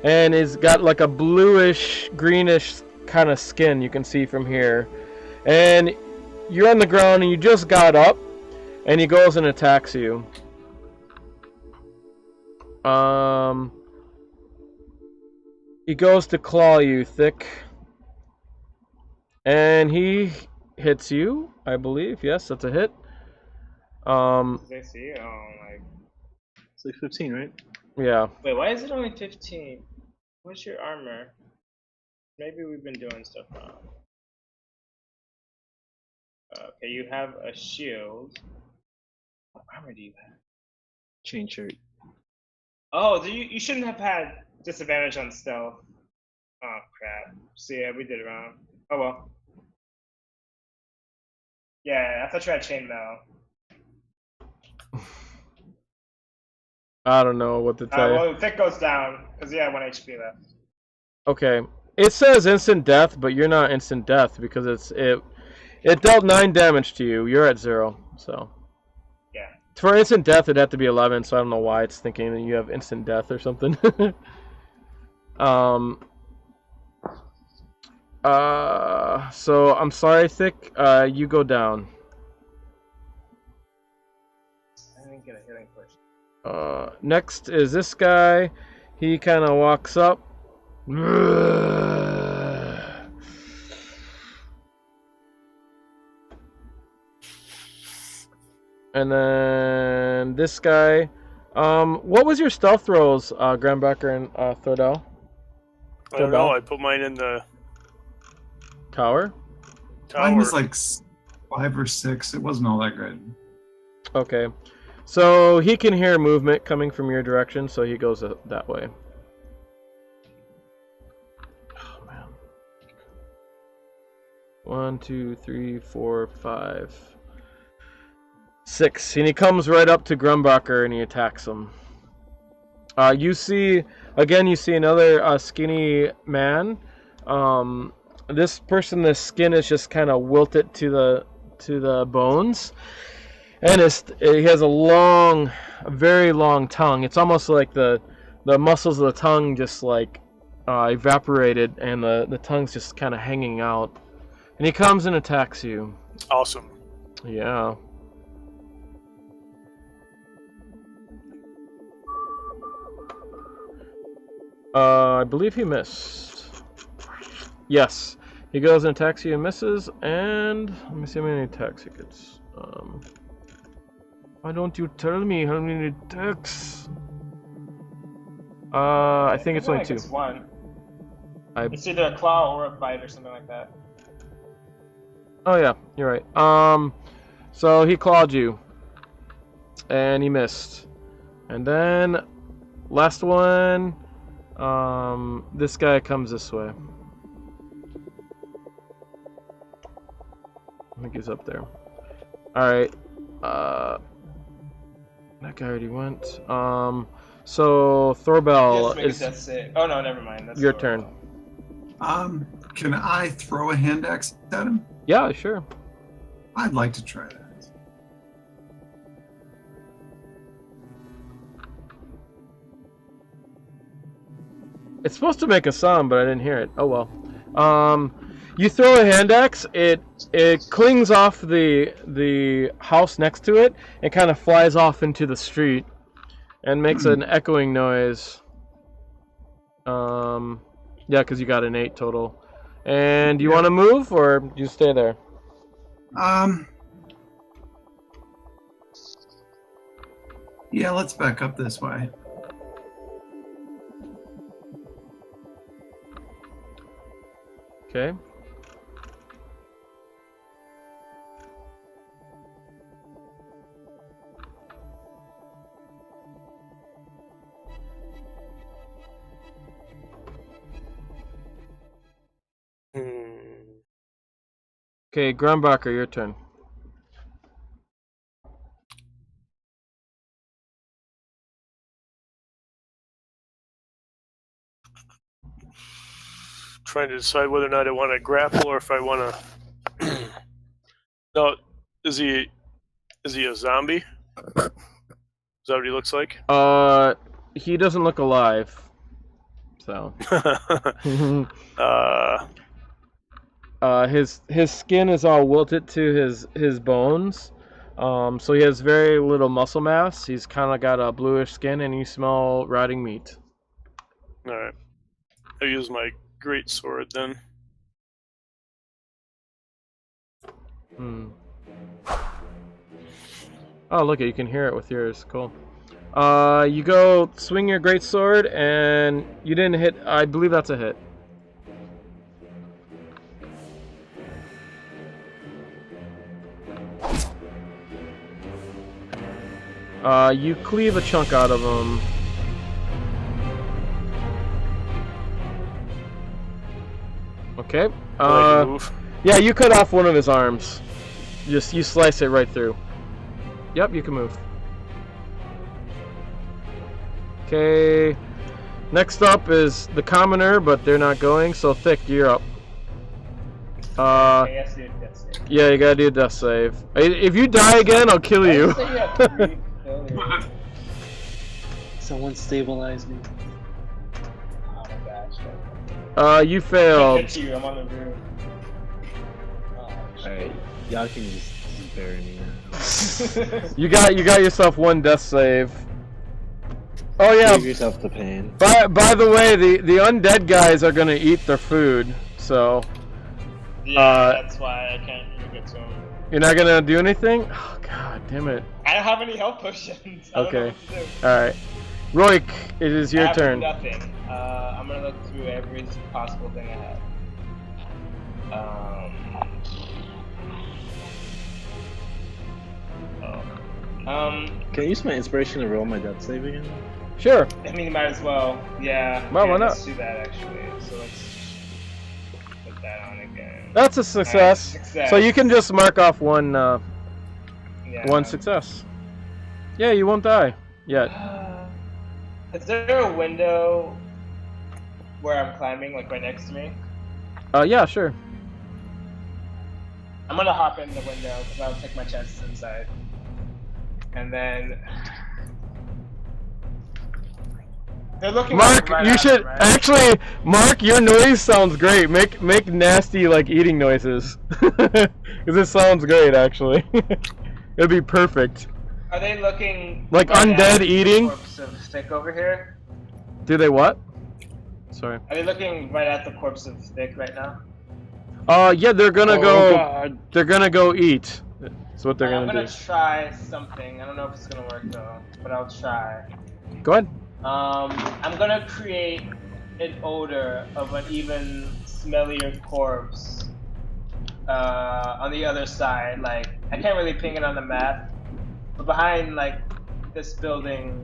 Speaker 1: and he's got like a bluish, greenish kind of skin you can see from here. And you're on the ground, and you just got up, and he goes and attacks you. He goes to claw you, Thick. And he hits you, I believe. Yes, that's a hit.
Speaker 2: Does they see? Oh my.
Speaker 7: It's like 15, right?
Speaker 1: Yeah.
Speaker 2: Wait, why is it only 15? What's your armor? Maybe we've been doing stuff wrong. Okay, you have a shield. What armor do you have?
Speaker 7: Chain shirt.
Speaker 2: Oh, you shouldn't have had disadvantage on stealth. Oh crap. So yeah, we did it wrong. Oh well. Yeah, I thought you had chainmail.
Speaker 1: I don't know what to tell you.
Speaker 2: Well, Vic goes down because he had 1 HP left.
Speaker 1: Okay. It says instant death, but you're not instant death because it dealt 9 damage to you. You're at 0, so.
Speaker 2: Yeah.
Speaker 1: For instant death, it'd have to be 11, so I don't know why it's thinking that you have instant death or something. So I'm sorry, Thick. You go down.
Speaker 2: I didn't get a healing push.
Speaker 1: Next is this guy. He kind of walks up. And then this guy. What was your stealth rolls, Grandbacker and Thordell?
Speaker 4: I don't know. I put mine in the
Speaker 1: tower.
Speaker 3: Mine was like 5 or 6. It wasn't all that good.
Speaker 1: Okay. So he can hear movement coming from your direction, so he goes that way. Oh, man. 1, 2, 3, 4, 5, 6. And he comes right up to Grumbacher and he attacks him. You see another skinny man. This person, the skin is just kind of wilted to the bones. And he has a very long tongue. It's almost like the muscles of the tongue just like evaporated, and the tongue's just kind of hanging out. And he comes and attacks you.
Speaker 4: Awesome.
Speaker 1: Yeah. I believe he missed. Yes. He goes and attacks you and misses, and let me see how many attacks he gets. Why don't you tell me how many attacks? I think it's only 2.
Speaker 2: It's 1. It's either a claw or a bite or something like that.
Speaker 1: Oh yeah, you're right. So he clawed you, and he missed. And then last one. This guy comes this way. I think he's up there. Alright. That guy already went. So Thorbell is.
Speaker 2: Oh no, never mind. That's
Speaker 1: your turn.
Speaker 3: Can I throw a hand axe at him?
Speaker 1: Yeah, sure.
Speaker 3: I'd like to try that.
Speaker 1: It's supposed to make a sound, but I didn't hear it. Oh well. You throw a hand axe. It clings off the house next to it and kind of flies off into the street and makes an echoing noise. Yeah, because you got an 8 total. And do you want to move or do you stay there?
Speaker 3: Yeah, let's back up this way.
Speaker 1: Okay. Okay, Grumbacher, your turn.
Speaker 4: Trying to decide whether or not I want to grapple or if I want to. No, is he a zombie? Is that what he looks like?
Speaker 1: He doesn't look alive. So. His skin is all wilted to his bones. So he has very little muscle mass. He's kind of got a bluish skin, and you smell rotting meat.
Speaker 4: All right. I use my great sword then.
Speaker 1: Oh, look, you can hear it with yours. Cool. You go swing your great sword, and you didn't hit. I believe that's a hit. You cleave a chunk out of him. Okay.
Speaker 4: Move.
Speaker 1: Yeah, you cut off one of his arms. You slice it right through. Yep, you can move. Okay. Next up is the commoner, but they're not going. So Thick, you're up.
Speaker 2: Okay, yes, dude, that's it.
Speaker 1: Yeah, you gotta do a death save. If you die again, I'll kill you.
Speaker 2: Say you have 3 failures.
Speaker 7: Someone stabilize me.
Speaker 2: Oh my gosh.
Speaker 1: You
Speaker 2: I
Speaker 1: failed.
Speaker 2: can't get you, I'm on the roof. Oh,
Speaker 7: Alright, y'all can just bury me now.
Speaker 1: You got yourself 1 death save. Oh yeah.
Speaker 7: Save yourself the pain.
Speaker 1: By the way, the undead guys are gonna eat their food, so.
Speaker 2: Yeah, that's why I can't even get to him.
Speaker 1: You're not gonna do anything? Oh god damn it.
Speaker 2: I don't have any health potions. I don't know
Speaker 1: Okay.
Speaker 2: what to do.
Speaker 1: Alright. Roik, it is your
Speaker 2: I have
Speaker 1: turn.
Speaker 2: Nothing. I'm gonna look through every possible thing I have.
Speaker 7: Can I use my inspiration to roll my death save again?
Speaker 1: Sure.
Speaker 2: I mean, you might as well. Yeah.
Speaker 1: Well,
Speaker 2: yeah,
Speaker 1: why not?
Speaker 2: Let's do that actually. So let's put that on again.
Speaker 1: That's a success.
Speaker 2: Success.
Speaker 1: So you can just mark off one
Speaker 2: Yeah.
Speaker 1: one success. Yeah, you won't die yet.
Speaker 2: Is there a window where I'm climbing, like right next to me?
Speaker 1: Yeah, sure.
Speaker 2: I'm gonna hop in the window because I'll take my chances inside. And then they're looking.
Speaker 1: Mark,
Speaker 2: right
Speaker 1: you
Speaker 2: at
Speaker 1: should
Speaker 2: me, right?
Speaker 1: actually. Mark, your noise sounds great. Make nasty like eating noises, because it sounds great actually. It'd be perfect.
Speaker 2: Are they looking
Speaker 1: Like
Speaker 2: right
Speaker 1: undead
Speaker 2: at the
Speaker 1: eating?
Speaker 2: corpse of Thick over here?
Speaker 1: Do they what? Sorry.
Speaker 2: Are they looking right at the corpse of Thick right now?
Speaker 1: Yeah, they're gonna
Speaker 7: Oh,
Speaker 1: go.
Speaker 7: God.
Speaker 1: They're gonna go eat. That's what they're
Speaker 2: I'm
Speaker 1: gonna
Speaker 2: gonna
Speaker 1: do.
Speaker 2: try something. I don't know if it's gonna work though, but I'll try.
Speaker 1: Go ahead.
Speaker 2: I'm gonna create an odor of an even smellier corpse on the other side. Like, I can't really ping it on the map, but behind like this building,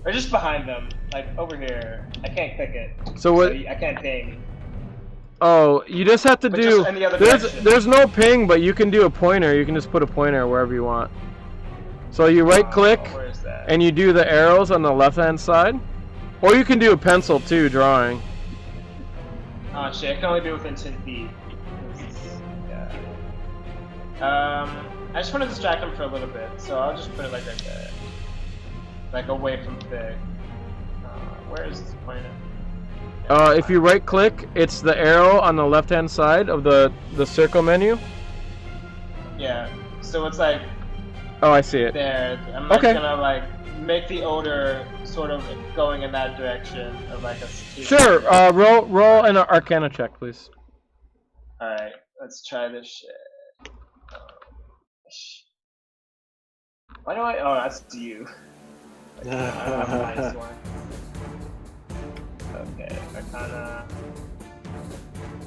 Speaker 2: or just behind them, like over here. I can't click it.
Speaker 1: So what?
Speaker 2: I can't ping.
Speaker 1: Oh, you just have to
Speaker 2: But
Speaker 1: do.
Speaker 2: just in the other direction.
Speaker 1: There's no ping, but you can do a pointer. You can just put a pointer wherever you want. So you right click
Speaker 2: Where is that?
Speaker 1: and you do the arrows on the left hand side, or you can do a pencil too, drawing.
Speaker 2: Oh shit! I can only be within 10 feet. Yeah. I just want to distract him for a little bit, so I'll just put it like right there, like away from Thick. Where is this pointer?
Speaker 1: If you right click, it's the arrow on the left hand side of the circle menu.
Speaker 2: Yeah. So it's like
Speaker 1: Oh, I see it.
Speaker 2: there. I'm like
Speaker 1: Okay.
Speaker 2: gonna like make the odor sort of going in that direction of like a.
Speaker 1: Sure. Roll an Arcana check, please.
Speaker 2: All right. Let's try this shit. Why do I? Oh, that's you. I don't have a minus one. Okay, Arcana.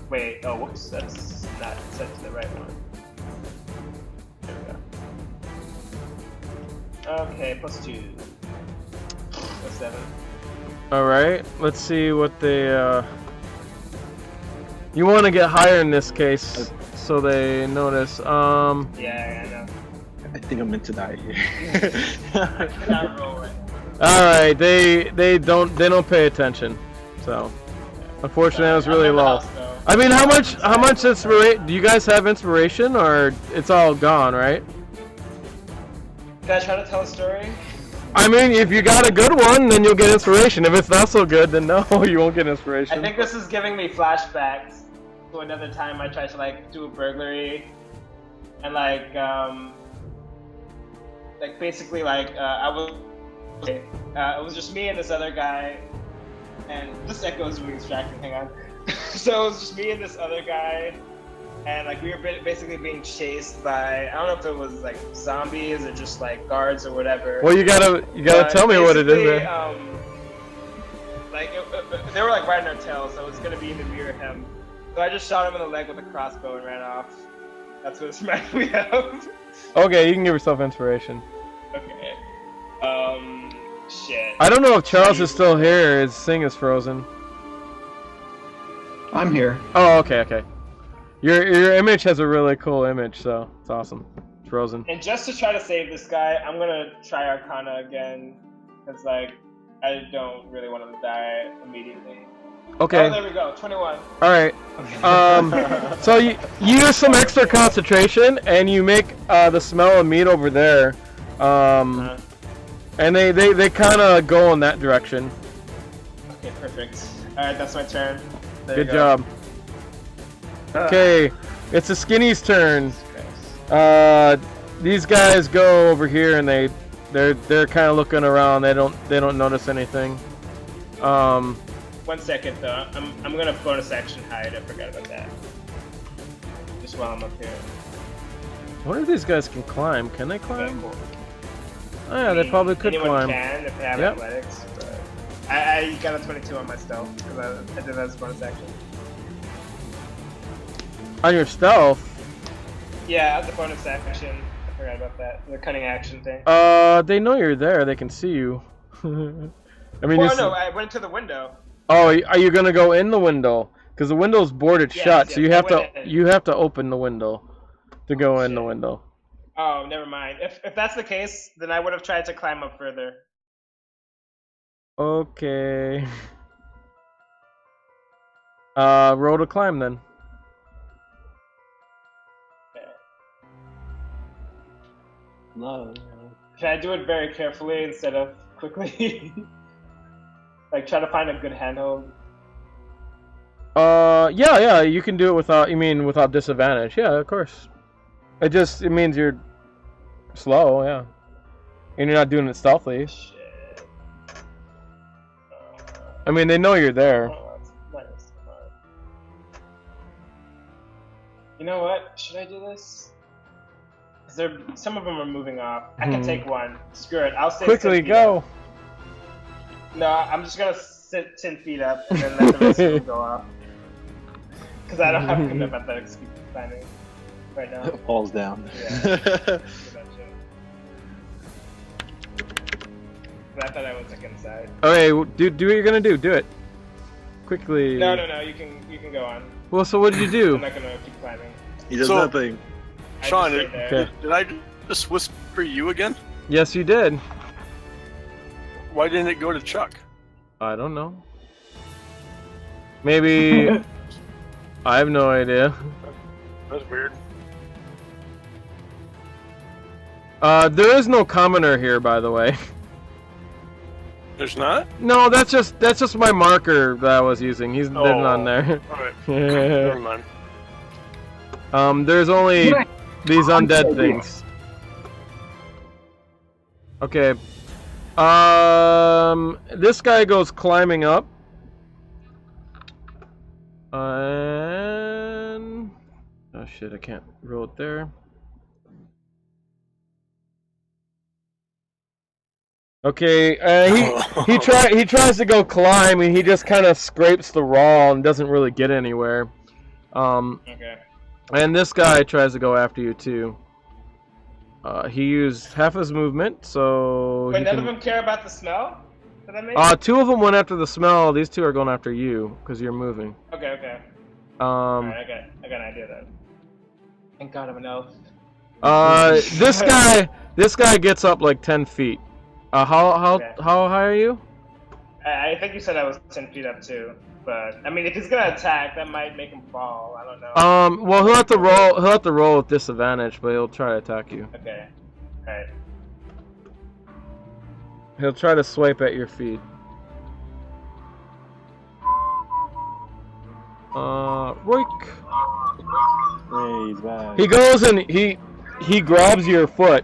Speaker 2: Wait, oh, whoops, that's not set to the right one. There we go. Okay, +2. +7.
Speaker 1: Alright, let's see what they, You want to get higher in this case, so they notice.
Speaker 2: Yeah, I know.
Speaker 7: I think I'm meant to die here.
Speaker 2: I cannot roll it.
Speaker 1: Alright, they don't pay attention. So, unfortunately, that was really low. I mean, how much inspiration? Do you guys have inspiration, or it's all gone, right?
Speaker 2: Can I try to tell a story?
Speaker 1: I mean, if you got a good one, then you'll get inspiration. If it's not so good, then no, you won't get inspiration.
Speaker 2: I think this is giving me flashbacks to another time I tried to like do a burglary, and like basically like it was just me and this other guy, and this echo is really distracting. Hang on. So it was just me and this other guy, and like we were basically being chased by, I don't know if it was like zombies or just like guards or whatever.
Speaker 1: Well, you gotta tell me what it is.
Speaker 2: Basically,
Speaker 1: Then.
Speaker 2: Like they were like riding our tails, so it was gonna be in the rear of him. So I just shot him in the leg with a crossbow and ran off. That's what it's reminded me of.
Speaker 1: Okay, you can give yourself inspiration.
Speaker 2: Okay. Shit.
Speaker 1: I don't know if Charles is still here. His thing is frozen.
Speaker 3: I'm here.
Speaker 1: Oh, okay. Your image has a really cool image, so it's awesome. It's frozen.
Speaker 2: And just to try to save this guy, I'm gonna try Arcana again, because like I don't really want him to die immediately.
Speaker 1: Okay.
Speaker 2: Oh, there we go. 21.
Speaker 1: All right. So you use some extra concentration, and you make the smell of meat over there, and they kind of go in that direction.
Speaker 2: Okay, perfect. All right, that's my turn. There
Speaker 1: Good
Speaker 2: you go.
Speaker 1: job. Okay, it's the skinny's turn. These guys go over here, and they're kind of looking around. They don't notice anything.
Speaker 2: 1 second though. I'm gonna bonus action hide. I forgot about that. Just while I'm up here.
Speaker 1: I wonder if these guys can climb. Can they climb?
Speaker 2: Okay, cool.
Speaker 1: Oh yeah, they probably could
Speaker 2: Anyone
Speaker 1: climb.
Speaker 2: can if they have
Speaker 1: Yep.
Speaker 2: athletics. But I got a 22 on my stealth because I did that as a bonus action.
Speaker 1: On your stealth?
Speaker 2: Yeah, the bonus action. I forgot about that. The cunning action thing.
Speaker 1: They know you're there. They can see you. I mean,
Speaker 2: Well, no, I went to the window.
Speaker 1: Oh, are you gonna go in the window? Because the window's boarded shut, so you
Speaker 2: I
Speaker 1: have
Speaker 2: went in.
Speaker 1: you have to open the window to go in the
Speaker 2: Shit.
Speaker 1: window.
Speaker 2: Oh, never mind. If that's the case, then I would have tried to climb up further.
Speaker 1: Okay. Roll to climb then.
Speaker 2: Okay.
Speaker 7: No.
Speaker 2: Should I do it very carefully instead of quickly? Like try to find a good handhold.
Speaker 1: Yeah, you can do it without. You mean without disadvantage? Yeah, of course. It means you're slow, yeah, and you're not doing it stealthy.
Speaker 2: Shit.
Speaker 1: I mean, they know you're there.
Speaker 2: Oh, that's nice. You know what? Should I do this? 'Cause some of them are moving off. I can take one. Screw it. I'll stay.
Speaker 1: Quickly
Speaker 2: 10 feet
Speaker 1: go.
Speaker 2: up. No, I'm just gonna sit 10 feet up and then let the rest of them go off. Because I don't have good enough athletics climbing right now.
Speaker 7: Falls down.
Speaker 2: Yeah. I thought I was like inside.
Speaker 1: Okay, do what you're gonna do. Do it quickly.
Speaker 2: No, you can go on.
Speaker 1: Well, so what did you do?
Speaker 2: I'm not gonna keep climbing.
Speaker 7: He does
Speaker 4: So-
Speaker 7: nothing.
Speaker 2: I
Speaker 4: Sean,
Speaker 2: just stay there.
Speaker 1: Okay.
Speaker 4: did I just whisper you again?
Speaker 1: Yes, you did.
Speaker 4: Why didn't it go to Chuck?
Speaker 1: I don't know. Maybe. I have no idea.
Speaker 4: That's weird.
Speaker 1: There is no commoner here, by the way.
Speaker 4: There's not?
Speaker 1: No, that's just my marker that I was using. He's not on there.
Speaker 4: Alright. Never mind.
Speaker 1: There's only these undead things. Okay. This guy goes climbing up. And oh shit, I can't roll it there. Okay, he tries to go climb, and he just kind of scrapes the wall and doesn't really get anywhere.
Speaker 2: Okay.
Speaker 1: And this guy tries to go after you too. He used half his movement, so
Speaker 2: But
Speaker 1: he
Speaker 2: none
Speaker 1: can...
Speaker 2: of them care about the smell that I made?
Speaker 1: Two of them went after the smell. These two are going after you because you're moving.
Speaker 2: Okay. Alright, I got an idea then. Thank God I'm an elf.
Speaker 1: This guy gets up like 10 feet. How
Speaker 2: Okay.
Speaker 1: high are you?
Speaker 2: I think you said I was 10 feet up too. But I mean, if he's gonna attack, that might make him fall. I don't know.
Speaker 1: Well, he'll have to roll. He'll have to roll with disadvantage, but he'll try to attack you.
Speaker 2: Okay. Alright.
Speaker 1: He'll try to swipe at your feet. Roik.
Speaker 7: Hey, he's back.
Speaker 1: He goes and he grabs your foot.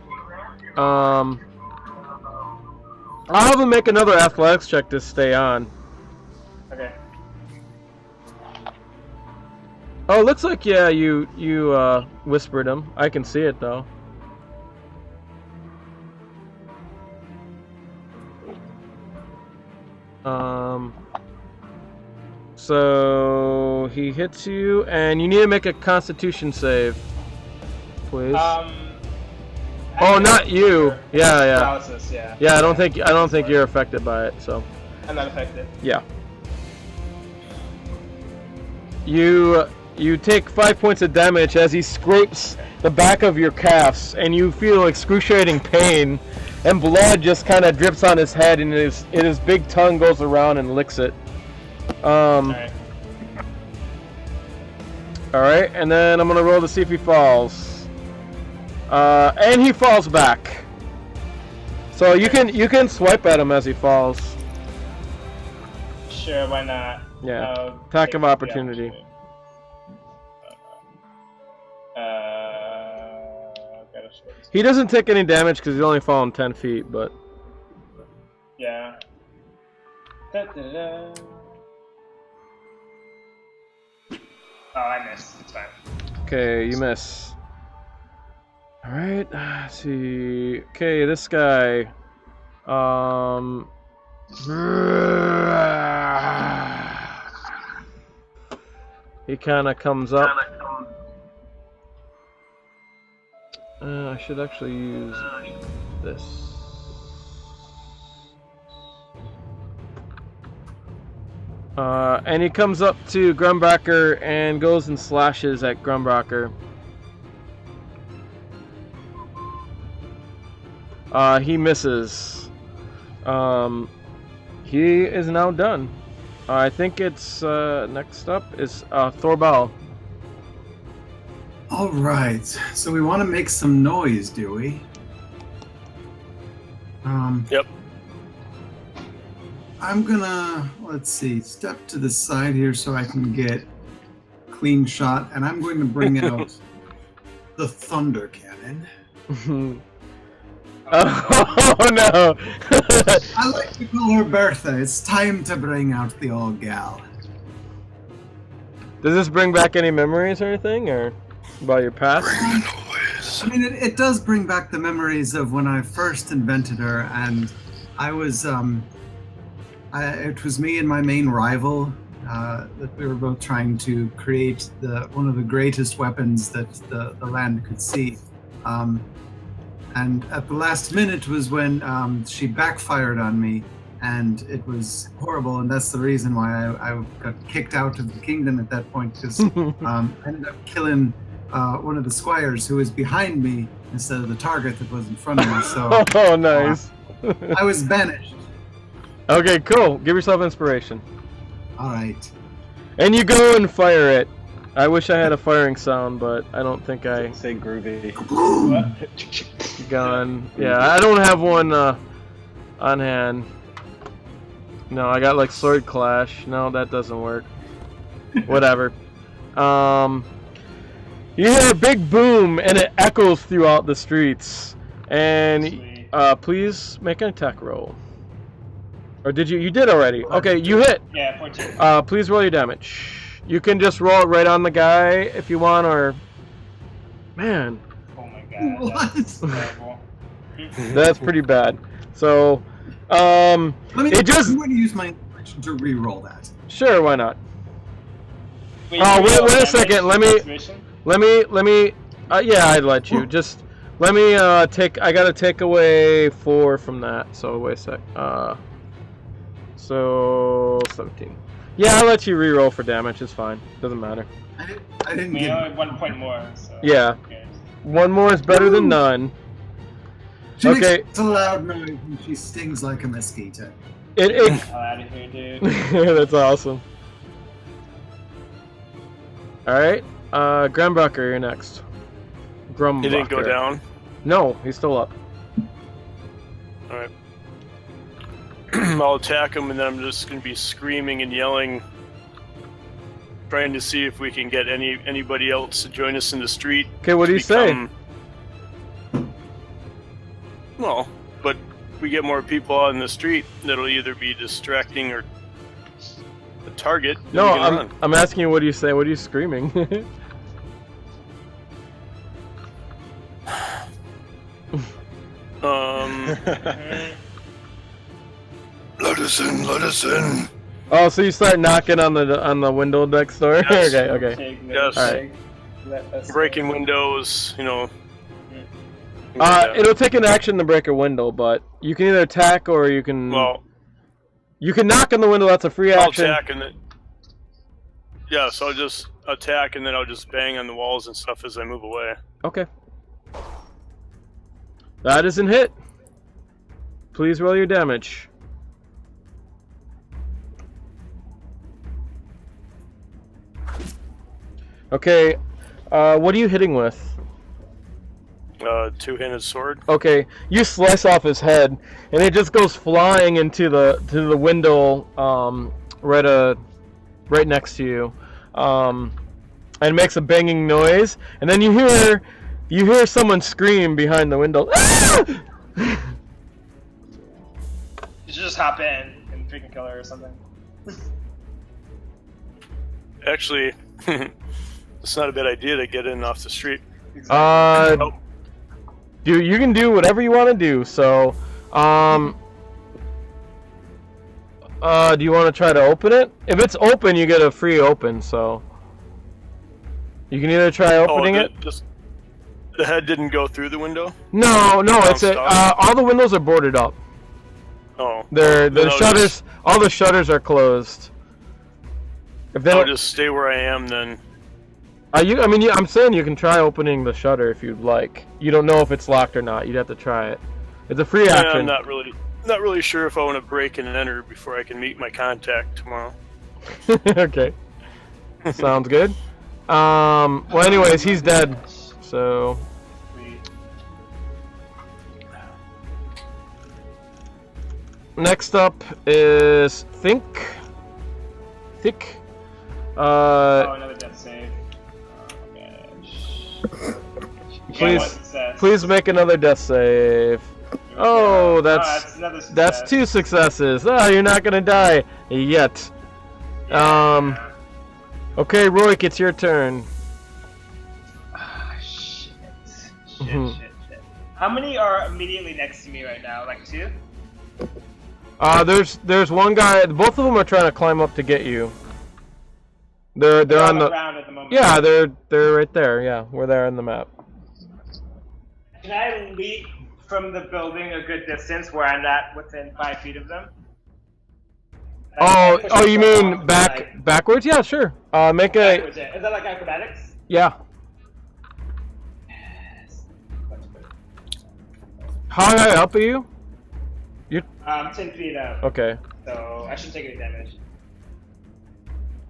Speaker 1: I'll have him make another athletics check to stay on.
Speaker 2: Okay.
Speaker 1: Oh, it looks like you whispered him. I can see it though. So he hits you, and you need to make a Constitution save, please. Oh, not you. Yeah.
Speaker 2: Paralysis, yeah.
Speaker 1: Yeah, I don't think you're affected by it. So.
Speaker 2: I'm not affected.
Speaker 1: Yeah. You You take 5 points of damage as he scrapes the back of your calves, and you feel excruciating pain, and blood just kind of drips on his head, and his big tongue goes around and licks it. Alright, and then I'm gonna roll to see if he falls. And he falls back. So you can swipe at him as he falls.
Speaker 2: Sure, why not?
Speaker 1: Yeah. Attack of opportunity. He doesn't take any damage because he's only fallen 10 feet, but...
Speaker 2: Yeah. Da-da-da. Oh, I missed. It's fine.
Speaker 1: Okay, you miss. Alright, let's see... Okay, this guy... He kind of comes up. I should actually use this. And he comes up to Grumbacher and goes and slashes at Grumbacher. He misses. He is now done. I think it's next up is Thorbal.
Speaker 3: All right, so we want to make some noise, do we?
Speaker 4: Yep.
Speaker 3: I'm gonna, let's see, step to the side here so I can get clean shot, and I'm going to bring out the thunder cannon.
Speaker 1: Oh no!
Speaker 3: I like to call her Bertha. It's time to bring out the old gal.
Speaker 1: Does this bring back any memories or anything, or about your past?
Speaker 3: I mean, it does bring back the memories of when I first invented her, and I was, it was me and my main rival that we were both trying to create one of the greatest weapons that the land could see. And at the last minute was when she backfired on me, and it was horrible, and that's the reason why I got kicked out of the kingdom at that point, because I ended up killing one of the squires who was behind me instead of the target that was in front of me. So
Speaker 1: oh, nice.
Speaker 3: I was banished.
Speaker 1: Okay, cool. Give yourself inspiration.
Speaker 3: All right.
Speaker 1: And you go and fire it. I wish I had a firing sound, but I don't think I...
Speaker 7: Say groovy.
Speaker 1: Gun. Yeah, I don't have one on hand. No, I got like sword clash. No, that doesn't work. Whatever. You hear a big boom, and it echoes throughout the streets. And please make an attack roll. Or did you? You did already. Okay, you hit.
Speaker 2: Yeah, 14.
Speaker 1: Please roll your damage. You can just roll it right on the guy if you want, or... Man.
Speaker 2: Oh my god, that's terrible.
Speaker 1: That's pretty bad. So,
Speaker 3: I'm going
Speaker 1: it just...
Speaker 3: to use my inspiration to re-roll that.
Speaker 1: Sure, why not?
Speaker 2: Wait,
Speaker 1: Wait a second. Let me. Yeah, I'd let you. Just let me take. I gotta take away 4 from that. So wait a sec. So 17. Yeah, I'll let you re-roll for damage. It's fine. Doesn't matter.
Speaker 3: I didn't
Speaker 2: We
Speaker 3: get
Speaker 2: only have 1 point more. So
Speaker 1: Yeah. One more is better than none.
Speaker 3: She
Speaker 1: Okay.
Speaker 3: makes a loud noise and she stings like a mosquito.
Speaker 1: It
Speaker 2: out of here, dude.
Speaker 1: That's awesome. Alright, Grumbacher, you're next. Grumbacher.
Speaker 4: He didn't go down.
Speaker 1: No, he's still up.
Speaker 4: Alright. I'll attack him, and then I'm just going to be screaming and yelling, trying to see if we can get anybody else to join us in the street.
Speaker 1: Okay, what do you say?
Speaker 4: Well, but we get more people out in the street, that'll either be distracting or a target.
Speaker 1: No, I'm asking you, what do you say? What are you screaming?
Speaker 6: Let us in, let us in.
Speaker 1: Oh, so you start knocking on the window next door?
Speaker 4: Yes.
Speaker 1: Okay.
Speaker 4: Yes.
Speaker 1: Alright.
Speaker 4: Breaking windows, you know.
Speaker 1: It'll take an action to break a window, but you can either attack or you can...
Speaker 4: Well,
Speaker 1: you can knock on the window, that's a free
Speaker 4: I'll
Speaker 1: action.
Speaker 4: attack and then... Yeah, so I'll just attack and then I'll just bang on the walls and stuff as I move away.
Speaker 1: Okay. That isn't hit. Please roll your damage. Okay, what are you hitting with?
Speaker 4: Two-handed sword.
Speaker 1: Okay, you slice off his head, and it just goes flying into the window, right next to you, and makes a banging noise. And then you hear someone scream behind the window.
Speaker 2: You should just hop in and freaking kill her or something.
Speaker 4: Actually, it's not a bad idea to get in off the street.
Speaker 2: Exactly.
Speaker 1: Dude, you can do whatever you want to do. So, do you want to try to open it? If it's open, you get a free open. So, you can either try opening it.
Speaker 4: The head didn't go through the window?
Speaker 1: No, it's all the windows are boarded up.
Speaker 4: Oh.
Speaker 1: The shutters, all the shutters are closed. If they
Speaker 4: I'll
Speaker 1: don't,
Speaker 4: just stay where I am then.
Speaker 1: I'm saying you can try opening the shutter if you'd like. You don't know if it's locked or not. You'd have to try it. It's a free action.
Speaker 4: I'm not really sure if I want to break and enter before I can meet my contact tomorrow.
Speaker 1: Okay. Sounds good. Well, anyways, he's dead. So. Next up is Think.
Speaker 2: Another death save.
Speaker 1: Please make another death save. Oh, that's 2 successes. Oh, you're not gonna die yet. Okay, Roik, it's your turn.
Speaker 2: Shit. How many are immediately next to me right now? Like 2?
Speaker 1: There's one guy. Both of them are trying to climb up to get you. They're on the
Speaker 2: ground at the moment.
Speaker 1: Yeah, they're right there. Yeah, we're there on the map.
Speaker 2: Can I leap from the building a good distance where I'm not within 5 feet of them?
Speaker 1: Oh, you mean backwards? Yeah, sure. Make a.
Speaker 2: Backwards, yeah. Is that like acrobatics?
Speaker 1: Yeah. How high up are you?
Speaker 2: 10 feet up.
Speaker 1: Okay.
Speaker 2: So I shouldn't take any damage.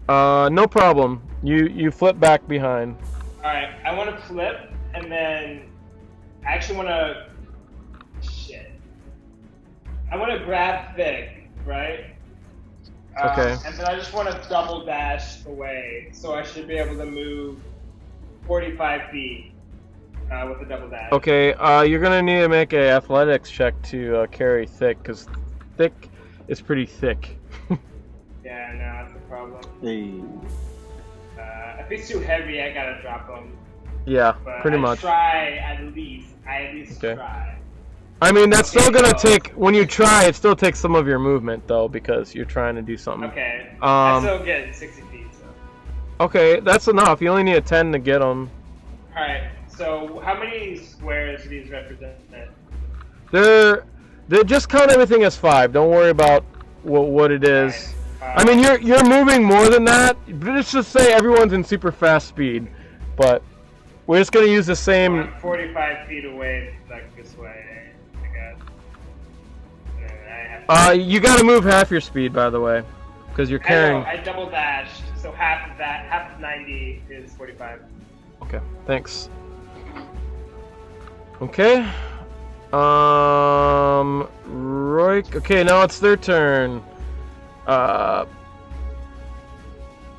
Speaker 1: No problem. You flip back behind.
Speaker 2: Alright, I want to flip, and then I actually want to... Shit. I want to grab Vic, right?
Speaker 1: Okay.
Speaker 2: And then I just want to double dash away, so I should be able to move 45 feet with a double dash.
Speaker 1: Okay, you're gonna need to make a athletics check to carry Thick, because Thick is pretty thick.
Speaker 2: Yeah, no, that's the problem.
Speaker 7: Hey.
Speaker 2: If he's too heavy, I gotta drop him.
Speaker 1: Yeah,
Speaker 2: But
Speaker 1: pretty
Speaker 2: I
Speaker 1: much.
Speaker 2: I at least
Speaker 1: Okay.
Speaker 2: try.
Speaker 1: I mean, that's still gonna take. When you try, it still takes some of your movement though, because you're trying to do something.
Speaker 2: Okay. I still get 60 feet. So.
Speaker 1: Okay, that's enough. You only need a 10 to get them.
Speaker 2: All right. So how many squares do these represent?
Speaker 1: They're just count everything as 5. Don't worry about what it is. I mean, you're moving more than that. But let's just say everyone's in super fast speed, but we're just gonna use the same.
Speaker 2: I'm 45 feet away, like this way, I guess.
Speaker 1: You gotta move half your speed, by the way, because you're carrying.
Speaker 2: I double dashed, so half of 90 is 45.
Speaker 1: Okay, thanks. Okay. Roik. Okay, now it's their turn.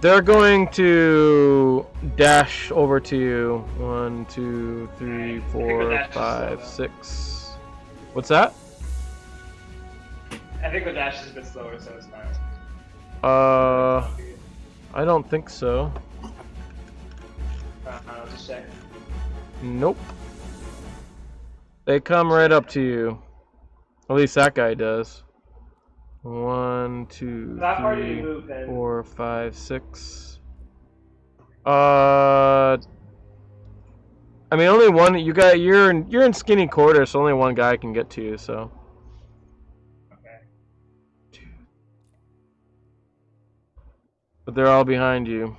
Speaker 1: They're going to dash over to you. 1, 2, 3, 4, 5, 6. What's that?
Speaker 2: I think the dash is a bit slower, so it's fine.
Speaker 1: I don't think so.
Speaker 2: I'll just check.
Speaker 1: Nope. They come right up to you. At least that guy does. 1, 2,
Speaker 2: How far do you
Speaker 1: 3,
Speaker 2: move, then?
Speaker 1: 4, 5, 6. I mean, only one. You're in skinny quarters, so only one guy can get to you. So.
Speaker 2: Okay.
Speaker 1: But they're all behind you.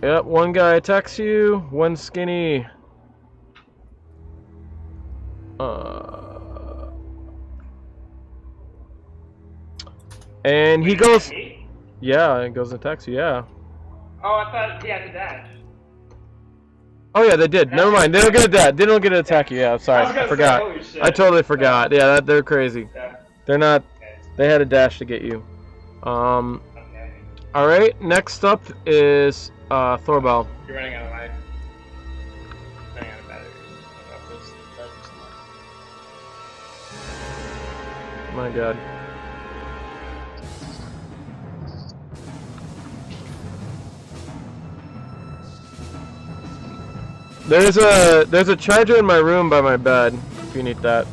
Speaker 1: Yep, one guy attacks you, one skinny. And he goes.
Speaker 2: Me?
Speaker 1: Yeah, it goes and attacks you. Yeah.
Speaker 2: Oh, I thought he had to dash.
Speaker 1: Oh yeah, they did. Never mind. They don't get that. They don't get to attack you. Yeah, sorry. I forgot.
Speaker 2: Say, holy shit.
Speaker 1: I totally forgot. Yeah, they're crazy.
Speaker 2: Yeah.
Speaker 1: They're not.
Speaker 2: Okay.
Speaker 1: They had a dash to get you.
Speaker 2: Okay.
Speaker 1: All right. Next up is Thorbell.
Speaker 2: You're running out of life. Running out of batteries.
Speaker 1: My God. There's a charger in my room by my bed. If you need that.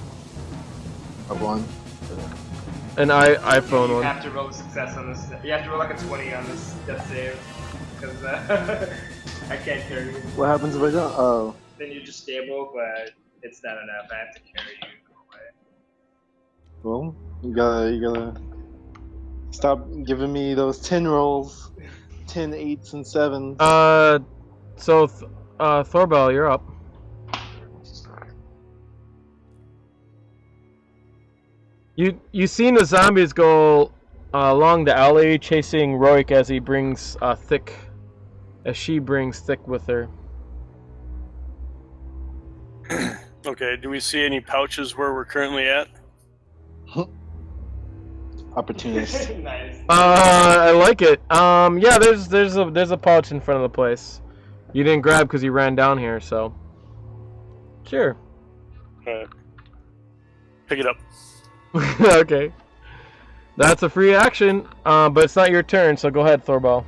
Speaker 7: Of one.
Speaker 1: An iPhone
Speaker 2: You
Speaker 1: one.
Speaker 2: have to roll a success on this. You have to roll like a 20 on this death save. Because I can't carry you.
Speaker 7: What happens if I don't? Oh.
Speaker 2: Then you're just stable, but it's not enough. I have to carry you away.
Speaker 7: Well, you gotta stop giving me those 10 rolls. 10 8s and 7s.
Speaker 1: So Thorbell, you're up. You seen the zombies go along the alley chasing Roik as he brings she brings thick with her.
Speaker 4: Okay, do we see any pouches where we're currently at?
Speaker 7: Opportunist.
Speaker 2: Nice.
Speaker 1: I like it. Yeah, there's a pouch in front of the place. You didn't grab because you ran down here, so sure.
Speaker 4: Alright. Pick it up.
Speaker 1: Okay. That's a free action, but it's not your turn, so go ahead, Thorbell.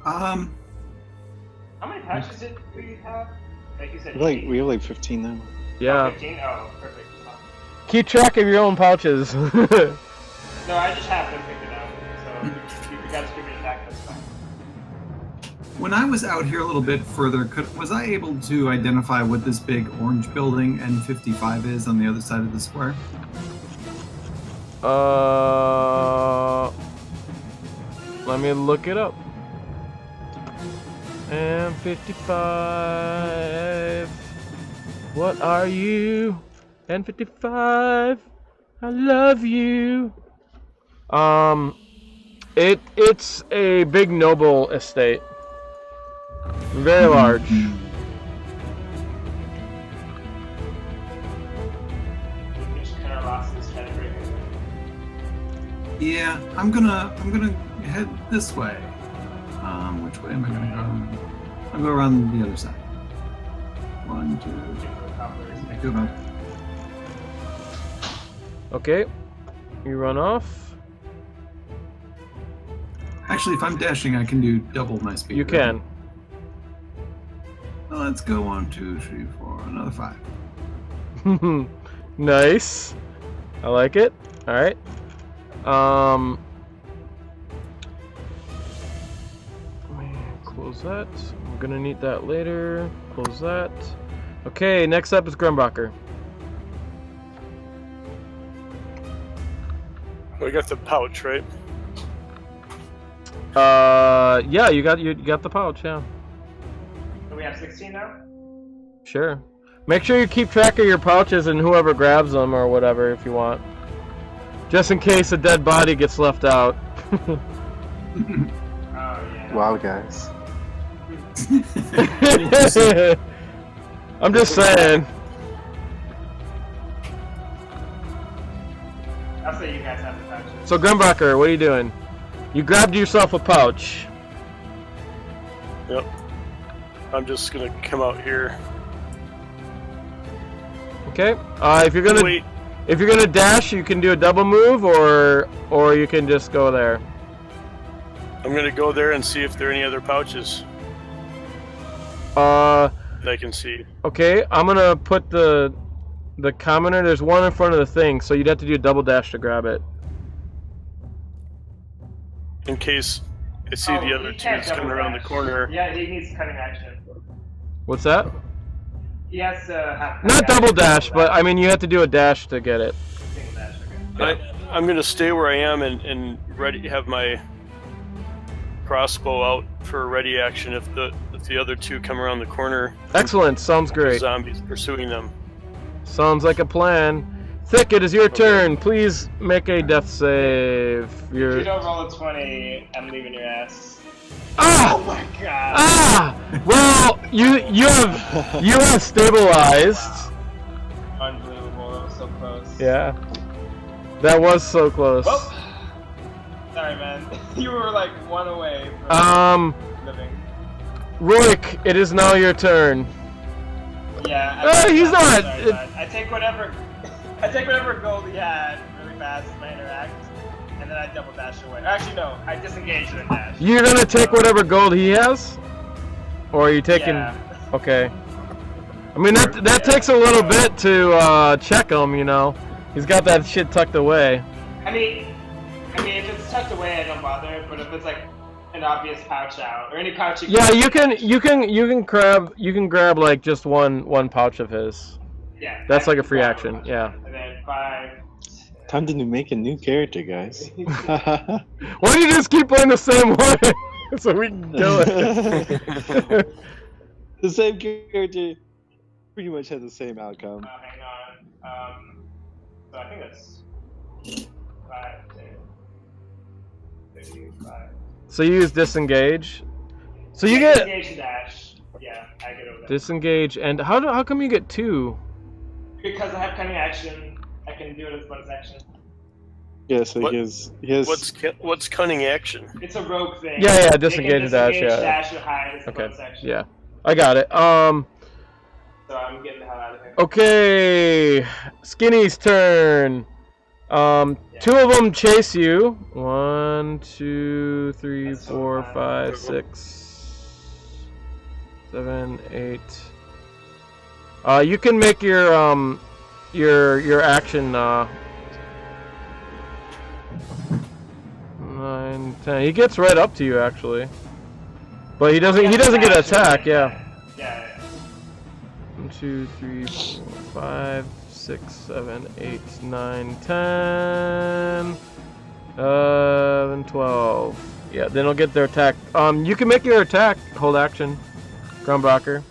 Speaker 2: How many patches do you have? Like you said,
Speaker 7: We have like 15 now.
Speaker 1: Yeah.
Speaker 2: Oh, 15? Oh, perfect.
Speaker 1: Keep track of your own pouches.
Speaker 2: No, I just have them picked it up. So you guys give me a back, that's fine.
Speaker 3: When I was out here a little bit further, was I able to identify what this big orange building N55 is on the other side of the square?
Speaker 1: Let me look it up. N55. What are you? N55. I love you. It's a big noble estate. Very large.
Speaker 2: Just kind of lost this kind of break.
Speaker 3: Yeah, I'm gonna head this way. Which way am I gonna go? I'll go around the other side. 1, 2, 3.
Speaker 1: Okay. You run off.
Speaker 3: Actually, if I'm dashing, I can do double my speed.
Speaker 1: You
Speaker 3: right?
Speaker 1: can.
Speaker 3: Well, let's go 1, 2, 3, 4, another 5.
Speaker 1: Nice. I like it. All right. Let me close that. I'm gonna need that later. Close that. Okay. Next up is Grumbacher.
Speaker 4: We got the pouch, right?
Speaker 1: Yeah. You got the pouch. Yeah.
Speaker 2: So we have 16 now?
Speaker 1: Sure. Make sure you keep track of your pouches and whoever grabs them or whatever if you want. Just in case a dead body gets left out.
Speaker 2: Oh, yeah.
Speaker 7: Wow, guys.
Speaker 1: I'm just saying.
Speaker 2: I'll say you guys have the pouches.
Speaker 1: So Grumbacher, what are you doing? You grabbed yourself a pouch.
Speaker 4: Yep. I'm just gonna come out here.
Speaker 1: Okay. If you're gonna
Speaker 4: Wait.
Speaker 1: If you're gonna dash, you can do a double move, or you can just go there.
Speaker 4: I'm gonna go there and see if there are any other pouches
Speaker 1: Uh,
Speaker 4: that I can see.
Speaker 1: okay. I'm gonna put the commoner. There's one in front of the thing, so you'd have to do a double dash to grab it.
Speaker 4: In case I see the other two that's coming around the corner.
Speaker 2: Yeah, he needs cutting action.
Speaker 1: What's that?
Speaker 2: He has to have
Speaker 1: Not double dash, but I mean you have to do a dash to get it.
Speaker 2: single dash, okay.
Speaker 4: I'm gonna stay where I am and ready have my crossbow out for a ready action if the other two come around the corner.
Speaker 1: Excellent. Sounds great.
Speaker 4: Zombies pursuing them.
Speaker 1: Sounds like a plan. Thick, it is your turn. Please make a death save.
Speaker 2: If you don't roll a 20, I'm leaving your ass.
Speaker 1: Ah!
Speaker 2: Oh my god!
Speaker 1: Ah! Well, you have stabilized.
Speaker 2: Unbelievable, that was so close.
Speaker 1: Yeah. That was so close.
Speaker 2: Oh. Sorry, man. You were like one away from living.
Speaker 1: Roik, it is now your turn.
Speaker 2: Yeah.
Speaker 1: He's not.
Speaker 2: Sorry, I take whatever gold he had really fast as I interact, and then I double dash away. Actually, no. I disengage and then dash.
Speaker 1: You're gonna take whatever gold he has, or are you taking?
Speaker 2: Yeah.
Speaker 1: Okay. I mean that takes a little bit to check him. You know, he's got that shit tucked away.
Speaker 2: I mean, if it's tucked away, I don't bother. But if it's like an obvious pouch out or any pouch,
Speaker 1: you can grab like just one pouch of his.
Speaker 2: Yeah.
Speaker 1: That's like a free action. Yeah.
Speaker 2: And then 5.
Speaker 7: Time to make a new character, guys.
Speaker 1: Why don't you just keep playing the same one so we can kill it?
Speaker 7: The same character pretty much has the same outcome.
Speaker 2: Hang on. So I think that's 5, 10, 55.
Speaker 1: So you use disengage. So you get
Speaker 2: disengage and dash. Yeah, I get over that.
Speaker 1: disengage, and how come you get 2?
Speaker 2: Because I have cunning action, I can do it as bonus action.
Speaker 7: Yeah, so
Speaker 4: What-
Speaker 7: he has
Speaker 4: What's cunning action?
Speaker 2: It's a rogue thing.
Speaker 1: Yeah,
Speaker 2: They
Speaker 1: disengage
Speaker 2: can
Speaker 1: and dash,
Speaker 2: disengage,
Speaker 1: yeah.
Speaker 2: dash, or hide as a
Speaker 1: Okay,
Speaker 2: bonus action.
Speaker 1: yeah, I got it.
Speaker 2: So I'm getting the hell out of here.
Speaker 1: Okay, Skinny's turn. Two of them chase you. 1, 2, 3,
Speaker 2: That's so
Speaker 1: 4,
Speaker 2: bad.
Speaker 1: 5, 6, 7, 8. You can make your action 9, 10. He gets right up to you actually, but he doesn't get an attack. Yeah.
Speaker 2: Yeah.
Speaker 1: 1, 2, 3, 4, 5, 6, 7, 8, 9, 10, 11, 12. Yeah, then he'll get their attack. You can make your attack hold action, Grumbacher.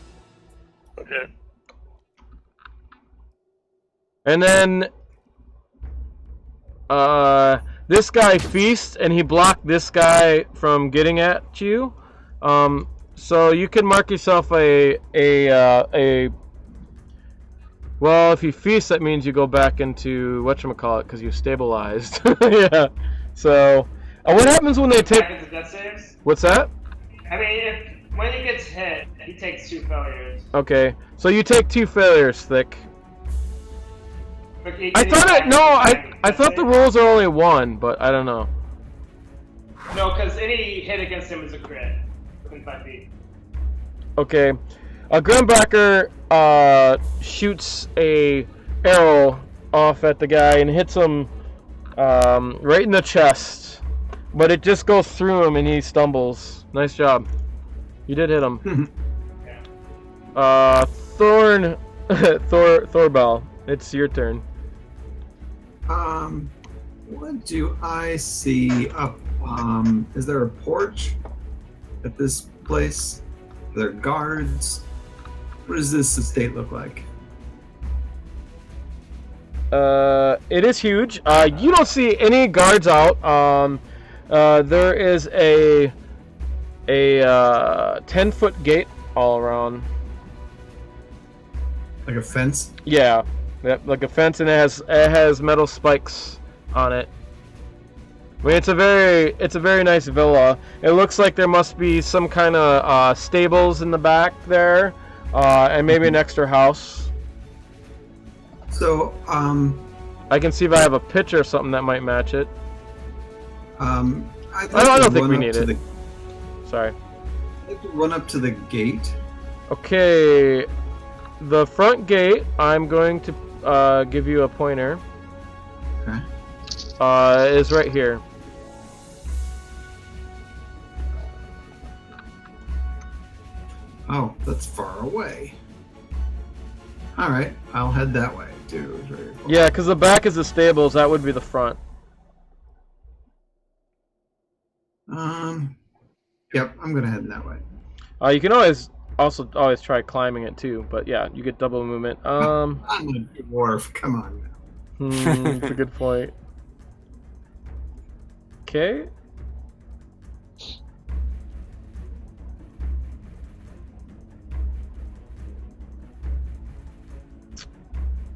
Speaker 4: Okay.
Speaker 1: And then this guy feasts, and he blocked this guy from getting at you. So you can mark yourself a well, if you feast, that means you go back into whatchamacallit because you stabilized. Yeah. So what happens when they take?
Speaker 2: Back into death saves?
Speaker 1: What's that?
Speaker 2: I mean, when he gets hit, he takes 2 failures.
Speaker 1: Okay, so you take 2 failures, Thick.
Speaker 2: But
Speaker 1: I thought the rules are only 1, but I don't know.
Speaker 2: No, because any hit against him is a crit within 5 feet.
Speaker 1: Okay, Grumbacher shoots a arrow off at the guy and hits him right in the chest, but it just goes through him and he stumbles. Nice job. You did hit him. Thorbell, it's your turn.
Speaker 3: What do I see up? Is there a porch at this place? Are there guards? What does this estate look like?
Speaker 1: It is huge. You don't see any guards out. There is a 10-foot gate all around.
Speaker 3: Like a fence?
Speaker 1: Yeah, like a fence, and it has metal spikes on it. I mean, it's a very nice villa. It looks like there must be some kind of stables in the back there, and maybe an extra house.
Speaker 3: So,
Speaker 1: I can see if I have a picture or something that might match it.
Speaker 3: I
Speaker 1: don't think we need it. Sorry.
Speaker 3: I'd like to run up to the gate.
Speaker 1: Okay, the front gate. I'm going to give you a pointer.
Speaker 3: Okay.
Speaker 1: Is right here.
Speaker 3: Oh, that's far away. All right, I'll head that way too.
Speaker 1: Yeah, because the back is the stables. That would be the front.
Speaker 3: Yep, I'm gonna head that way.
Speaker 1: You can always try climbing it too, but yeah, you get double movement.
Speaker 3: I'm a dwarf. Come on.
Speaker 1: That's a good point. Okay.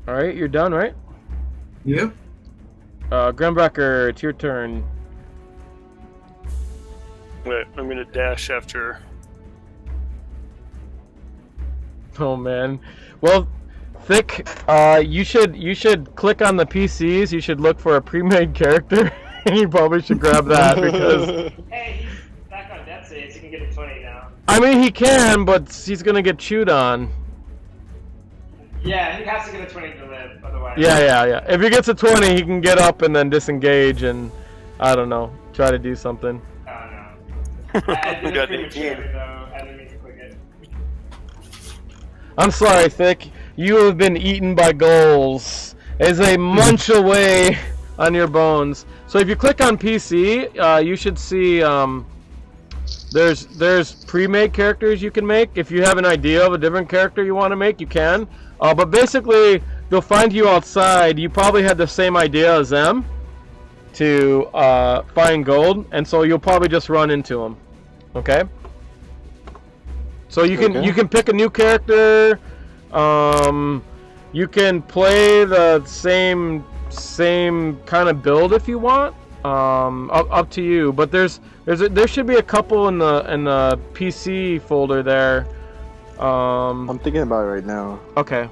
Speaker 1: All right, you're done, right?
Speaker 3: Yep.
Speaker 1: Grimbacker, it's your turn.
Speaker 4: Wait, I'm gonna dash after.
Speaker 1: Oh man. Well, Thick, you should click on the PCs. You should look for a pre-made character, and you probably should grab that because.
Speaker 2: Hey, he's back on death saves. You can get a 20 now.
Speaker 1: I mean, he can, but he's gonna get chewed on.
Speaker 2: Yeah, he has to get a 20 to live, otherwise.
Speaker 1: Yeah. If he gets a 20, he can get up and then disengage and, I don't know, try to do something.
Speaker 2: Oh no. I did it prematurely though. I didn't mean to click it.
Speaker 1: I'm sorry, Thick. You have been eaten by ghouls as they munch away on your bones. So if you click on PC, you should see there's pre-made characters you can make. If you have an idea of a different character you want to make, you can. But basically, they'll find you outside. You probably had the same idea as them to find gold, and so you'll probably just run into them. Okay. So you can pick a new character. You can play the same kind of build if you want. Up to you. But there should be a couple in the PC folder there.
Speaker 7: I'm thinking about it right now.
Speaker 1: Okay.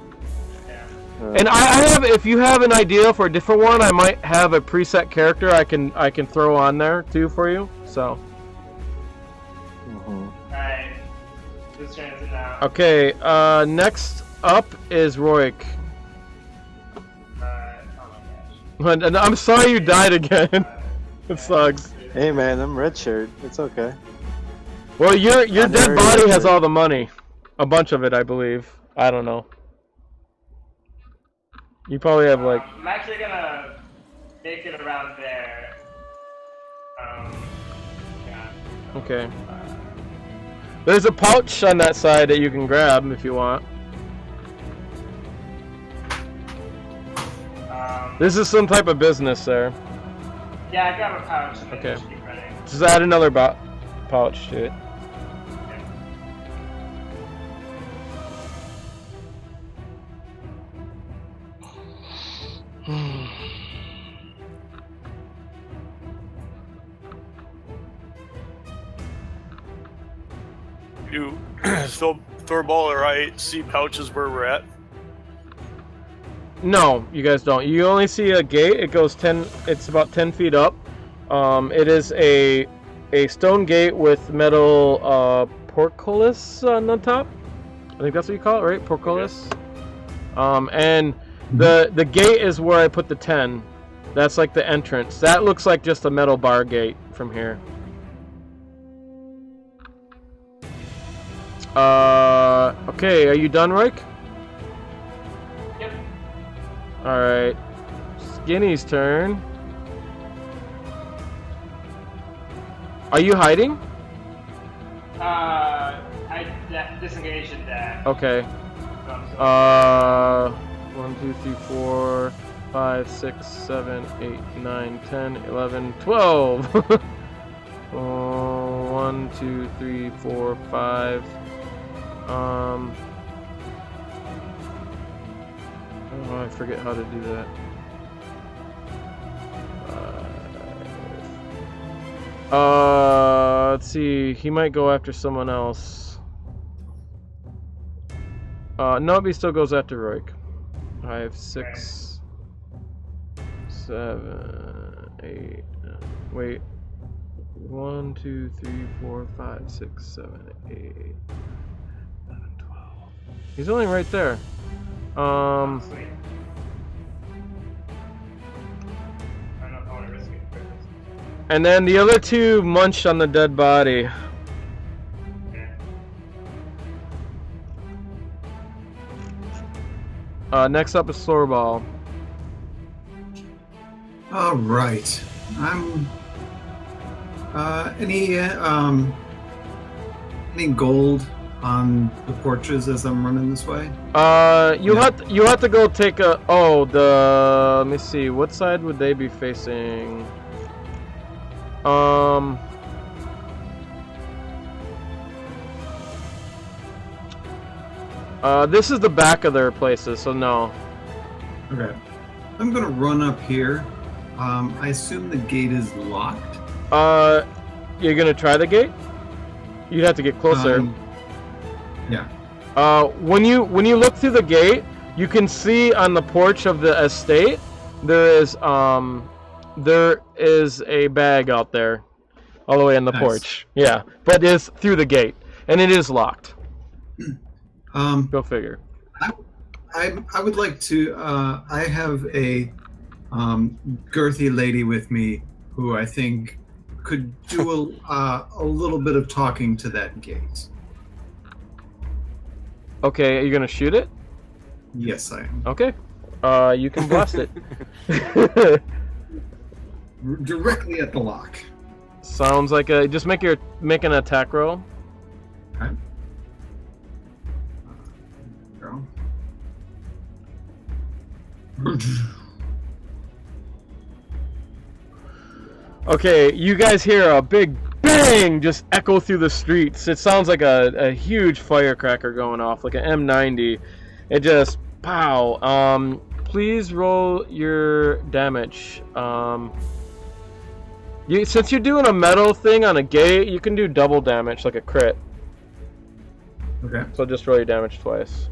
Speaker 1: And I have, if you have an idea for a different one, I might have a preset character I can throw on there too for you. So.
Speaker 2: Alright. This turn is now.
Speaker 1: Okay. Next up is Roik.
Speaker 2: Oh my gosh.
Speaker 1: And I'm sorry you died again. It sucks.
Speaker 7: Hey man, I'm red shirt. It's okay.
Speaker 1: Well, your dead
Speaker 7: very
Speaker 1: body has
Speaker 7: good.
Speaker 1: all the money. A bunch of it, I believe. I don't know. You probably have like.
Speaker 2: I'm actually gonna make it around there. Yeah.
Speaker 1: Okay. There's a pouch on that side that you can grab if you want. This is some type of business there.
Speaker 2: Yeah, I got a pouch. And
Speaker 1: Okay.
Speaker 2: Just keep running.
Speaker 1: Just add another pouch to it.
Speaker 4: You Thorбall or I see pouches where we're at.
Speaker 1: No, you guys don't. You only see a gate. It goes 10. It's about 10 feet up. It is a stone gate with metal portcullis on the top. I think that's what you call it, right? Portcullis. And the gate is where I put the 10. That's like the entrance. That looks like just a metal bar gate from here. Okay, are you done, Roik?
Speaker 2: Yep.
Speaker 1: Alright. Skinny's turn. Are you hiding?
Speaker 2: I disengaged and dash.
Speaker 1: Okay.
Speaker 2: So I'm
Speaker 1: 1, 2, 3, 4, 5, 6, 7, 8, 9, 10, 11, 12. 1, 2, 3, 4, 5. Oh, I forget how to do that. Let's see. He might go after someone else. Nope, he still goes after Roik. 5, 6, 7, 8. Wait. 1, 2, 3, 4, 5, 6, 7, 8, 11, 12. He's only right there.
Speaker 2: sweet. I don't know if I want to risk it for this.
Speaker 1: And then the other two munch on the dead body. Next up is Thorбall.
Speaker 3: All right. I'm. Any any gold on the porches as I'm running this way?
Speaker 1: You have to go take a. Oh, let me see. What side would they be facing? This is the back of their places, so no.
Speaker 3: Okay. I'm gonna run up here. I assume the gate is locked.
Speaker 1: You're gonna try the gate? You'd have to get closer.
Speaker 3: Yeah.
Speaker 1: When you look through the gate, you can see on the porch of the estate there is a bag out there, all the way on the porch. Yeah, but it's through the gate, and it is locked. Go figure.
Speaker 3: I would like to. I have a girthy lady with me who I think could do a little bit of talking to that gate.
Speaker 1: Okay, are you gonna shoot it?
Speaker 3: Yes, I am.
Speaker 1: Okay. You can blast it.
Speaker 3: Directly at the lock.
Speaker 1: Sounds like a. Just make an attack roll.
Speaker 3: Okay.
Speaker 1: Okay, you guys hear a big bang just echo through the streets. It sounds like a huge firecracker going off, like an M90. It just pow. Please roll your damage. Since you're doing a metal thing on a gate, you can do double damage, like a crit.
Speaker 3: Okay.
Speaker 1: So just roll your damage twice.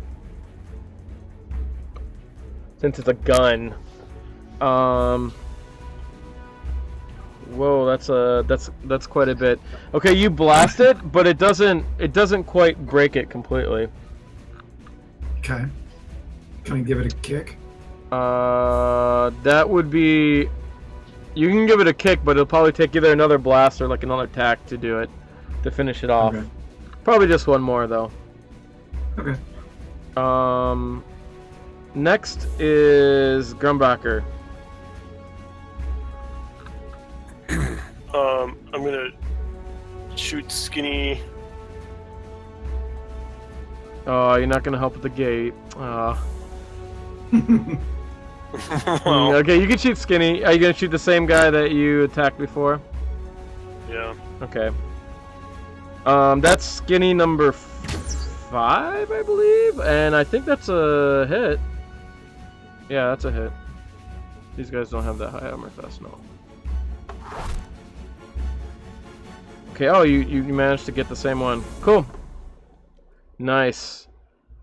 Speaker 1: Since it's a gun. Whoa, that's quite a bit. Okay, you blast it, but it doesn't quite break it completely.
Speaker 3: Okay. Can I give it a kick?
Speaker 1: That would be. You can give it a kick, but it'll probably take either another blast or like another tack to do it, to finish it off.
Speaker 3: Okay.
Speaker 1: Probably just one more though.
Speaker 3: Okay.
Speaker 1: Next is Grumbacher.
Speaker 4: I'm gonna shoot Skinny.
Speaker 1: Oh, you're not gonna help with the gate.
Speaker 4: Well,
Speaker 1: Okay, you can shoot Skinny. Are you gonna shoot the same guy that you attacked before?
Speaker 4: yeah.
Speaker 1: Okay. That's Skinny number 5, I believe, and I think that's a hit. Yeah, that's a hit. These guys don't have that high armor class, no. Okay, oh, you managed to get the same one. Cool. Nice.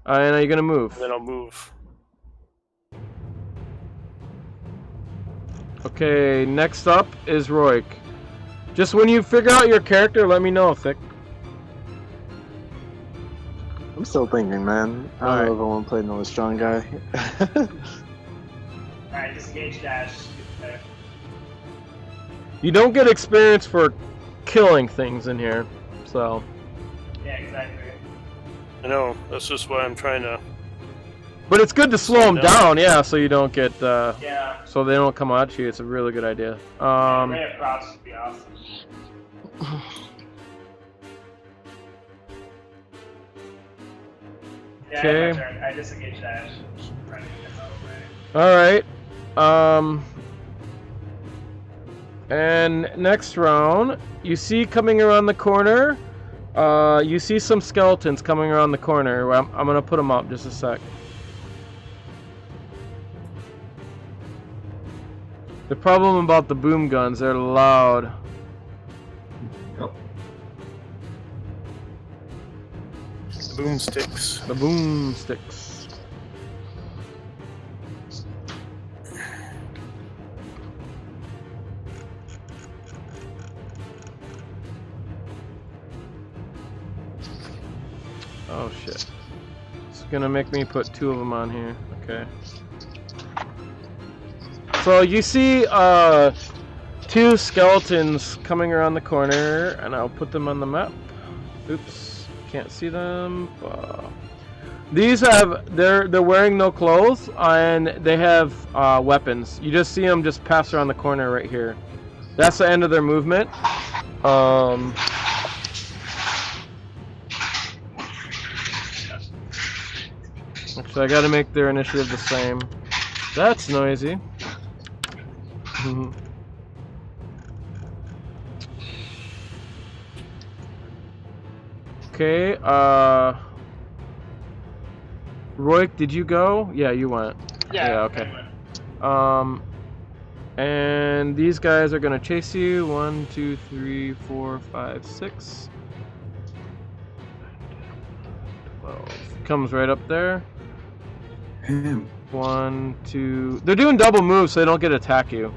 Speaker 1: And are you gonna move?
Speaker 4: Then I'll move.
Speaker 1: Okay, next up is Roik. Just when you figure out your character, let me know, Thick.
Speaker 8: I'm still thinking, man. I don't know if I want to play another strong guy.
Speaker 2: Alright, disengage dash.
Speaker 1: You don't get experience for killing things in here, so.
Speaker 2: Yeah, exactly.
Speaker 4: I know. That's just why I'm trying to.
Speaker 1: But it's good to slow them down, yeah, so you don't get,
Speaker 2: Yeah.
Speaker 1: so they don't come at you. It's a really good idea.
Speaker 2: Ray of props would be awesome. Yeah,
Speaker 1: Okay.
Speaker 2: my turn. I disengage dash. Trying to get this out of the way.
Speaker 1: Alright. And next round, you see coming around the corner, you see some skeletons coming around the corner. I'm gonna put them up just a sec. The problem about the boom guns, they're loud.
Speaker 3: Yep.
Speaker 4: Boomsticks.
Speaker 1: The boomsticks. Oh shit. It's gonna make me put 2 of them on here. Okay. So you see 2 skeletons coming around the corner, and I'll put them on the map. Oops, can't see them. These they're wearing no clothes, and they have weapons. You just see them just pass around the corner right here. That's the end of their movement. So I gotta make their initiative the same. That's noisy. Okay, Roy, did you go? Yeah, you went. Yeah, okay. And these guys are gonna chase you. 1, 2, 3, 4, 5, 6. 12. Comes right up there. 1, 2. They're doing double moves so they don't get to attack you.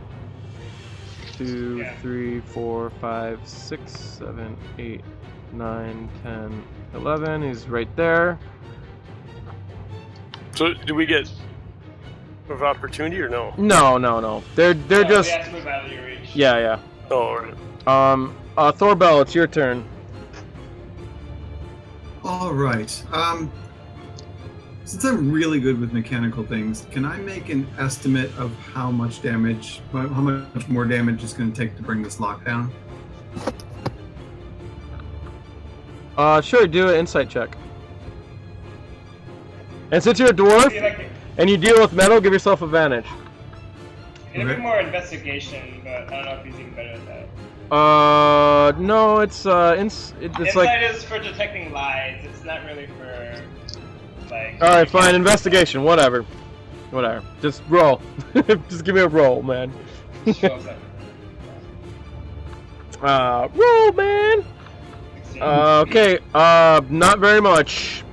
Speaker 1: 2, 3, 4, 5, 6, 7, 8, 9, 10, 11. He's right there.
Speaker 4: So, do we get of opportunity or no?
Speaker 1: No. They're just.
Speaker 2: We have to move out of your reach.
Speaker 1: Yeah.
Speaker 4: Oh, alright.
Speaker 1: Thorbell, it's your turn.
Speaker 3: All right. Since I'm really good with mechanical things, can I make an estimate of how much more damage it's going to take to bring this lock down?
Speaker 1: Sure. Do an insight check. And since you're a dwarf and you deal with metal, give yourself advantage.
Speaker 2: It'll be more investigation, but I don't know if he's even better at that.
Speaker 1: No, it's
Speaker 2: Insight
Speaker 1: like.
Speaker 2: is for detecting lies. It's not really for like.
Speaker 1: All right, fine. Investigation, whatever. Just roll. Just give me a roll, man. Roll, man. Okay. Not very much.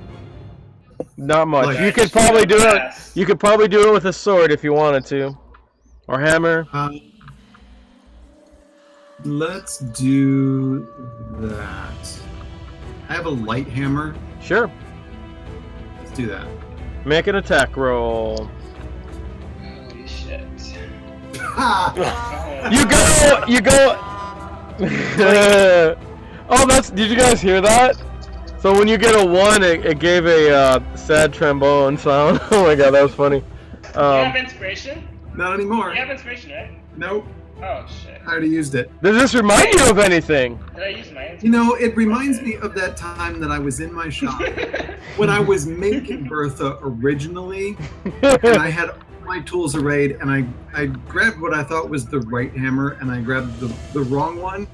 Speaker 1: Not much.
Speaker 3: Like,
Speaker 1: you could probably do it. You could probably do it with a sword if you wanted to, or hammer.
Speaker 3: Let's do that. I have a light hammer.
Speaker 1: Sure.
Speaker 3: Let's do that.
Speaker 1: Make an attack roll.
Speaker 2: Holy shit.
Speaker 1: You go. Oh, did you guys hear that? So when you get a 1, it gave a sad trombone sound. Oh my god, that was funny.
Speaker 2: You have inspiration?
Speaker 3: Not anymore.
Speaker 2: You have inspiration, right?
Speaker 3: Nope.
Speaker 2: Oh shit.
Speaker 3: I already used it.
Speaker 1: Does this remind you of anything?
Speaker 2: Did I use my inspiration?
Speaker 3: You know, it reminds me of that time that I was in my shop when I was making Bertha originally, and I had all my tools arrayed, and I grabbed what I thought was the right hammer, and I grabbed the wrong one.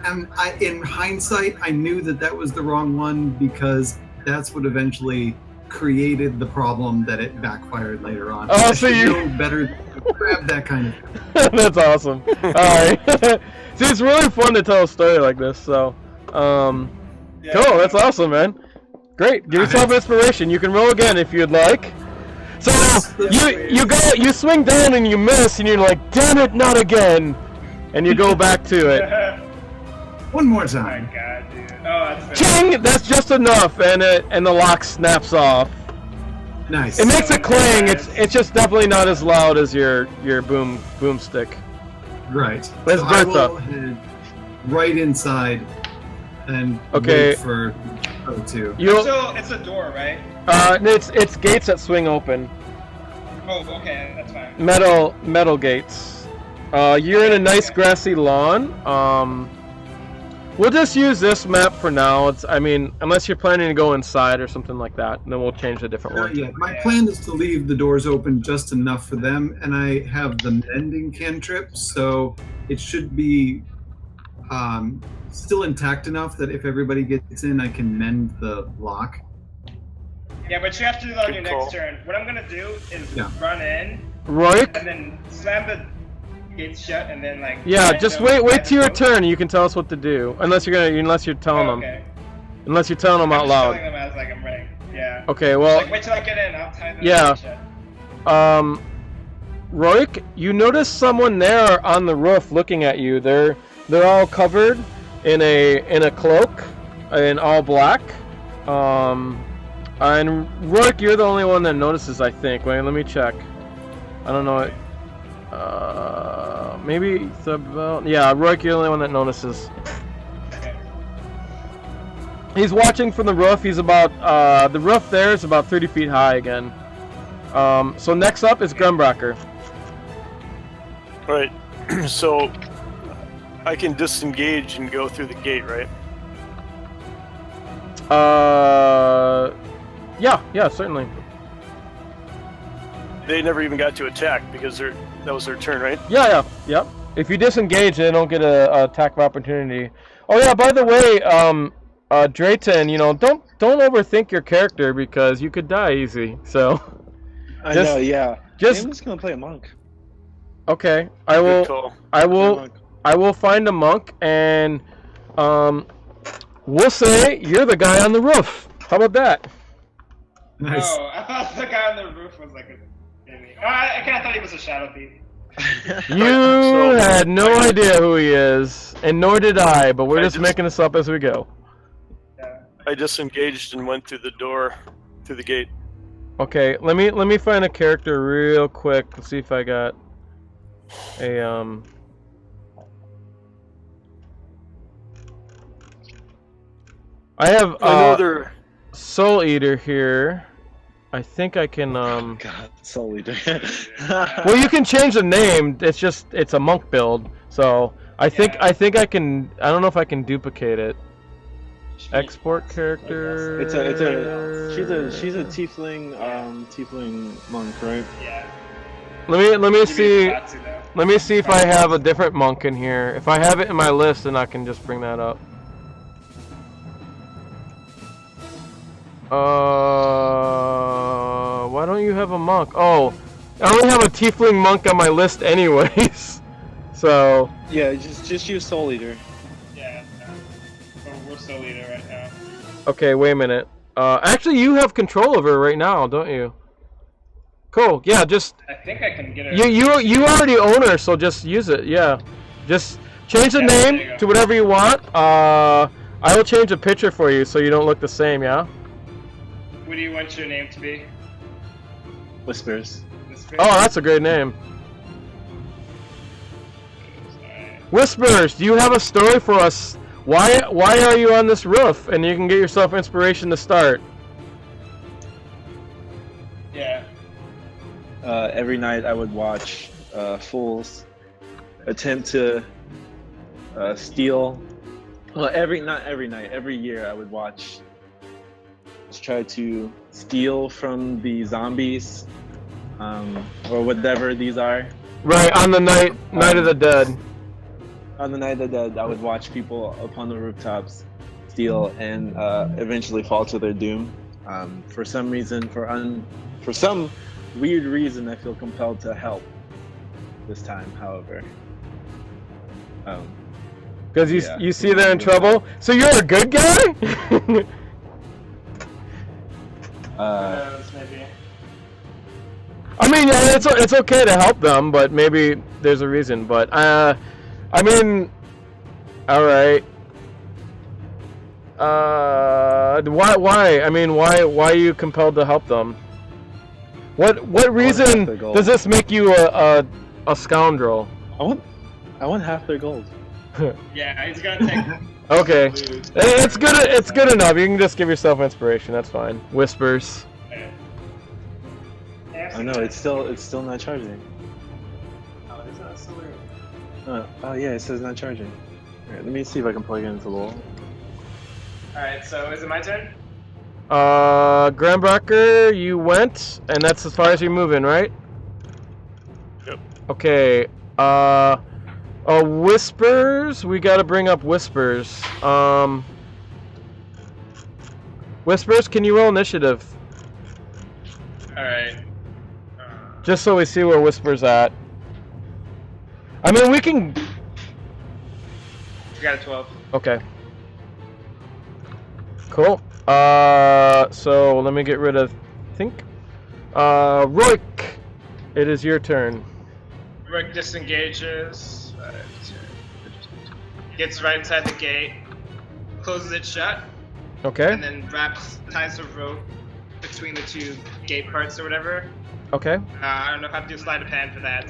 Speaker 3: And in hindsight, I knew that was the wrong one because that's what eventually created the problem that it backfired later on.
Speaker 1: Oh,
Speaker 3: I
Speaker 1: so
Speaker 3: should
Speaker 1: you
Speaker 3: know better to grab that kind of thing.
Speaker 1: That's awesome. Alright. See, it's really fun to tell a story like this, so cool, that's awesome, man. Great. Give yourself inspiration. You can roll again if you'd like. So you swing down and you miss and you're like, damn it, not again. And you go back to it.
Speaker 3: One more
Speaker 2: Oh my
Speaker 3: time.
Speaker 2: god, dude. Oh, that's
Speaker 1: Ching! That's just enough, and the lock snaps off.
Speaker 3: Nice.
Speaker 1: It makes a clang. It's just definitely not as loud as your boomstick.
Speaker 3: Right.
Speaker 1: Let's
Speaker 3: So I
Speaker 1: Bertha.
Speaker 3: will head right inside and
Speaker 1: Okay.
Speaker 3: wait for two.
Speaker 2: So it's a door, right?
Speaker 1: It's gates that swing open.
Speaker 2: Oh, okay, that's fine.
Speaker 1: Metal gates. You're in a nice grassy lawn. We'll just use this map for now. Unless you're planning to go inside or something like that, then we'll change a different one.
Speaker 3: Yeah, my plan is to leave the doors open just enough for them, and I have the mending cantrip, so it should be still intact enough that if everybody gets in, I can mend the lock.
Speaker 2: Yeah, but you have to do that on your
Speaker 4: Good call.
Speaker 2: next turn. What I'm gonna do is
Speaker 3: Yeah.
Speaker 2: run in
Speaker 1: Roik?
Speaker 2: and then slam the gates shut and then like.
Speaker 1: Yeah, just wait till your turn and you can tell us what to do. Unless you're telling them.
Speaker 2: Okay.
Speaker 1: Unless you're telling them
Speaker 2: I'm
Speaker 1: out
Speaker 2: just
Speaker 1: loud.
Speaker 2: telling them as like I'm running. Yeah.
Speaker 1: Okay, well,
Speaker 2: Like wait till I get in. I'll tie the
Speaker 1: Yeah.
Speaker 2: gates shut.
Speaker 1: Roik, you notice someone there on the roof looking at you. They're all covered in a cloak, in all black. And Roik, you're the only one that notices, I think. Wait, let me check. I don't know. Maybe yeah, Roik, you're the only one that notices.
Speaker 2: Okay.
Speaker 1: He's watching from the roof. He's about the roof there is about 30 feet high again. So next up is Grumbracker.
Speaker 4: Right. So I can disengage and go through the gate, right?
Speaker 1: Yeah, certainly.
Speaker 4: they never even got to attack because that was their turn, right?
Speaker 1: Yeah. Yep. If you disengage, they don't get a attack of opportunity. Oh yeah. By the way, Drayton, don't overthink your character because you could die easy. So.
Speaker 7: I know. Yeah.
Speaker 1: Just.
Speaker 7: I'm just gonna play a monk.
Speaker 1: Okay. I will find a monk and we'll say you're the guy on the roof. How about that?
Speaker 3: Nice.
Speaker 2: Oh, I thought the guy on the roof was like a enemy. Oh, I kind of thought he was a shadow thief.
Speaker 1: You had no idea who he is, and nor did I, but we're just making this up as we go.
Speaker 2: Yeah.
Speaker 4: I disengaged and went through the door, through the gate.
Speaker 1: Okay, let me find a character real quick. Let's see if I got a I have Soul Eater here. I think I can
Speaker 7: God, Soul Eater.
Speaker 1: Well, you can change the name. It's a monk build. So I think I can. I don't know if I can duplicate it. Export character.
Speaker 7: She's a tiefling monk, right?
Speaker 2: Yeah.
Speaker 1: Let me see. Let me see if I have a different monk in here. If I have it in my list, then I can just bring that up. Why don't you have a monk? Oh, I only have a tiefling monk on my list anyways. So.
Speaker 7: Yeah, just use Soul Eater.
Speaker 2: Yeah. We're Soul Eater right now.
Speaker 1: Okay, wait a minute. Actually, you have control over her right now, don't you? Cool. Yeah, just.
Speaker 2: I think I can get her.
Speaker 1: You already own her, so just use it. Yeah, just change the name to whatever you want. I will change the picture for you so you don't look the same. Yeah.
Speaker 2: What do you want your name to be?
Speaker 7: Whispers.
Speaker 1: Oh, that's a great name. Whispers, do you have a story for us? Why are you on this roof? And you can get yourself inspiration to start.
Speaker 2: Yeah.
Speaker 7: Every night I would watch fools attempt to steal. Well, not every night. Every year I would watch. Try to steal from the zombies, or whatever these are.
Speaker 1: Right, on the night of the dead.
Speaker 7: On the night of the dead, I would watch people up on the rooftops steal and eventually fall to their doom. For some reason, for some weird reason, I feel compelled to help this time. However,
Speaker 1: because you see they're in trouble. So you're a good guy.
Speaker 2: Maybe.
Speaker 1: I mean, yeah, it's okay to help them, but maybe there's a reason. But I mean, all right. Why? I mean, why are you compelled to help them? What reason does this make you a scoundrel?
Speaker 7: I want half their gold.
Speaker 2: Yeah, he's gonna take.
Speaker 1: Okay, it's good. It's good enough. You can just give yourself inspiration. That's fine. Whispers.
Speaker 7: I know it's still not charging.
Speaker 2: Oh, it's not still
Speaker 7: Oh yeah, it says not charging. Alright, let me see if I can plug it into the wall.
Speaker 2: Alright, so is it my turn?
Speaker 1: Grandbacker, you went, and that's as far as you're moving, right?
Speaker 4: Yep.
Speaker 1: Okay. Whispers. We gotta bring up Whispers. Whispers, can you roll initiative?
Speaker 2: Alright.
Speaker 1: Just so we see where Whispers at. I mean, we can.
Speaker 2: You got a 12.
Speaker 1: Okay. Cool. So let me get rid of. Roik, it is your turn.
Speaker 2: Roik disengages. Gets right inside the gate. Closes it shut.
Speaker 1: Okay.
Speaker 2: And then ties a rope between the two gate parts or whatever.
Speaker 1: Okay.
Speaker 2: I don't know if I have to do sleight of hand for that.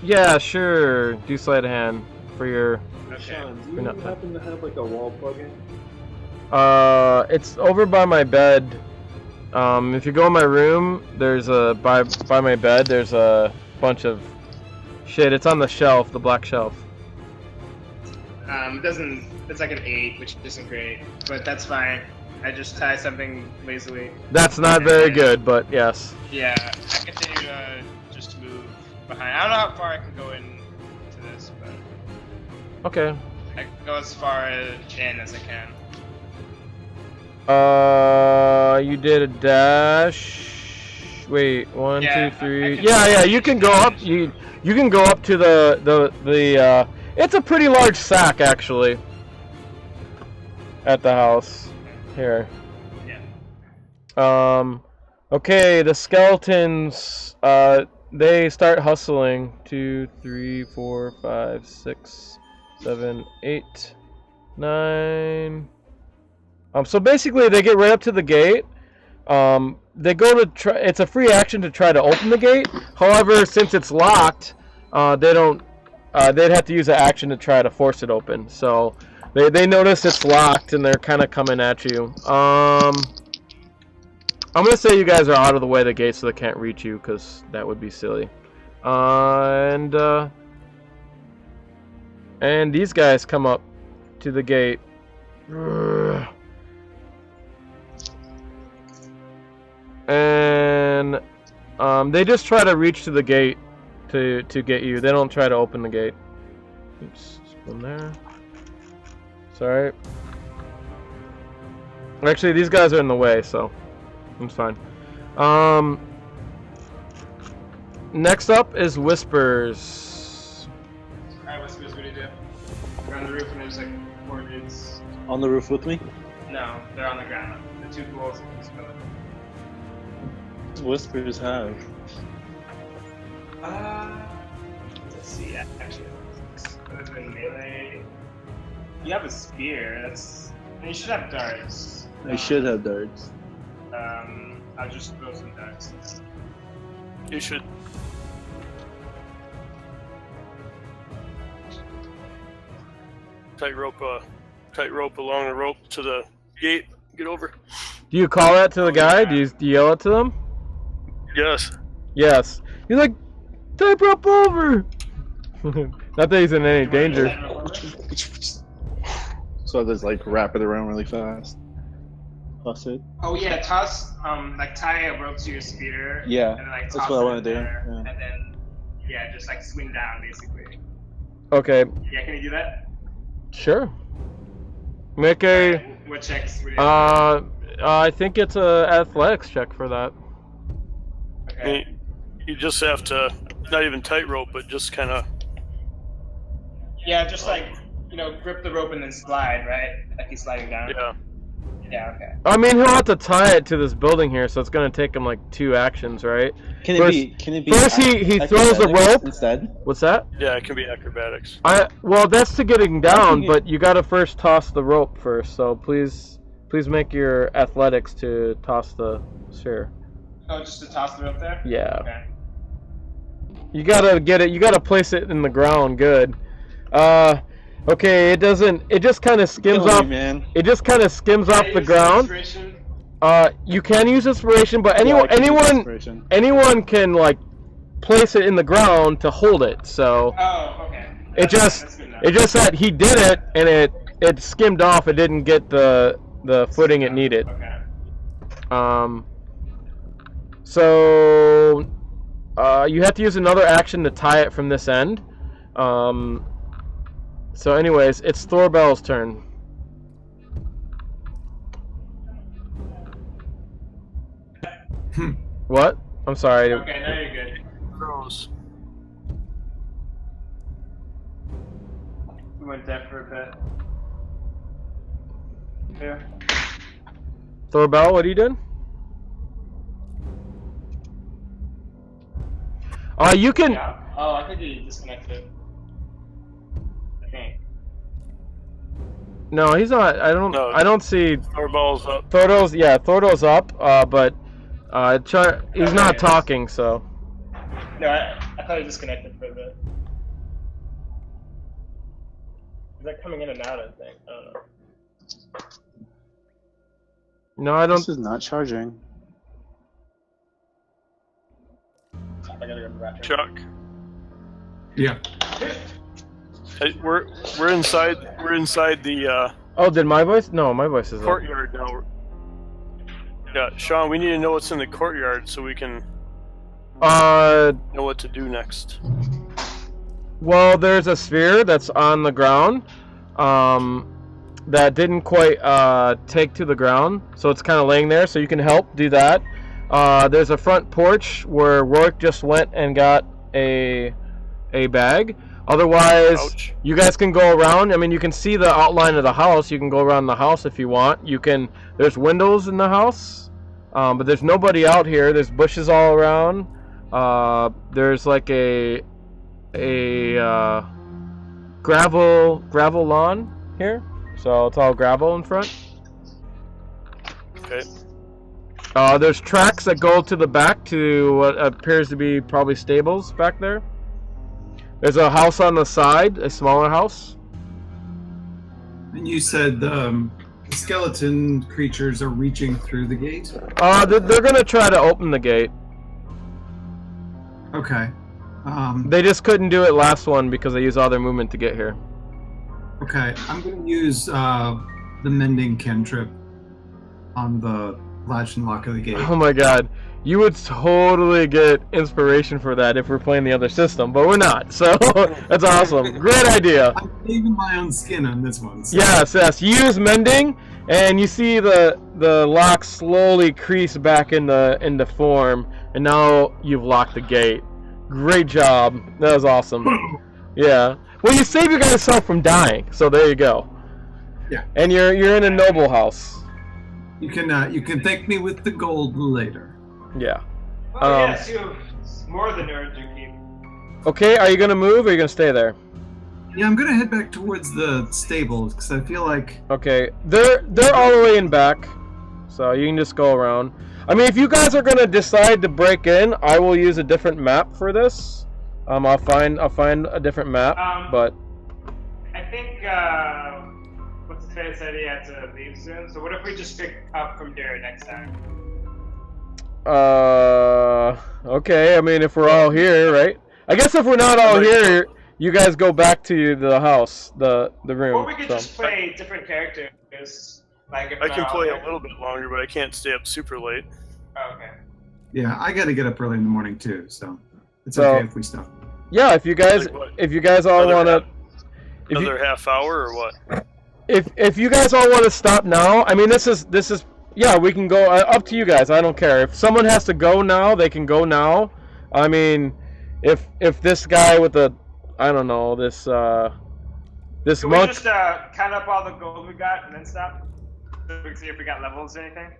Speaker 1: Yeah, sure. Do sleight of hand for your.
Speaker 2: Okay.
Speaker 7: Sean, do you happen to have like a wall plugin?
Speaker 1: It's over by my bed. If you go in my room, there's by my bed. There's a bunch of shit. It's on the shelf, the black shelf.
Speaker 2: It doesn't. It's like an 8, which isn't great, but that's fine. I just tie something lazily.
Speaker 1: That's not very good, but yes.
Speaker 2: Yeah, I continue to just move behind. I don't know how far I can go into this, but
Speaker 1: Okay.
Speaker 2: I can go as far in as I can.
Speaker 1: You did a dash. Wait, one,
Speaker 2: Yeah,
Speaker 1: two, three.
Speaker 2: I can-
Speaker 1: Yeah, you can go up. You can go up to the. It's a pretty large sack actually. At the house, here.
Speaker 2: Yeah.
Speaker 1: Okay, the skeletons. They start hustling. 2, 3, 4, 5, 6, 7, 8, 9. So basically, they get right up to the gate. They go to try. It's a free action to try to open the gate. However, since it's locked, they don't. They'd have to use an action to try to force it open. So they notice it's locked and they're kind of coming at you. I'm gonna say you guys are out of the way of the gate so they can't reach you because that would be silly. And these guys come up to the gate. And they just try to reach to the gate to get you. They don't try to open the gate. Oops, from there. Sorry. Actually, these guys are in the way, so it's fine. Next up is Whispers.
Speaker 2: Alright, Whispers, what do you do? We're on the roof and there's like 4 dudes.
Speaker 7: On the roof with me?
Speaker 2: No, they're on the ground. The 2 ghouls.
Speaker 7: Whispers have.
Speaker 2: Let's see, actually. Other than melee. You have a spear, and you should have darts.
Speaker 7: I should have darts.
Speaker 2: I'll just throw some darts.
Speaker 4: You should. Tightrope along the rope to the gate. Get over.
Speaker 1: Do you call that to the guy? Do you yell it to them?
Speaker 4: Yes.
Speaker 1: Yes. He's like, type up over. Not that he's in any danger.
Speaker 7: So I just like wrap it around really fast. Plus it.
Speaker 2: Oh yeah, toss like tie a rope to your spear.
Speaker 7: Yeah,
Speaker 2: and then, like,
Speaker 7: that's
Speaker 2: toss
Speaker 7: what I
Speaker 2: it
Speaker 7: want
Speaker 2: in
Speaker 7: to do.
Speaker 2: there,
Speaker 7: Yeah.
Speaker 2: And then just like swing down basically.
Speaker 1: Okay.
Speaker 2: Yeah, can you do that?
Speaker 1: Sure. Make a.
Speaker 2: What checks? What do you
Speaker 1: I think it's a athletics check for that.
Speaker 2: Okay.
Speaker 4: You just have to not even tightrope, but just kind of.
Speaker 2: Yeah, just like grip the rope and then slide, right? Like he's sliding down.
Speaker 4: Yeah.
Speaker 2: Yeah. Okay.
Speaker 1: I mean, he'll have to tie it to this building here, so it's gonna take him like 2 actions, right?
Speaker 7: Can it be?
Speaker 1: First, he throws the rope
Speaker 7: instead.
Speaker 1: What's that?
Speaker 4: Yeah, it can be acrobatics.
Speaker 1: Well, that's to getting down, but you gotta first toss the rope first. So please make your athletics to toss the sphere.
Speaker 2: Oh, just to toss the rope there?
Speaker 1: Yeah.
Speaker 2: Okay.
Speaker 1: You gotta get it. You gotta place it in the ground good. Okay. It doesn't. It just kind of skims off.
Speaker 7: Man.
Speaker 1: It just kind of skims off the ground. You can use inspiration, but anyone can like place it in the ground to hold it. So.
Speaker 2: Oh, okay.
Speaker 1: It just that he did it and it skimmed off. It didn't get the footing it needed.
Speaker 2: Okay.
Speaker 1: So you have to use another action to tie it from this end. So anyways, it's Thorbell's turn. What? I'm sorry.
Speaker 2: Okay, now you're good.
Speaker 4: Gross.
Speaker 2: We went deaf for a bit. Yeah.
Speaker 1: Thorbell, what are you doing? You can.
Speaker 2: Yeah. Oh, I think he disconnected. I think.
Speaker 1: No, he's not. I don't see.
Speaker 4: Thorbell's up.
Speaker 1: Thordell's up. But he's not talking. So.
Speaker 2: No, I thought he disconnected for a bit. Is that coming in and out? I think. I don't know.
Speaker 1: No, I don't.
Speaker 7: This is not charging.
Speaker 2: I gotta go to the bathroom.
Speaker 4: Chuck.
Speaker 3: Yeah.
Speaker 4: Hey, we're inside the
Speaker 1: Oh, did my voice? No, my voice is up.
Speaker 4: courtyard now. Yeah, Sean, we need to know what's in the courtyard so we can
Speaker 1: Uh,
Speaker 4: know what to do next.
Speaker 1: well, there's a sphere that's on the ground, that didn't quite take to the ground, so it's kind of laying there. So you can help do that. There's a front porch where Rourke just went and got a bag. Otherwise,
Speaker 4: Ouch.
Speaker 1: you guys can go around. I mean, you can see the outline of the house. You can go around the house if you want. You can. There's windows in the house, but there's nobody out here. There's bushes all around. There's like a gravel lawn here, so it's all gravel in front.
Speaker 4: Okay.
Speaker 1: There's tracks that go to the back to what appears to be probably stables back there. There's a house on the side, a smaller house.
Speaker 3: And you said skeleton creatures are reaching through the gate?
Speaker 1: They're gonna try to open the gate.
Speaker 3: Okay.
Speaker 1: They just couldn't do it last one because they used all their movement to get here.
Speaker 3: Okay, I'm going to use the mending cantrip on the latch and lock of the gate.
Speaker 1: Oh my god. You would totally get inspiration for that if we're playing the other system, but we're not, so that's awesome. Great idea.
Speaker 3: I'm saving my own skin on this one. So.
Speaker 1: Yes. You use mending, and you see the lock slowly crease back into form, and now you've locked the gate. Great job. That was awesome. Yeah. Well, you saved your guys self from dying, so there you go.
Speaker 3: Yeah.
Speaker 1: And you're in a noble house.
Speaker 3: You can thank me with the gold later.
Speaker 1: Yeah.
Speaker 2: Oh, yes, you have more than earned your keep.
Speaker 1: Okay, are you gonna move or are you gonna stay there?
Speaker 3: Yeah, I'm gonna head back towards the stables because I feel like.
Speaker 1: Okay, they're all the way in back, so you can just go around. I mean, if you guys are gonna decide to break in, I will use a different map for this. I'll find a different map, but
Speaker 2: I think what's his face said he had to leave soon. So what if we just pick up from here next time?
Speaker 1: okay. I mean, if we're all here, right? I guess if we're not all here, you guys go back to the house, the room.
Speaker 2: Or we could just play different characters. Like if
Speaker 4: I can play a little bit longer, but I can't stay up super late.
Speaker 2: Oh, okay.
Speaker 3: Yeah, I got to get up early in the morning too, so it's okay if we stop.
Speaker 1: Yeah, if you guys all want to.
Speaker 4: Another half hour or what?
Speaker 1: If you guys all want to stop now, I mean, this is. Yeah, we can go. Up to you guys. I don't care. If someone has to go now, they can go now. I mean, if this guy with the, I don't know, this monk.
Speaker 2: Can we just count up all the gold we got and then stop? So we can see if we got levels or anything.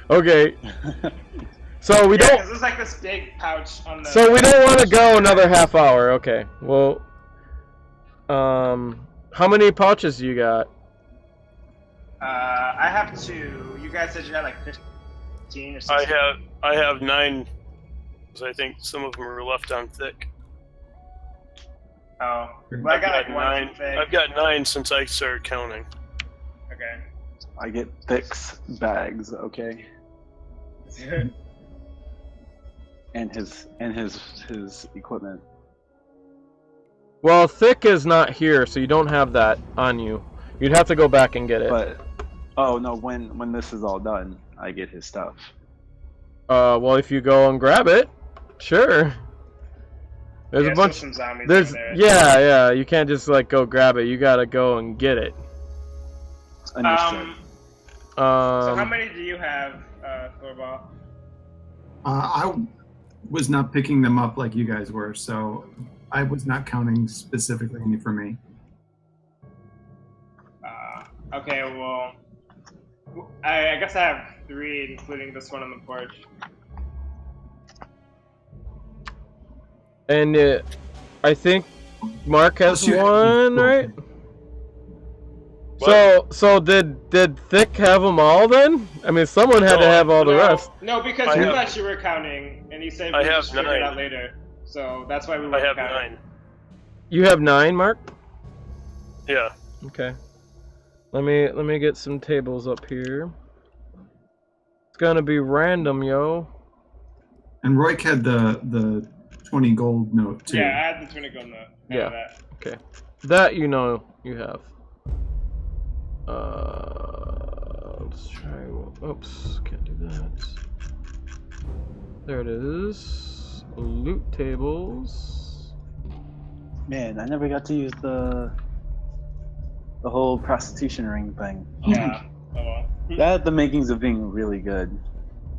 Speaker 1: Okay. So we don't.
Speaker 2: 'Cause there's like this big pouch on the.
Speaker 1: So we don't want to go another half hour. Okay. Well. How many pouches do you got?
Speaker 2: I have 2. You guys said you had like 15 or 16.
Speaker 4: I have 9. Because I think some of them are left on thick.
Speaker 2: Oh, well, I got like
Speaker 4: 9.
Speaker 2: 1 thick.
Speaker 4: I've got 9 since I started counting.
Speaker 2: Okay.
Speaker 7: I get Thick's bags, okay? and his equipment.
Speaker 1: Well, Thick is not here, so you don't have that on you. You'd have to go back and get it.
Speaker 7: But oh no, when this is all done, I get his stuff.
Speaker 1: Well, if you go and grab it, sure. There's a bunch.
Speaker 2: Some zombies
Speaker 1: There's
Speaker 2: in there.
Speaker 1: yeah. You can't just like go grab it. You gotta go and get it.
Speaker 7: Understood.
Speaker 2: So how many do you have, Thorvald?
Speaker 3: I was not picking them up like you guys were, so I was not counting specifically any for me.
Speaker 2: Okay, well, I guess I have 3, including this one on the porch.
Speaker 1: And I think Mark has one, right? So did Thick have them all then? I mean, someone had to have all the rest.
Speaker 2: No, because you thought you were counting, and you said we just figure it out later. So that's why we were counting.
Speaker 4: I have 9.
Speaker 1: You have 9, Mark?
Speaker 4: Yeah.
Speaker 1: Okay. Let me get some tables up here. It's gonna be random, yo.
Speaker 3: And Roy had the 20 gold note too.
Speaker 2: Yeah, I had the 20 gold note.
Speaker 1: Yeah. Okay. That you know you have. Let's try. Oops, can't do that. There it is. Loot tables.
Speaker 9: Man, I never got to use the whole prostitution ring thing.
Speaker 2: Yeah. Oh well.
Speaker 9: That had the makings of being really good.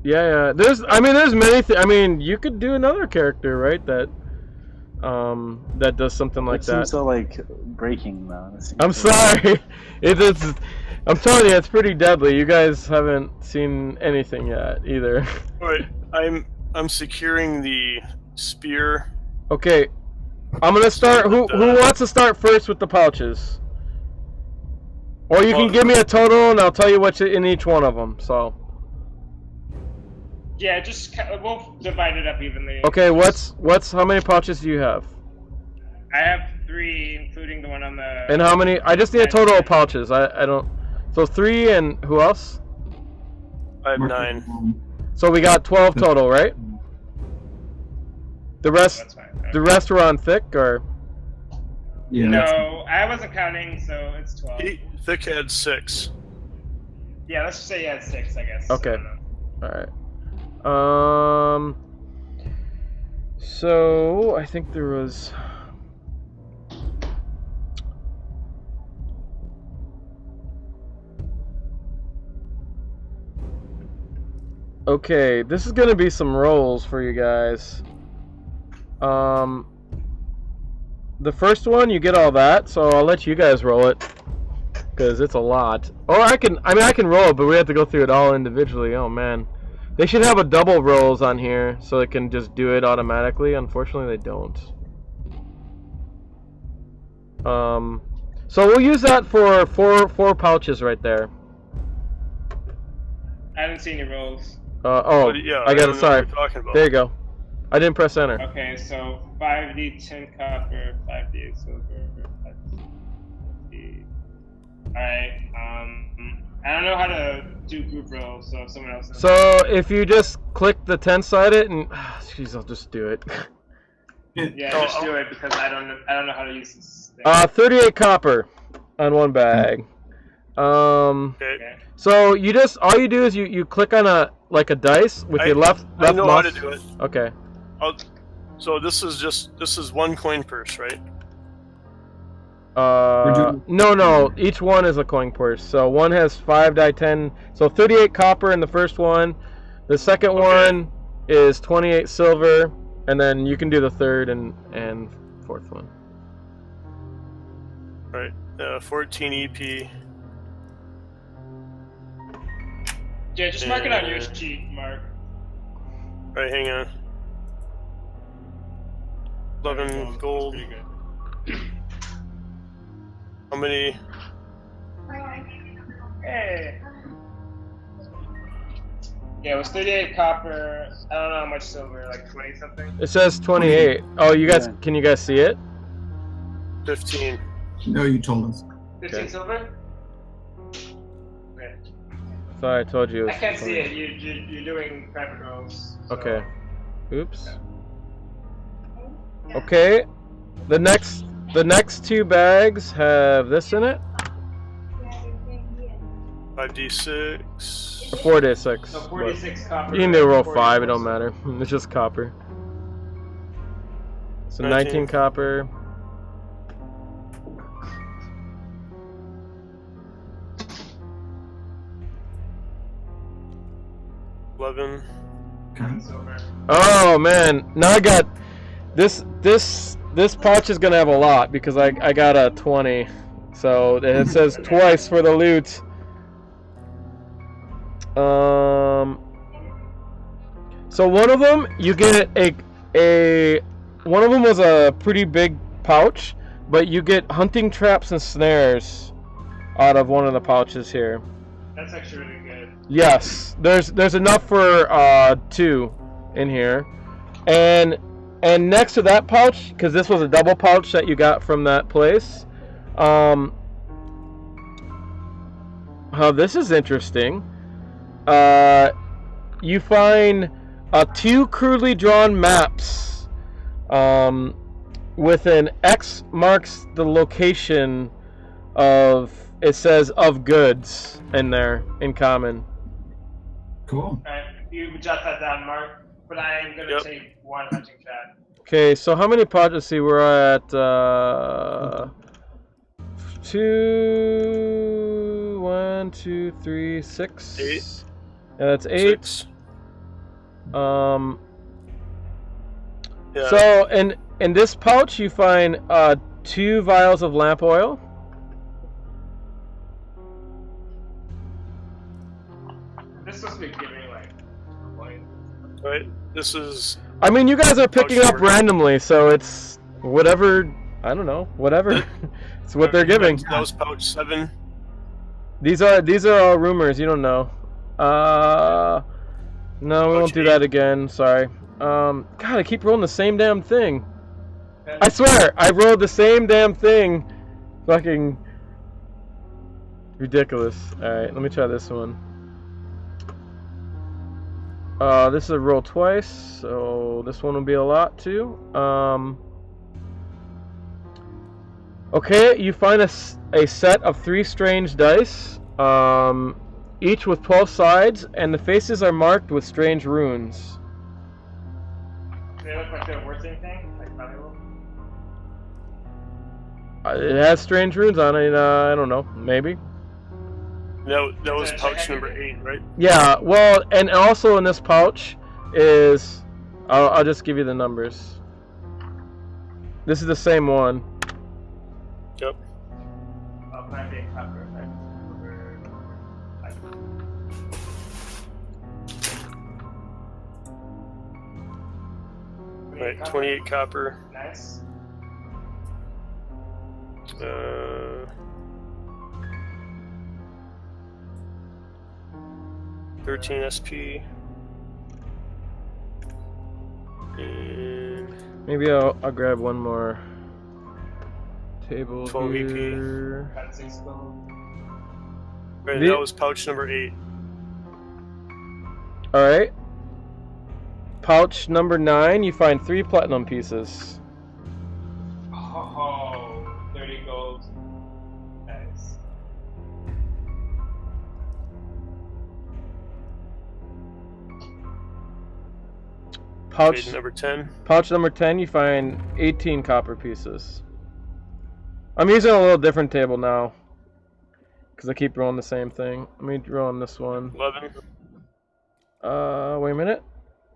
Speaker 1: Yeah. There's many. I mean, you could do another character, right? That does something like
Speaker 9: It
Speaker 1: that.
Speaker 9: seems so like breaking though.
Speaker 1: I'm sorry. It's. I'm telling you, it's pretty deadly. You guys haven't seen anything yet either.
Speaker 4: Alright, I'm securing the spear.
Speaker 1: Okay, I'm gonna start. Who wants to start first with the pouches? Or you can give me a total, and I'll tell you what's in each one of them. So.
Speaker 2: Yeah, we'll divide it up evenly.
Speaker 1: Okay, what's how many pouches do you have?
Speaker 2: I have 3, including the one on the.
Speaker 1: And how many? I just need a total of pouches. I don't. So 3 and who else?
Speaker 4: I have 9.
Speaker 1: So we got 12 total, right? The rest.
Speaker 2: That's fine.
Speaker 1: The rest were on thick, or?
Speaker 3: Yeah.
Speaker 2: No, I wasn't counting, so it's 12.
Speaker 4: Thick had 6.
Speaker 2: Yeah, let's just say you had 6, I guess.
Speaker 1: Okay.
Speaker 2: I don't know.
Speaker 1: All right. So I think there was. Okay, this is gonna be some rolls for you guys. The first one you get all that, so I'll let you guys roll it, because it's a lot. Or I can roll it, but we have to go through it all individually. Oh man, they should have a double rolls on here so it can just do it automatically. Unfortunately, they don't. So we'll use that for four pouches right there.
Speaker 2: I haven't seen your rolls.
Speaker 4: Yeah,
Speaker 1: I got it. Sorry.
Speaker 4: Talking about.
Speaker 1: There you go. I didn't press enter.
Speaker 2: Okay, so 5D tin copper, 5D silver, 5D. Alright, I don't know how to do group rolls, so if someone else knows.
Speaker 1: So if you just click the 10-sided and jeez, I'll just do it.
Speaker 2: Yeah, just do it because I don't know how to use this thing.
Speaker 1: 38 copper on one bag.
Speaker 4: Okay.
Speaker 1: So you just all you do is you click on a dice with your left
Speaker 4: I know
Speaker 1: mouse.
Speaker 4: how to do it.
Speaker 1: Okay.
Speaker 4: So this is one coin purse, right?
Speaker 1: No. Each one is a coin purse. So one has 5 die 10. So 38 copper in the first one. The second one is 28 silver, and then you can do the third and fourth one.
Speaker 4: All right. 14 EP.
Speaker 2: Yeah, just mark it on your sheet, Mark.
Speaker 4: All right, hang on. 11 gold.
Speaker 2: Pretty good.
Speaker 4: How many?
Speaker 2: Hey. Yeah, it was 38 copper. I don't know how much silver, like 20 something.
Speaker 1: It says 28. Oh, you guys, can you guys see it?
Speaker 4: 15.
Speaker 3: No, you told us.
Speaker 2: 15 silver? Okay.
Speaker 1: Sorry, I told you. It was
Speaker 2: I can't
Speaker 1: 20.
Speaker 2: see it. You're doing private rolls. So.
Speaker 1: Okay. Oops. Okay. The next 2 bags have this in it.
Speaker 4: 5d6.
Speaker 1: 4d6.
Speaker 2: So 46 copper.
Speaker 1: You can do roll
Speaker 2: 40
Speaker 1: 5. It don't
Speaker 2: silver.
Speaker 1: matter. It's just copper. So
Speaker 4: 19.
Speaker 1: 19 copper.
Speaker 4: $11.
Speaker 2: Silver.
Speaker 1: Oh man! Now I got this pouch is gonna have a lot because I got a 20. So it says twice for the loot. So one of them you get one of them was a pretty big pouch, but you get hunting traps and snares out of one of the pouches here.
Speaker 2: That's actually really good.
Speaker 1: Yes, there's enough for 2 in here, and next to that pouch, because this was a double pouch that you got from that place. This is interesting. You find 2 crudely drawn maps with an X marks the location of it says of goods in there in common.
Speaker 3: Cool.
Speaker 2: Alright, you jot that down, Mark. But I am gonna take one hunting chat.
Speaker 1: Okay, so how many pouches? Let's see, we're at 2, 1, 2, 3, 6.
Speaker 4: 8.
Speaker 1: Yeah, that's 8.
Speaker 4: 6.
Speaker 1: So in this pouch you find 2 vials of lamp oil.
Speaker 2: This supposed to be giving like a point.
Speaker 4: Right. This is.
Speaker 1: I mean, you guys are picking
Speaker 4: Pouch
Speaker 1: up
Speaker 4: number-
Speaker 1: randomly, so it's whatever. I don't know, whatever. It's what they're giving.
Speaker 4: That was pouch 7.
Speaker 1: These are all rumors. You don't know. No, we won't do that again. Sorry. God, I keep rolling the same damn thing. I swear, I rolled the same damn thing. Fucking ridiculous. All right, let me try this one. This is a roll twice, so this one will be a lot too. Okay, you find a set of 3 strange dice, each with 12 sides, and the faces are marked with strange runes.
Speaker 2: Do they look like they're worth anything? Like valuable?
Speaker 1: It has strange runes on it. I don't know, maybe.
Speaker 4: That was pouch number 8, right?
Speaker 1: Yeah. Well, and also in this pouch is, I'll just give you the numbers. This is the same one.
Speaker 4: Yep.
Speaker 2: Oh, might be a copper.
Speaker 4: Right, 28 copper.
Speaker 2: Nice.
Speaker 4: 13 SP. And
Speaker 1: Maybe I'll grab one more table
Speaker 4: 12
Speaker 1: here.
Speaker 2: Got 6 gold.
Speaker 4: right,
Speaker 1: The-
Speaker 4: that was pouch number 8.
Speaker 1: All right. Pouch number 9, you find 3 platinum pieces.
Speaker 2: Oh, 30 gold. Nice.
Speaker 1: Pouch
Speaker 4: Number 10.
Speaker 1: Pouch number 10, you find 18 copper pieces. I'm using a little different table now because I keep rolling the same thing. Let me roll on this one.
Speaker 4: 11.
Speaker 1: Wait a minute.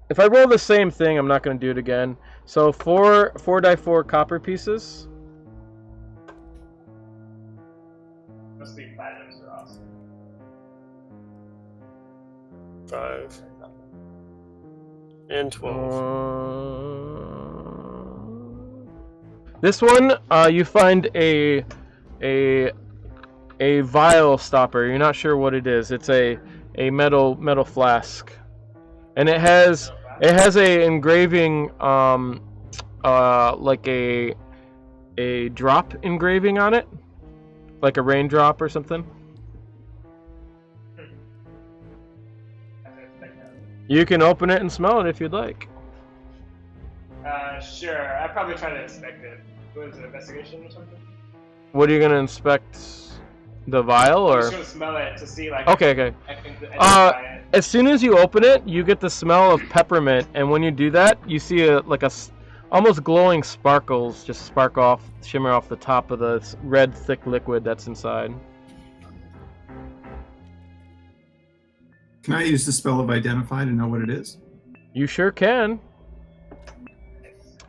Speaker 1: If I roll the same thing, I'm not going to do it again. So 4 die 4 copper pieces.
Speaker 2: Must be platinums are awesome.
Speaker 4: 5. And 12.
Speaker 1: This one, you find a vial stopper. You're not sure what it is. It's a metal flask, and it has a engraving, like a drop engraving on it, like a raindrop or something. You can open it and smell it if you'd like.
Speaker 2: Sure. I'd probably try to inspect it. What is it, investigation or something?
Speaker 1: What are you gonna inspect? The vial,
Speaker 2: I'm
Speaker 1: or?
Speaker 2: just gonna smell it to see, like,
Speaker 1: Okay.
Speaker 2: I can identify it.
Speaker 1: As soon as you open it, you get the smell of peppermint, and when you do that, you see almost glowing sparkles just shimmer off the top of the red thick liquid that's inside.
Speaker 3: Can I use the spell of identify to know what it is?
Speaker 1: You sure can.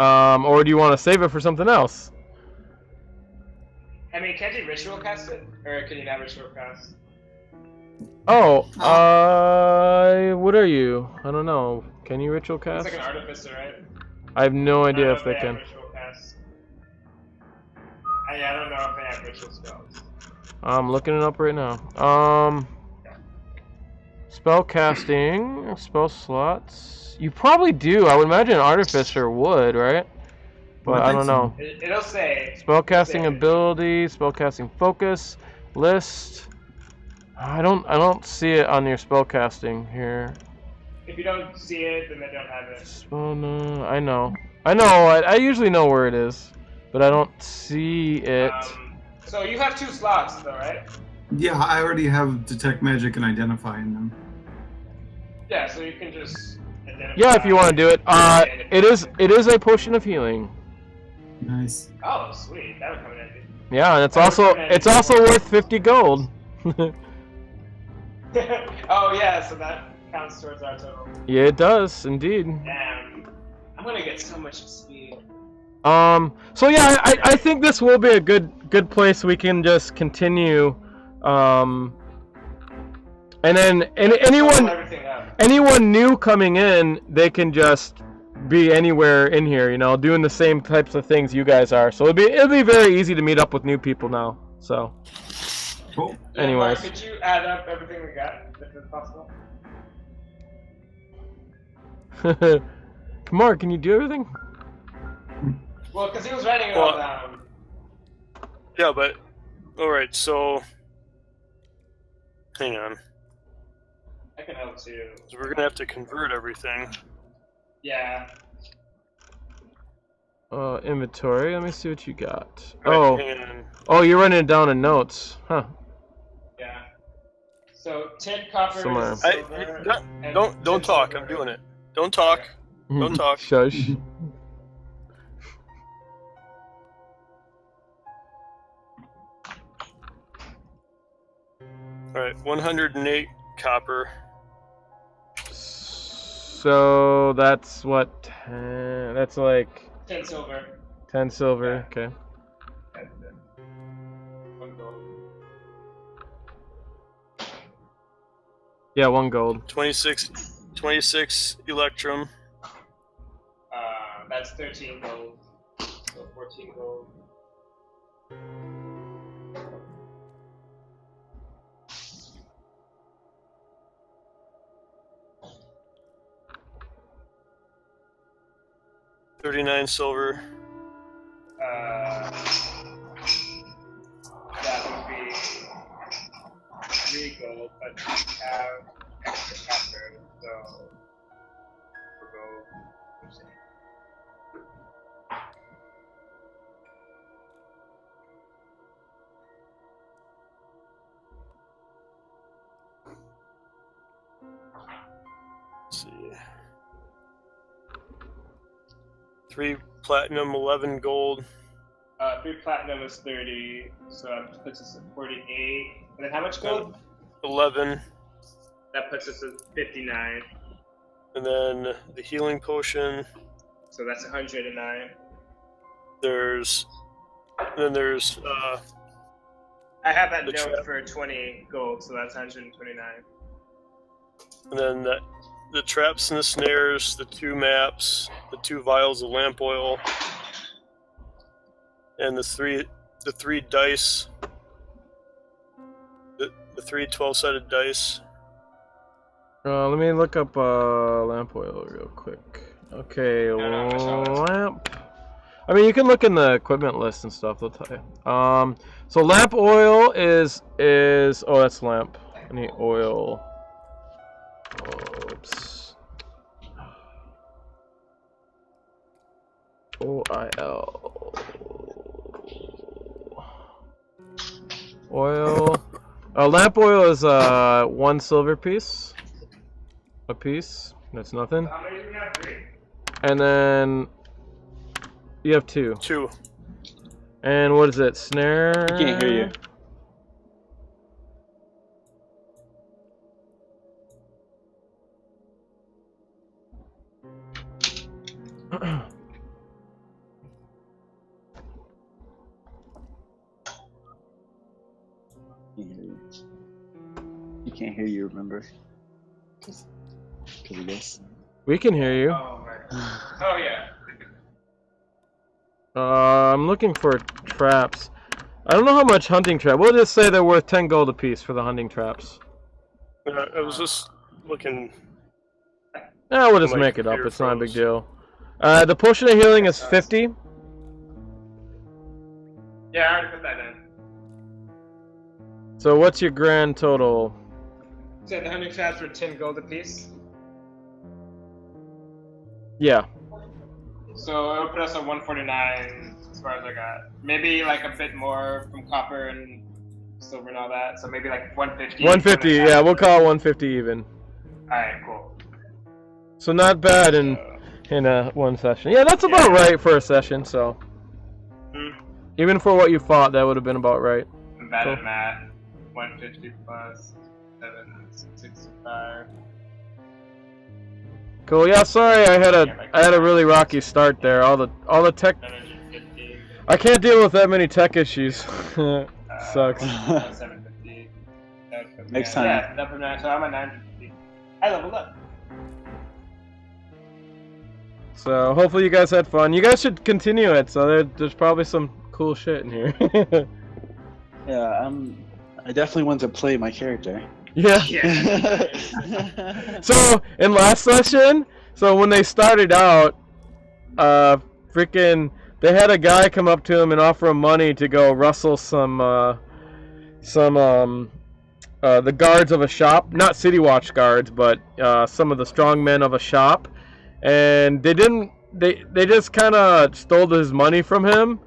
Speaker 1: Or do you want to save it for something else?
Speaker 2: I mean, can't you ritual cast it? Or can you not ritual cast?
Speaker 1: Oh, what are you? I don't know. Can you ritual
Speaker 2: It's
Speaker 1: cast?
Speaker 2: like an artificer, right?
Speaker 1: I have no
Speaker 2: I
Speaker 1: idea
Speaker 2: don't
Speaker 1: if
Speaker 2: know
Speaker 1: they
Speaker 2: have
Speaker 1: can.
Speaker 2: ritual cast. I don't know if they have ritual spells.
Speaker 1: I'm looking it up right now. Spell casting, spell slots. You probably do. I would imagine an artificer would, right? But I don't know.
Speaker 2: It'll say.
Speaker 1: Spellcasting ability, spellcasting focus, list. I don't see it on your spellcasting here.
Speaker 2: If you don't see it, then they don't have it.
Speaker 1: Spell, no, I know. I usually know where it is, but I don't see it.
Speaker 2: So you have 2 slots, though, right?
Speaker 3: Yeah, I already have detect magic and identify in them.
Speaker 2: Yeah, so you can just identify.
Speaker 1: Yeah, if you want to do it. It is a potion of healing.
Speaker 3: Nice.
Speaker 2: Oh, sweet. That would come in handy.
Speaker 1: Yeah, and it's also worth 50 gold.
Speaker 2: Oh, yeah, so that counts towards our total.
Speaker 1: Yeah, it does indeed.
Speaker 2: Damn. I'm gonna get so much speed.
Speaker 1: So yeah, I think this will be a good place we can just continue. And then anyone new coming in, they can just be anywhere in here, you know, doing the same types of things you guys are. So it'll be very easy to meet up with new people now. So.
Speaker 3: Cool.
Speaker 1: Anyways.
Speaker 2: Mark, could you add up everything we got, if it's possible?
Speaker 1: Come on, can you do everything?
Speaker 2: Well, because he was writing it all down.
Speaker 4: Yeah, but all right. So, hang on.
Speaker 2: I can help too.
Speaker 4: So we're gonna have to convert everything.
Speaker 2: Yeah.
Speaker 1: Inventory. Let me see what you got.
Speaker 4: Right,
Speaker 1: Oh, you're running it down in notes, huh?
Speaker 2: Yeah. So tin, copper,
Speaker 1: Somewhere.
Speaker 2: silver,
Speaker 4: Don't talk. I'm doing it. Don't talk. Don't talk.
Speaker 1: Shush.
Speaker 4: All right, 108 copper.
Speaker 1: So that's what? 10, that's like
Speaker 2: 10 silver.
Speaker 1: 10 silver.
Speaker 2: Yeah.
Speaker 1: Okay.
Speaker 2: One gold.
Speaker 1: Yeah, 1 gold.
Speaker 4: 26 electrum.
Speaker 2: That's 13 gold. So 14 gold.
Speaker 4: $39 silver.
Speaker 2: That would be 3 gold, but we have extra copper, so we'll go.
Speaker 4: Let's see. 3 platinum, 11 gold.
Speaker 2: 3 platinum is 30, so that puts us at 48. And then how much gold?
Speaker 4: 11.
Speaker 2: That puts us at 59.
Speaker 4: And then the healing potion.
Speaker 2: So that's 109.
Speaker 4: There's
Speaker 2: I have that
Speaker 4: the
Speaker 2: note
Speaker 4: trap.
Speaker 2: for 20 gold, so that's 129.
Speaker 4: And then the traps and the snares, the 2 maps, the 2 vials of lamp oil, and the three dice, the 3 12-sided dice.
Speaker 1: Let me look up lamp oil real quick. Okay, lamp. I mean, you can look in the equipment list and stuff. They'll tell you. So lamp oil is oh, that's lamp. I need oil. Oops. OIL. Oil. Lamp oil is 1 silver piece. A piece. That's nothing.
Speaker 2: How many do we have? 3?
Speaker 1: And then you have 2.
Speaker 4: 2.
Speaker 1: And what is it? Snare?
Speaker 7: I can't hear you. You can't hear you, remember? Because of this.
Speaker 1: We can hear you.
Speaker 2: Oh, right. Oh, yeah.
Speaker 1: I'm looking for traps. I don't know how much hunting trap. We'll just say they're worth 10 gold apiece for the hunting traps.
Speaker 4: I was just looking.
Speaker 1: Yeah, we'll just
Speaker 4: My
Speaker 1: make it up.
Speaker 4: computer
Speaker 1: It's not a big
Speaker 4: froze.
Speaker 1: deal. The potion of healing is 50.
Speaker 2: Yeah, I already put that in.
Speaker 1: So what's your grand total?
Speaker 2: So the hunting traps were 10 gold apiece.
Speaker 1: Yeah.
Speaker 2: So it'll put us at 149 as far as I got. Maybe like a bit more from copper and silver and all that. So maybe like 150.
Speaker 1: 150. Yeah, we'll call it 150 even.
Speaker 2: All right, cool.
Speaker 1: So not bad in one session. Yeah, that's about right for a session. So even for what you fought, that would have been about right.
Speaker 2: I'm bad at math. 150 plus 765.
Speaker 1: Cool. Yeah, sorry, I had a really rocky start there. All the tech.
Speaker 2: 750.
Speaker 1: I can't deal with that many tech issues. Sucks.
Speaker 2: 750.
Speaker 9: Next time.
Speaker 2: Yeah, number 9. So I'm at 950. I leveled up.
Speaker 1: So hopefully you guys had fun. You guys should continue it. So there's probably some cool shit in here.
Speaker 9: Yeah, I definitely want to play my character.
Speaker 1: Yeah. So in last session, so when they started out, freaking, they had a guy come up to him and offer him money to go rustle the guards of a shop, not City Watch guards, but some of the strong men of a shop, and they just kind of stole his money from him,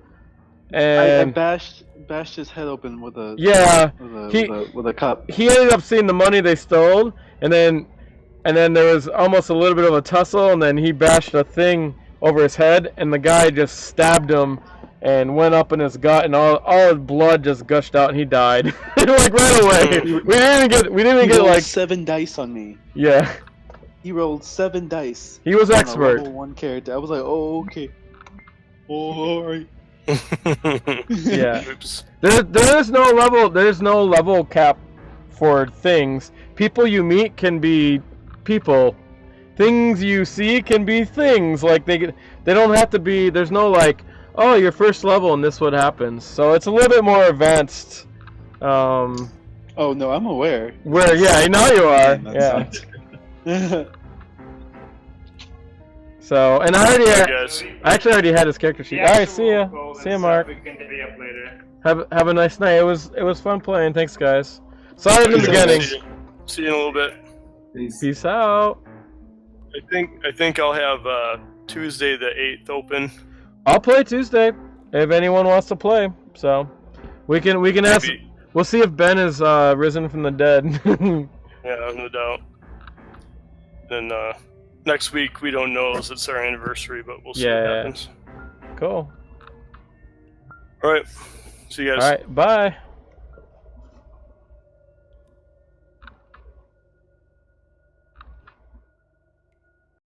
Speaker 1: and
Speaker 9: I bashed his head open with a with a cup.
Speaker 1: He ended up seeing the money they stole, and then there was almost a little bit of a tussle, and then he bashed a thing over his head, and the guy just stabbed him and went up in his gut, and all his blood just gushed out, and he died like right away. We didn't even get like
Speaker 9: 7 dice on me.
Speaker 1: Yeah.
Speaker 9: He rolled 7 dice.
Speaker 1: He was expert.
Speaker 9: Level 1 character. I was like, oh okay. Oh, all right.
Speaker 1: Yeah. Oops. There's no level cap for things. People you meet can be people. Things you see can be things. Like they don't have to be. There's no like, oh, your first level and this what happens. So it's a little bit more advanced.
Speaker 9: Oh no, I'm aware.
Speaker 1: Where yeah, now you are. Yeah. So, and I actually already had his character sheet. All right, see ya. See ya, Mark. Have a nice night. It was fun playing. Thanks, guys. Sorry in the beginning.
Speaker 4: See you in a little bit.
Speaker 1: Peace out.
Speaker 4: I think I'll have Tuesday the 8th open.
Speaker 1: I'll play Tuesday if anyone wants to play. So we can ask. We'll see if Ben is risen from the dead.
Speaker 4: Yeah, no doubt. Then next week we don't know as it's our anniversary, but we'll see what happens.
Speaker 1: Cool.
Speaker 4: All right. See you guys.
Speaker 1: All right. Bye.